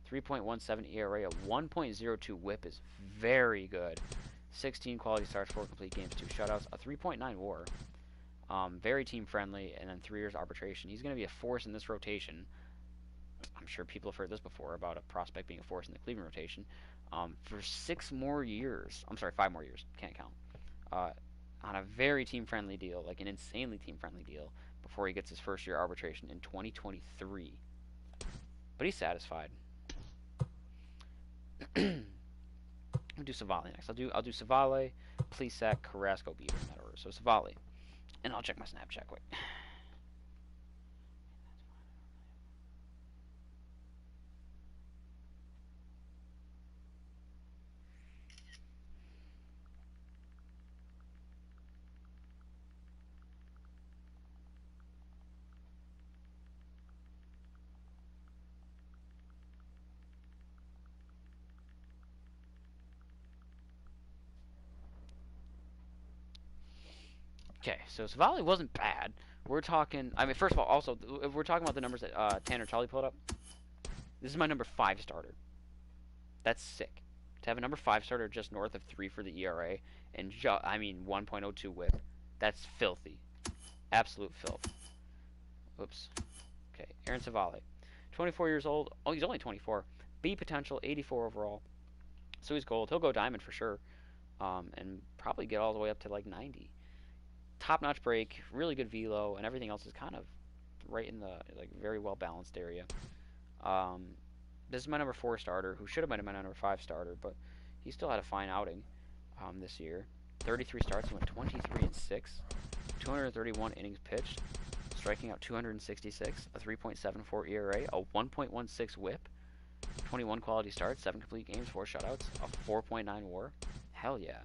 3.17 ERA, a 1.02 WHIP is very good. 16 quality starts, 4 complete games, 2 shutouts, a 3.9 WAR. Very team friendly, and then 3 years arbitration. He's going to be a force in this rotation. I'm sure people have heard this before about a prospect being a force in the Cleveland rotation. For 6 more years. I'm sorry, 5 more years. Can't count. On a very team friendly deal, like an insanely team friendly deal, before he gets his first year arbitration in 2023. But he's satisfied. I'll do Savali next. I'll do Savali, Plesac, Carrasco, Bieber in that order. So Savali. And I'll check my Snapchat quick. Okay, so Savali wasn't bad. We're talking, I mean, first of all, also, if we're talking about the numbers that Tanner Tully pulled up, this is my number 5 starter. That's sick. To have a number 5 starter just north of 3 for the ERA, and, 1.02 WHIP. That's filthy. Absolute filth. Oops. Okay, Aaron Savali. 24 years old. Oh, he's only 24. B potential, 84 overall. So he's gold. He'll go diamond for sure. And probably get all the way up to, like, 90. Top-notch break, really good velo, and everything else is kind of right in the very well balanced area. This is my number 4 starter, who should have been my number 5 starter, but he still had a fine outing this year. 33 starts, he went 23-6, 231 innings pitched, striking out 266, a 3.74 ERA, a 1.16 WHIP, 21 quality starts, 7 complete games, 4 shutouts, a 4.9 WAR. Hell yeah.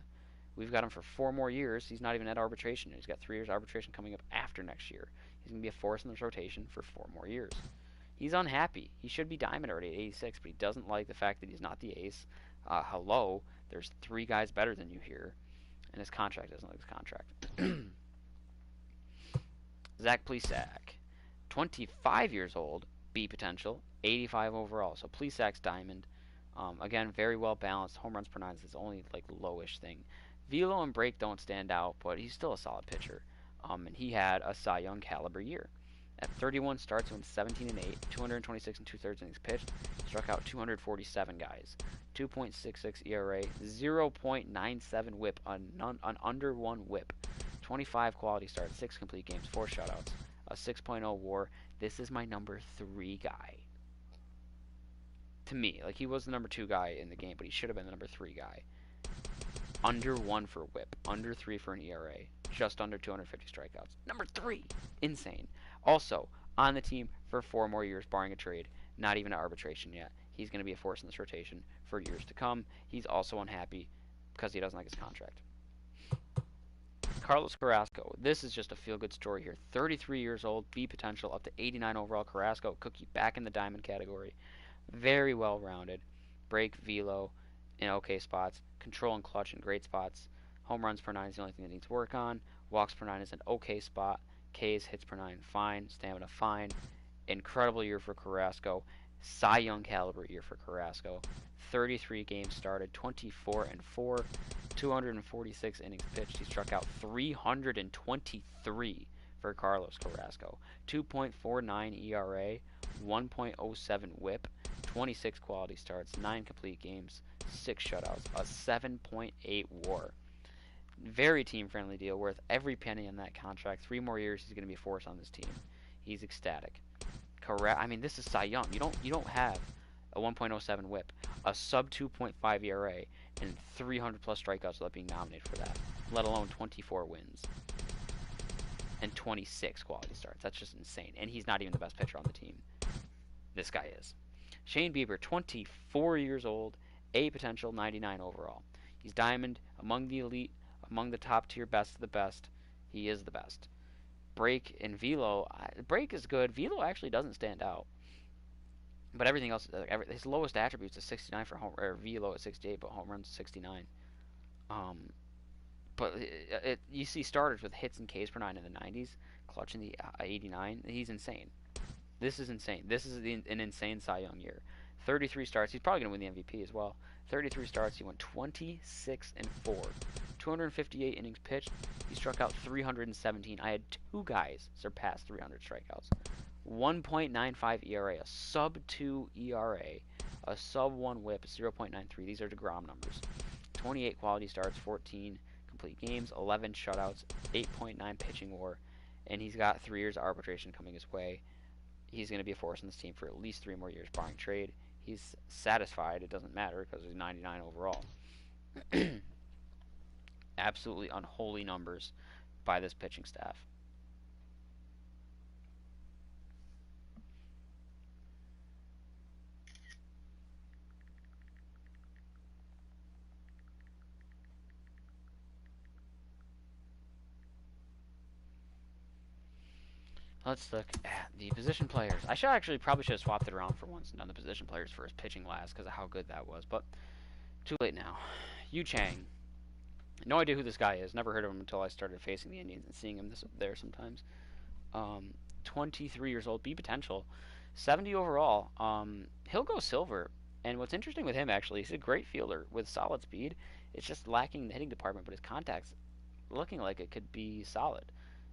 We've got him for 4 more years. He's not even at arbitration. He's got 3 years arbitration coming up after next year. He's going to be a force in this rotation for 4 more years. He's unhappy. He should be diamond already at 86, but he doesn't like the fact that he's not the ace. Hello, there's 3 guys better than you here, and his contract doesn't like his contract. Zach Plesac, 25 years old, B potential, 85 overall. So Plesac's diamond. Again, very well balanced. Home runs per 9 is his only lowish thing. Velo and break don't stand out, but he's still a solid pitcher. And he had a Cy Young caliber year. At 31 starts, he went 17-8, 226 2/3 innings pitched, struck out 247 guys, 2.66 ERA, 0.97 WHIP, an under 1 WHIP, 25 quality starts, 6 complete games, 4 shutouts, a 6.0 WAR. This is my number 3 guy. To me, he was the number 2 guy in the game, but he should have been the number 3 guy. Under 1 for WHIP, under 3 for an ERA, just under 250 strikeouts. Number 3, insane. Also, on the team for 4 more years, barring a trade, not even an arbitration yet. He's going to be a force in this rotation for years to come. He's also unhappy because he doesn't like his contract. Carlos Carrasco, this is just a feel-good story here. 33 years old, B potential, up to 89 overall. Carrasco, cookie back in the diamond category. Very well-rounded. Break, velo, in okay spots. Control and clutch in great spots. Home runs per 9 is the only thing that needs work on. Walks per 9 is an okay spot. Ks, hits per 9, fine. Stamina, fine. Incredible year for Carrasco. Cy Young caliber year for Carrasco. 33 games started, 24-4, 246 innings pitched. He struck out 323 for Carlos Carrasco. 2.49 ERA, 1.07 WHIP, 26 quality starts, 9 complete games, 6 shutouts, a 7.8 WAR. Very team-friendly deal, worth every penny on that contract. 3 more years, he's going to be a force on this team. He's ecstatic. I mean, this is Cy Young. You don't have a 1.07 WHIP, a sub 2.5 ERA, and 300 plus strikeouts without being nominated for that, let alone 24 wins and 26 quality starts. That's just insane. And he's not even the best pitcher on the team. This guy is. Shane Bieber, 24 years old, A potential, 99 overall. He's diamond, among the elite, among the top tier best of the best. He is the best. Break and velo. Break is good. Velo actually doesn't stand out. But everything else, his lowest attributes is 69 for home, or velo at 68, but home runs 69. But you see starters with hits and Ks per 9 in the 90s, clutch in the 89. He's insane. This is insane. This is an insane Cy Young year. 33 starts. He's probably going to win the MVP as well. 33 starts. He went 26-4. 258 innings pitched. He struck out 317. I had 2 guys surpass 300 strikeouts. 1.95 ERA, a sub 2 ERA, a sub 1 WHIP, 0.93. These are DeGrom numbers. 28 quality starts, 14 complete games, 11 shutouts, 8.9 pitching WAR, and he's got 3 years of arbitration coming his way. He's going to be a force in this team for at least 3 more years, barring trade. He's satisfied. It doesn't matter because he's 99 overall. Absolutely unholy numbers by this pitching staff. Let's look at the position players. I probably should have swapped it around for once and done the position players first, pitching last, because of how good that was. But too late now. Yu Chang. No idea who this guy is. Never heard of him until I started facing the Indians and seeing him there sometimes. 23 years old, B potential, 70 overall. He'll go silver. And what's interesting with him, actually, he's a great fielder with solid speed. It's just lacking the hitting department, but his contact's looking like it could be solid.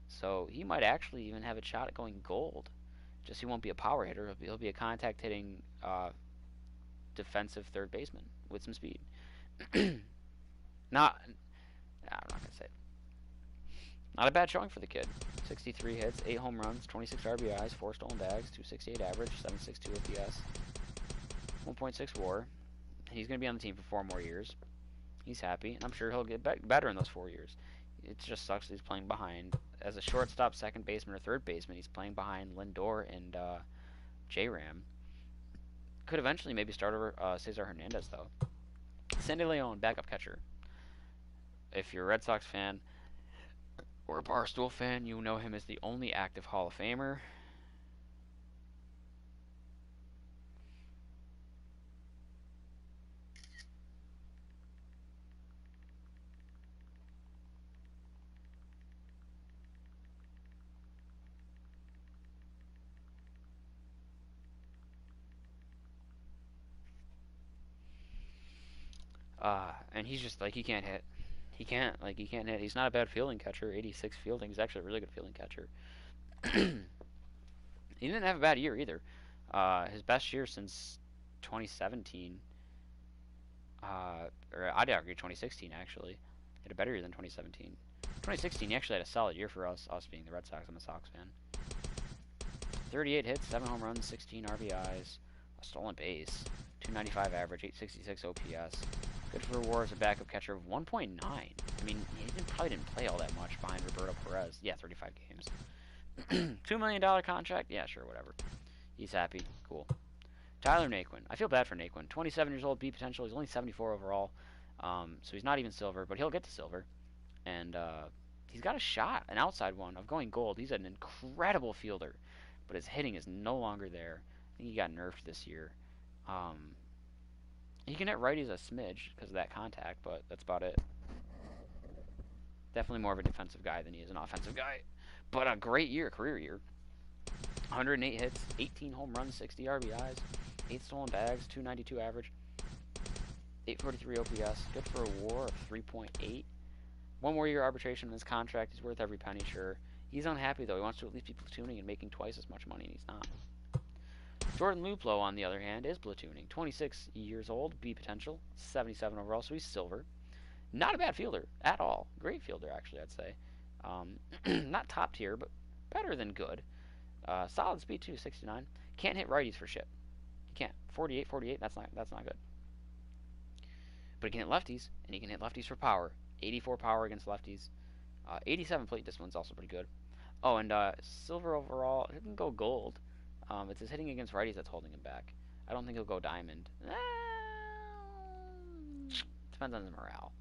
So he might actually even have a shot at going gold. Just he won't be a power hitter. He'll be a contact hitting defensive third baseman with some speed. I'm not gonna say it. Not a bad showing for the kid. 63 hits, 8 home runs, 26 RBIs, 4 stolen bags, 268 average, 762 OPS, 1.6 WAR. He's gonna be on the team for 4 more years. He's happy, and I'm sure he'll get better in those 4 years. It just sucks that he's playing behind. As a shortstop, second baseman, or third baseman, he's playing behind Lindor and J-Ram. Could eventually maybe start over Cesar Hernandez, though. Sandy Leon, backup catcher. If you're a Red Sox fan or a Barstool fan, you know him as the only active Hall of Famer. And he's just like, he can't hit. He can't hit. He's not a bad fielding catcher. 86 fielding. He's actually a really good fielding catcher. He didn't have a bad year either. His best year since 2017. Or I'd argue 2016 actually. He had a better year than 2017. 2016 he actually had a solid year for us being the Red Sox. I'm a Sox fan. 38 hits, 7 home runs, 16 RBIs, a stolen base, 295 average, 866 OPS. Good for WAR as a backup catcher of 1.9. I mean, he probably didn't play all that much behind Roberto Perez. Yeah, 35 games. $2 million contract? Yeah, sure, whatever. He's happy. Cool. Tyler Naquin. I feel bad for Naquin. 27 years old, B potential. He's only 74 overall. So he's not even silver, but he'll get to silver. And he's got a shot, an outside one, of going gold. He's an incredible fielder, but his hitting is no longer there. I think he got nerfed this year. He can hit righties a smidge because of that contact, but that's about it. Definitely more of a defensive guy than he is an offensive guy. But a great year, career year. 108 hits, 18 home runs, 60 RBIs, 8 stolen bags, 292 average, 843 OPS, good for a WAR of 3.8. 1 more year arbitration in his contract. He's worth every penny, sure. He's unhappy, though. He wants to at least be platooning and making twice as much money, and he's not. Jordan Luplow, on the other hand, is platooning. 26 years old, B potential, 77 overall, so he's silver. Not a bad fielder at all. Great fielder, actually, I'd say. Not top tier, but better than good. Solid speed, too, 69. Can't hit righties for shit. He can't. 48, that's not good. But he can hit lefties, and he can hit lefties for power. 84 power against lefties. 87 plate discipline's also pretty good. Oh, and silver overall, he can go gold. It's his hitting against righties that's holding him back. I don't think he'll go diamond. Depends on his morale.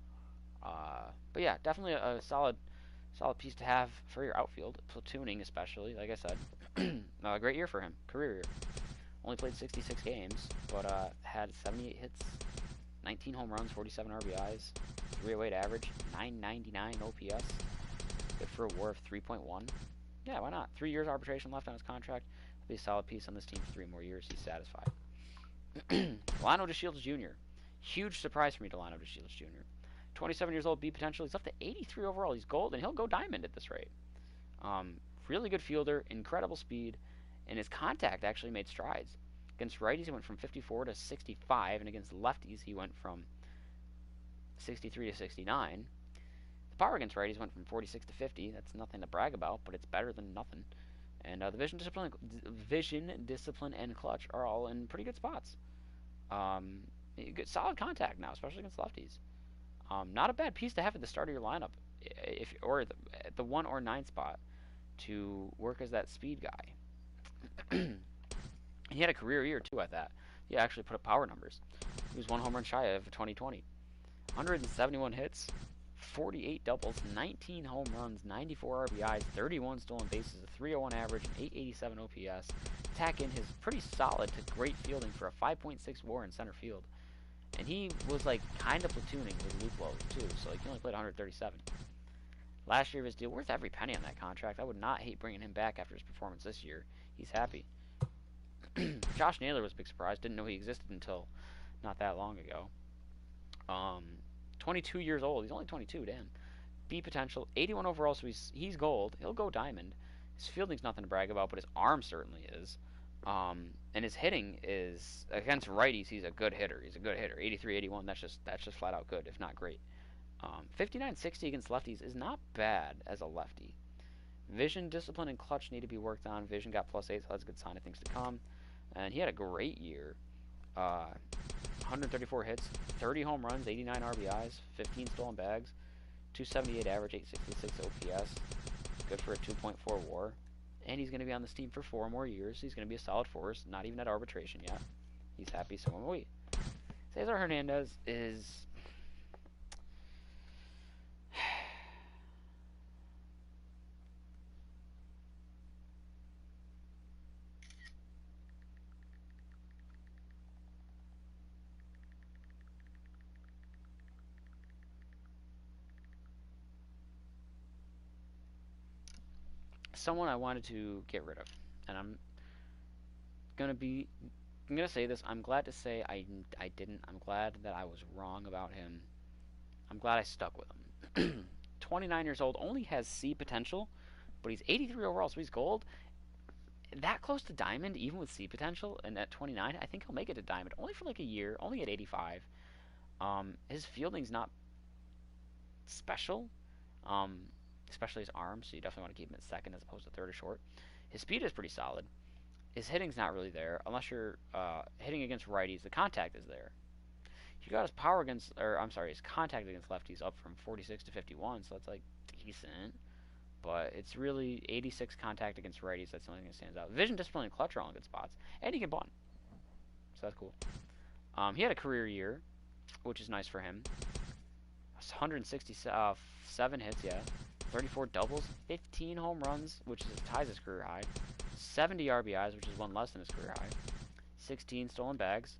But yeah, definitely a solid piece to have for your outfield. Platooning especially, like I said. A great year for him. Career year. Only played 66 games, but had 78 hits, 19 home runs, 47 RBIs, 308 average, 999 OPS. Good for a WAR of 3.1. Yeah, why not? 3 years arbitration left on his contract. He'll be a solid piece on this team for 3 more years. He's satisfied. Delano DeShields Jr. Huge surprise for me, Delano DeShields Jr. 27 years old, B potential. He's up to 83 overall. He's gold, and he'll go diamond at this rate. Really good fielder, incredible speed, and his contact actually made strides. Against righties, he went from 54 to 65, and against lefties, he went from 63 to 69. The power against righties went from 46 to 50. That's nothing to brag about, but it's better than nothing. And the vision, discipline, and clutch are all in pretty good spots. Good, solid contact now, especially against lefties. Not a bad piece to have at the start of your lineup, or at the 1 or 9 spot, to work as that speed guy. He had a career year too at that. He actually put up power numbers. He was 1 home run shy of 2020. 171 hits, 48 doubles, 19 home runs, 94 RBIs, 31 stolen bases, a 301 average, and 887 OPS. Tack in his pretty solid to great fielding for a 5.6 WAR in center field. And he was like kind of platooning with Luplow too, so he only played 137. Last year of his deal, worth every penny on that contract. I would not hate bringing him back after his performance this year. He's happy. Josh Naylor was a big surprise. Didn't know he existed until not that long ago. 22 years old. He's only 22, damn. B potential, 81 overall, so he's gold. He'll go diamond. His fielding's nothing to brag about, but his arm certainly is. And his hitting is, against righties, he's a good hitter. He's a good hitter. 83, 81, that's just flat out good, if not great. 59, 60 against lefties is not bad as a lefty. Vision, discipline, and clutch need to be worked on. Vision got +8, so that's a good sign of things to come. And he had a great year. 134 hits, 30 home runs, 89 RBIs, 15 stolen bags, 278 average, 866 OPS. Good for a 2.4 WAR. And he's going to be on this team for 4 more years. He's going to be a solid force, not even at arbitration yet. He's happy, so am we. Cesar Hernandez is... someone I wanted to get rid of, and I'm gonna say this. I'm glad to say I didn't. I'm glad that I was wrong about him. I'm glad I stuck with him. 29 years old, only has C potential, but he's 83 overall, so he's gold. That close to diamond, even with C potential, and at 29, I think he'll make it to diamond. Only for like a year, only at 85. His fielding's not special. Especially his arm, so you definitely want to keep him at second as opposed to third or short. His speed is pretty solid. His hitting's not really there, unless you're hitting against righties. The contact is there. He got his power against, his contact against lefties up from 46 to 51, so that's like decent. But it's really 86 contact against righties. That's the only thing that stands out. Vision, discipline, and clutch are all in good spots, and he can bunt, so that's cool. He had a career year, which is nice for him. 167 hits, yeah. 34 doubles, 15 home runs, which ties his career high. 70 RBIs, which is 1 less than his career high. 16 stolen bags.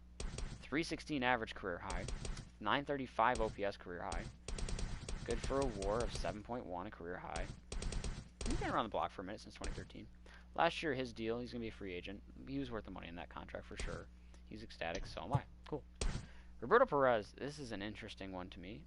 316 average career high. 935 OPS career high. Good for a WAR of 7.1, a career high. He's been around the block for a minute since 2013. Last year, his deal, he's going to be a free agent. He was worth the money in that contract for sure. He's ecstatic, so am I. Cool. Roberto Perez, this is an interesting one to me.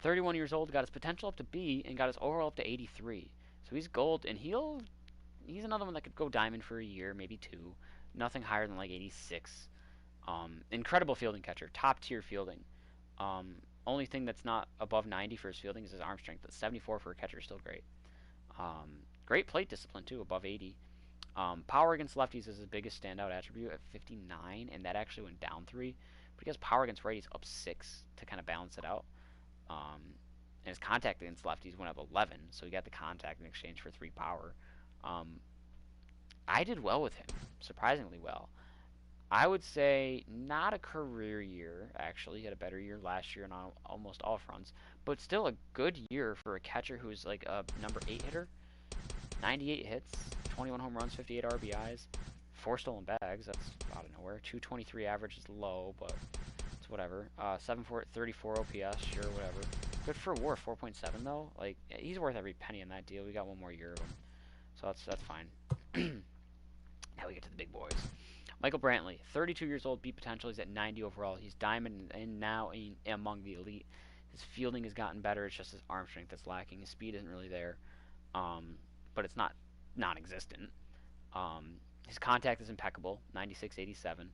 31 years old, got his potential up to B, and got his overall up to 83. So he's gold, and he's another one that could go diamond for a year, maybe 2. Nothing higher than like 86. Incredible fielding catcher, top tier fielding. Only thing that's not above 90 for his fielding is his arm strength, but 74 for a catcher is still great. Great plate discipline too, above 80. Power against lefties is his biggest standout attribute at 59, and that actually went down 3. But he has power against righties up 6 to kind of balance it out. And his contact against lefties went up 11, so he got the contact in exchange for 3 power. I did well with him, surprisingly well. I would say not a career year, actually. He had a better year last year on almost all fronts, but still a good year for a catcher who's like a number 8 hitter. 98 hits, 21 home runs, 58 RBIs, 4 stolen bags. That's out of nowhere. 223 average is low, but it's whatever. 34 OPS, sure, whatever. Good for WAR, 4.7 though. Like, he's worth every penny in that deal. We got 1 more year of him, so that's fine. Now we get to the big boys. Michael Brantley, 32 years old, beat potential. He's at 90 overall. He's diamond and now among the elite. His fielding has gotten better. It's just his arm strength that's lacking. His speed isn't really there, but it's not non-existent. His contact is impeccable, 96-87.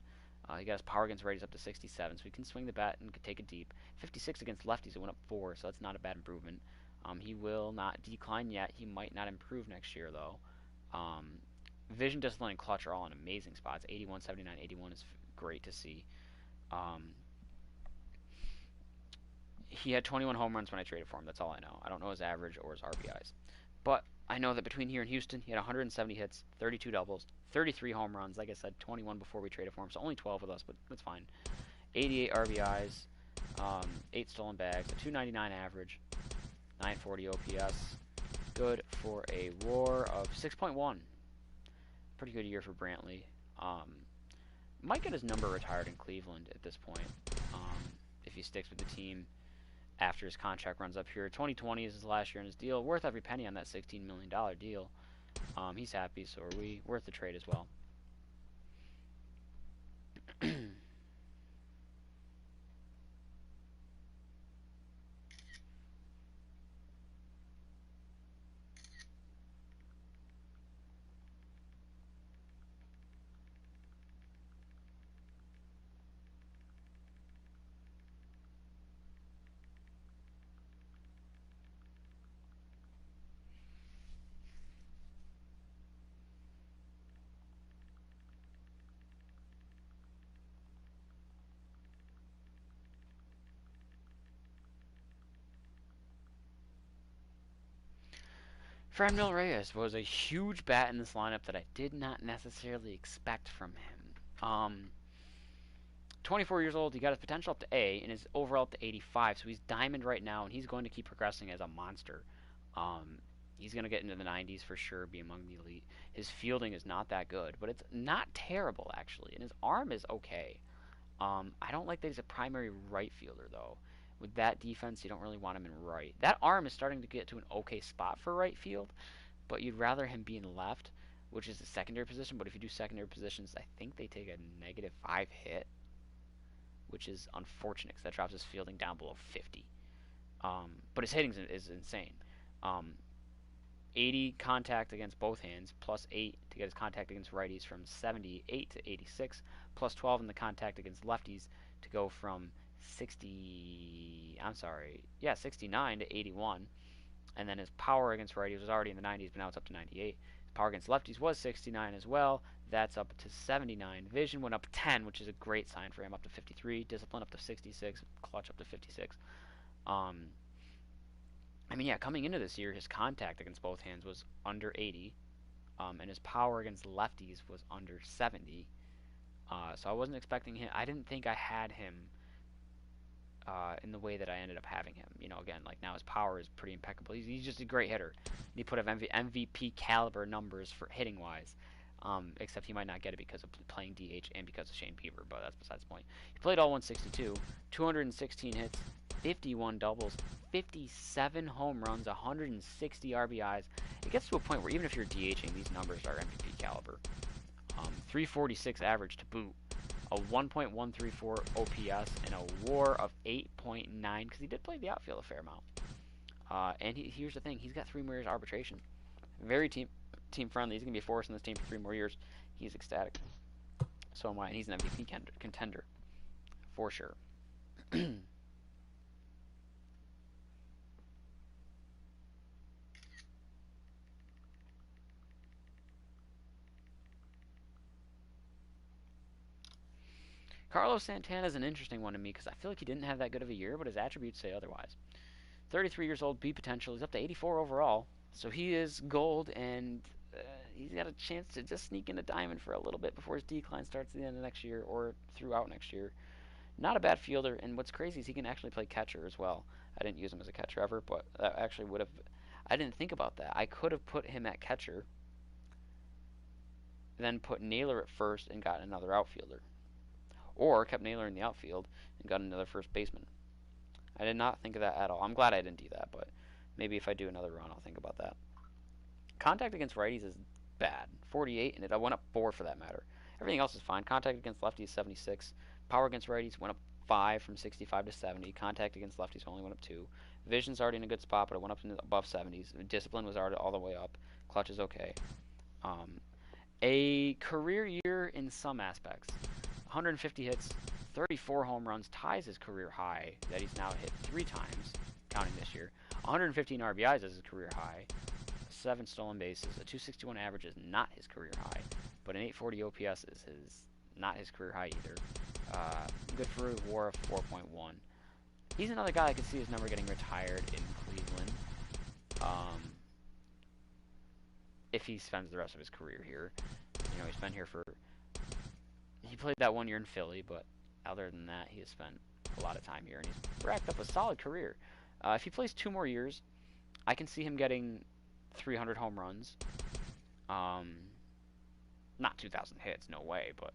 He got his power against righties up to 67, so he can swing the bat and could take it deep. 56 against lefties, it went up 4, so that's not a bad improvement. He will not decline yet. He might not improve next year, though. Vision, discipline, and clutch are all in amazing spots. 81, 79, 81 is great to see. He had 21 home runs when I traded for him. That's all I know. I don't know his average or his RBIs. But I know that between here and Houston, he had 170 hits, 32 doubles, 33 home runs. Like I said, 21 before we traded for him, so only 12 with us, but that's fine. 88 RBIs, 8 stolen bags, a 299 average, 940 OPS. Good for a WAR of 6.1. Pretty good year for Brantley. Might get his number retired in Cleveland at this point, if he sticks with the team after his contract runs up here. 2020 is his last year in his deal. Worth every penny on that $16 million deal. He's happy, so are we. Worth the trade as well. Franmil Reyes was a huge bat in this lineup that I did not necessarily expect from him. 24 years old, he got his potential up to A, and his overall up to 85, so he's diamond right now, and he's going to keep progressing as a monster. He's going to get into the 90s for sure, be among the elite. His fielding is not that good, but it's not terrible, actually, and his arm is okay. I don't like that he's a primary right fielder, though. With that defense, you don't really want him in right. That arm is starting to get to an okay spot for right field, but you'd rather him be in left, which is the secondary position. But if you do secondary positions, I think they take a -5 hit, which is unfortunate because that drops his fielding down below 50. But his hitting is insane. 80 contact against both hands, plus 8 to get his contact against righties from 78 to 86, plus 12 in the contact against lefties to go from 69 to 81. And then his power against righties was already in the 90s, but now it's up to 98. His power against lefties was 69 as well. That's up to 79. Vision went up 10, which is a great sign for him, up to 53. Discipline up to 66. Clutch up to 56. I mean, yeah, coming into this year, his contact against both hands was under 80, and his power against lefties was under 70. So I wasn't expecting him. I didn't think I had him in the way that I ended up having him. You know, again, like now his power is pretty impeccable. He's just a great hitter. He put up MVP caliber numbers for hitting wise. Except he might not get it because of playing DH and because of Shane Bieber, but that's besides the point. He played all 162, 216 hits, 51 doubles, 57 home runs, 160 RBIs. It gets to a point where even if you're DHing, these numbers are MVP caliber. 346 average to boot, a 1.134 OPS, and a WAR of 8.9 because he did play the outfield a fair amount. And here's the thing: he's got 3 more years arbitration. Very team friendly. He's gonna be a force in this team for 3 more years. He's ecstatic. So am I, and he's an MVP contender for sure. Carlos Santana is an interesting one to me because I feel like he didn't have that good of a year, but his attributes say otherwise. 33 years old, B potential. He's up to 84 overall, so he is gold, and he's got a chance to just sneak in a diamond for a little bit before his decline starts at the end of next year or throughout next year. Not a bad fielder, and what's crazy is he can actually play catcher as well. I didn't use him as a catcher ever, but that actually would have... I didn't think about that. I could have put him at catcher, then put Naylor at first and got another outfielder. Or kept Naylor in the outfield and got another first baseman. I did not think of that at all. I'm glad I didn't do that, but maybe if I do another run, I'll think about that. Contact against righties is bad. 48, and it went up 4 for that matter. Everything else is fine. Contact against lefties, 76. Power against righties went up 5 from 65 to 70. Contact against lefties only went up 2. Vision's already in a good spot, but it went up to above 70s. Discipline was already all the way up. Clutch is okay. A career year in some aspects. 150 hits, 34 home runs, ties his career high that he's now hit 3 times, counting this year. 115 RBIs is his career high. 7 stolen bases. A 261 average is not his career high, but an 840 OPS is not his career high either. Good for a WAR of 4.1. He's another guy I could see his number getting retired in Cleveland. If he spends the rest of his career here. You know, he's been here for... He played that 1 year in Philly, but other than that, he has spent a lot of time here, and he's racked up a solid career. If he plays 2 more years, I can see him getting 300 home runs. Not 2,000 hits, no way, but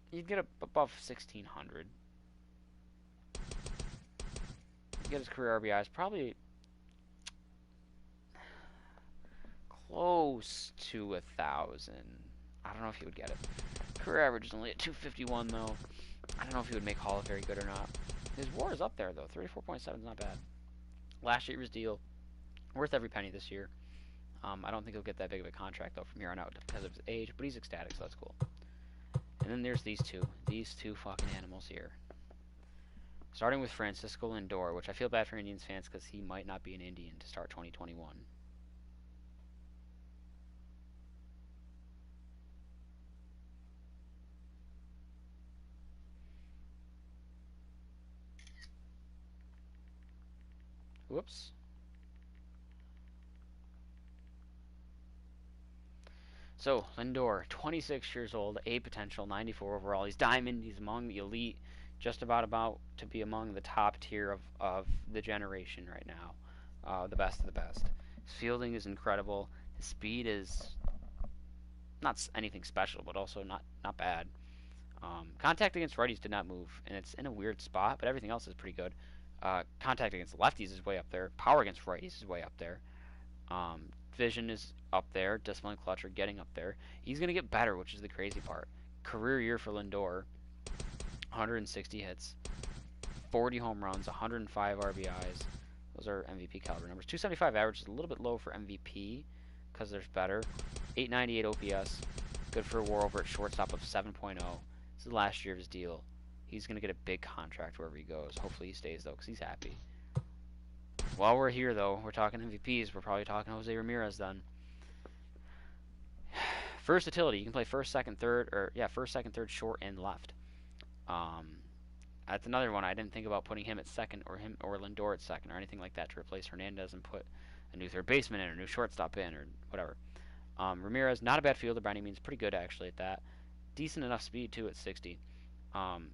he'd get above 1,600. He'd get his career RBIs probably close to 1,000. I don't know if he would get it. Career average is only at 251, though. I don't know if he would make Hall very good or not. His WAR is up there, though. 34.7 is not bad. Last year's deal, worth every penny this year. I don't think he'll get that big of a contract, though, from here on out because of his age, but he's ecstatic, so that's cool. And then there's these two. These 2 fucking animals here. Starting with Francisco Lindor, which I feel bad for Indians fans because he might not be an Indian to start 2021. Whoops. So, Lindor, 26 years old, A potential, 94 overall. He's diamond. He's among the elite, just about to be among the top tier of the generation right now. The best of the best. His fielding is incredible. His speed is not anything special, but also not bad. Contact against righties did not move, and it's in a weird spot, but everything else is pretty good. Contact against lefties is way up there. Power against righties is way up there. Vision is up there. Discipline, clutch are getting up there. He's going to get better, which is the crazy part. Career year for Lindor. 160 hits. 40 home runs. 105 RBIs. Those are MVP caliber numbers. 275 average is a little bit low for MVP because there's better. 898 OPS. Good for a WAR over at shortstop of 7.0. This is last year of his deal. He's going to get a big contract wherever he goes. Hopefully he stays, though, because he's happy. While we're here, though, we're talking MVPs. We're probably talking Jose Ramirez then. Versatility. You can play first, second, third, first, second, third, short, and left. That's another one. I didn't think about putting him at second or Lindor at second or anything like that to replace Hernandez and put a new third baseman in or a new shortstop in or whatever. Ramirez, not a bad fielder by any means. Pretty good, actually, at that. Decent enough speed, too, at 60.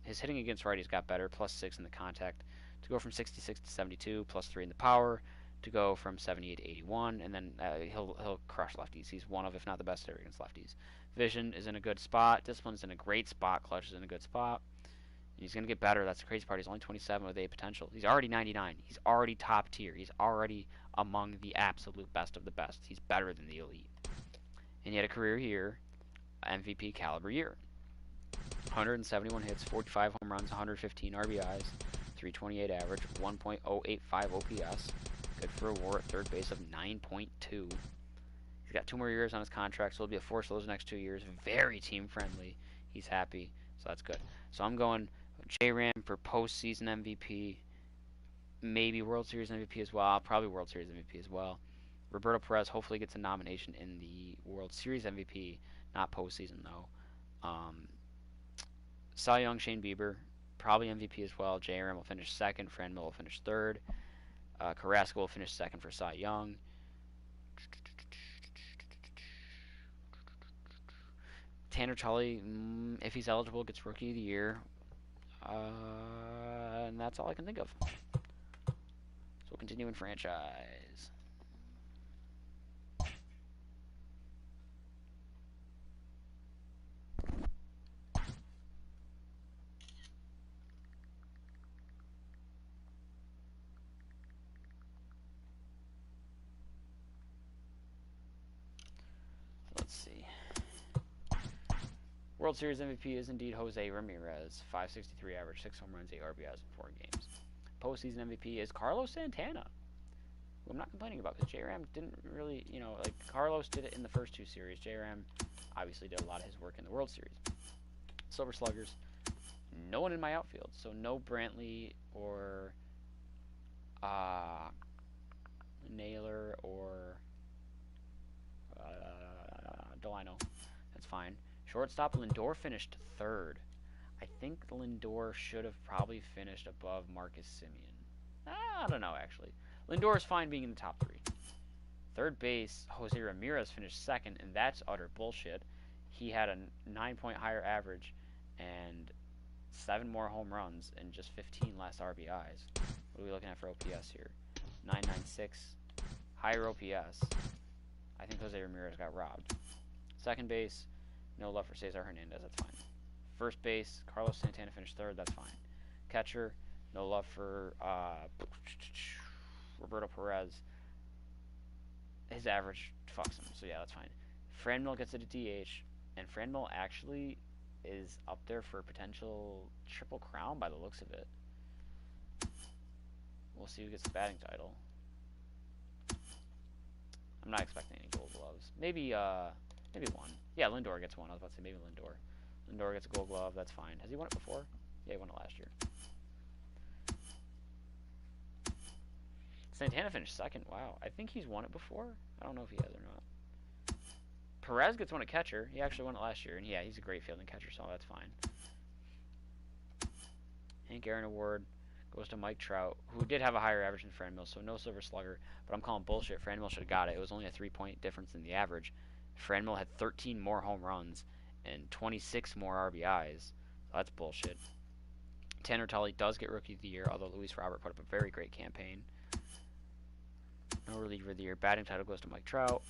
His hitting against righties got better, +6 in the contact, to go from 66 to 72, +3 in the power, to go from 78 to 81, and then he'll crush lefties. He's one of, if not the best hitter against lefties. Vision is in a good spot. Discipline's in a great spot. Clutch is in a good spot. And he's going to get better. That's the crazy part. He's only 27 with A potential. He's already 99. He's already top tier. He's already among the absolute best of the best. He's better than the elite. And he had a career year, MVP caliber year. 171 hits, 45 home runs, 115 RBIs, 328 average, 1.085 OPS. Good for a WAR at third base of 9.2. He's got 2 more years on his contract, so he'll be a force those next 2 years. Very team friendly. He's happy, so that's good. So I'm going J-Ram for postseason MVP, maybe World Series MVP as well. Probably World Series MVP as well. Roberto Perez hopefully gets a nomination in the World Series MVP, not postseason though. Cy Young, Shane Bieber, probably MVP as well. J-Ram will finish second. Franmil will finish third. Carrasco will finish second for Cy Young. Tanner Tully, if he's eligible, gets Rookie of the Year. And that's all I can think of. So we'll continue in franchise. Let's see. World Series MVP is indeed Jose Ramirez. 563 average, 6 home runs, 8 RBIs in 4 games. Postseason MVP is Carlos Santana, who I'm not complaining about because J-Ram didn't really, like Carlos did it in the first 2 series. J-Ram obviously did a lot of his work in the World Series. Silver Sluggers, no one in my outfield, so no Brantley or Naylor or Delino. That's fine. Shortstop, Lindor finished third. I think Lindor should have probably finished above Marcus Semien. I don't know, actually. Lindor is fine being in the top 3. Third base, Jose Ramirez finished second, and that's utter bullshit. He had a 9-point higher average and 7 more home runs and just 15 less RBIs. What are we looking at for OPS here? 996. Higher OPS. I think Jose Ramirez got robbed. Second base, no love for Cesar Hernandez, that's fine. First base, Carlos Santana finished third, that's fine. Catcher, no love for Roberto Perez. His average fucks him, so yeah, that's fine. Franmil gets it at DH, and Franmil actually is up there for a potential triple crown by the looks of it. We'll see who gets the batting title. I'm not expecting any gold gloves. Maybe one. Yeah, Lindor gets one. I was about to say maybe Lindor. Lindor gets a gold glove. That's fine. Has he won it before? Yeah, he won it last year. Santana finished second. Wow. I think he's won it before. I don't know if he has or not. Perez gets one at catcher. He actually won it last year. And yeah, he's a great fielding catcher, so that's fine. Hank Aaron Award goes to Mike Trout, who did have a higher average than Franmil, so no Silver Slugger. But I'm calling bullshit. Franmil should have got it. It was only a 3-point difference in the average. Franmil had 13 more home runs and 26 more RBIs. So that's bullshit. Tanner Tully does get Rookie of the Year, although Luis Robert put up a very great campaign. No reliever of the year. Batting title goes to Mike Trout.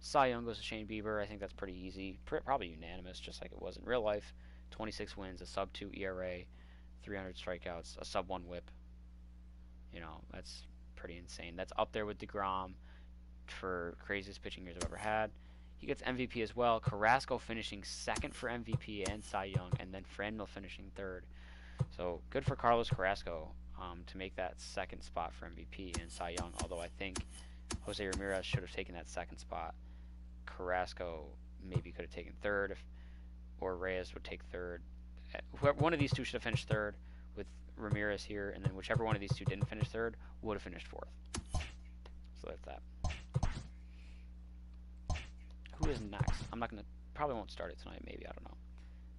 Cy Young goes to Shane Bieber. I think that's pretty easy. Probably unanimous, just like it was in real life. 26 wins, a sub-2 ERA, 300 strikeouts, a sub-1 whip. That's pretty insane. That's up there with DeGrom for craziest pitching years I've ever had. He gets MVP as well. Carrasco finishing second for MVP and Cy Young, and then Franmil finishing third. So good for Carlos Carrasco to make that second spot for MVP and Cy Young, although I think Jose Ramirez should have taken that second spot. Carrasco maybe could have taken third, or Reyes would take third. One of these two should have finished third with Ramirez here, and then whichever one of these two didn't finish third would have finished fourth. So that's that. Who is next? I'm not going to, probably won't start it tonight, maybe, I don't know.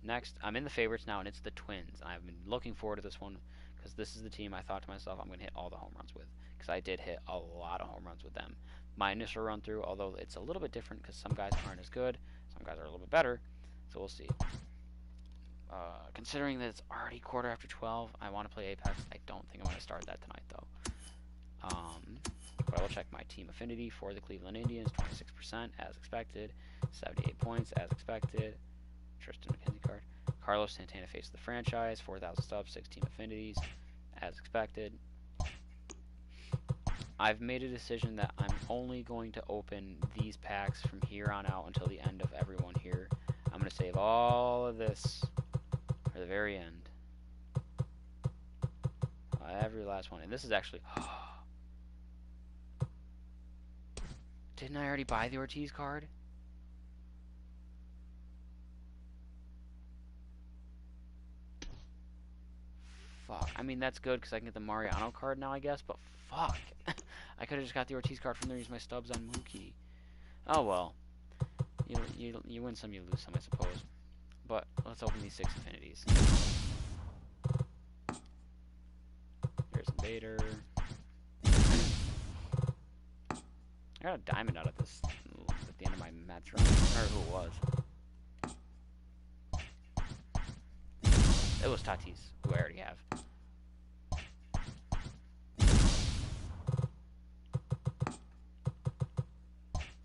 Next, I'm in the favorites now, and it's the Twins. I've been looking forward to this one because this is the team I thought to myself I'm going to hit all the home runs with, because I did hit a lot of home runs with them. My initial run through, although it's a little bit different because some guys aren't as good, some guys are a little bit better, so we'll see. Considering that it's already quarter after 12, I want to play Apex. I don't think I'm going to start that tonight, though. But I will check my team affinity for the Cleveland Indians, 26% as expected, 78 points as expected. Tristan McKenzie card. Carlos Santana face of the franchise, 4,000 subs, 6 team affinities as expected. I've made a decision that I'm only going to open these packs from here on out until the end of everyone here. I'm going to save all of this for the very end. Every last one. And this is actually... Didn't I already buy the Ortiz card? Fuck. I mean, that's good because I can get the Mariano card now, I guess, but fuck. I could have just got the Ortiz card from there and used my stubs on Mookie. Oh, well. You win some, you lose some, I suppose. But let's open these 6 affinities. There's Vader. I got a diamond out of this at the end of my match run. I don't remember who it was. It was Tatis, who I already have.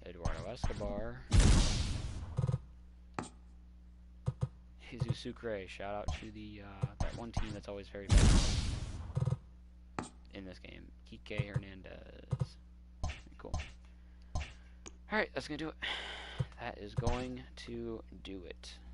Eduardo Escobar. Jesus Sucre. Shout out to the that one team that's always very bad in this game. Kike Hernandez. Cool. Alright, that's going to do it. That is going to do it.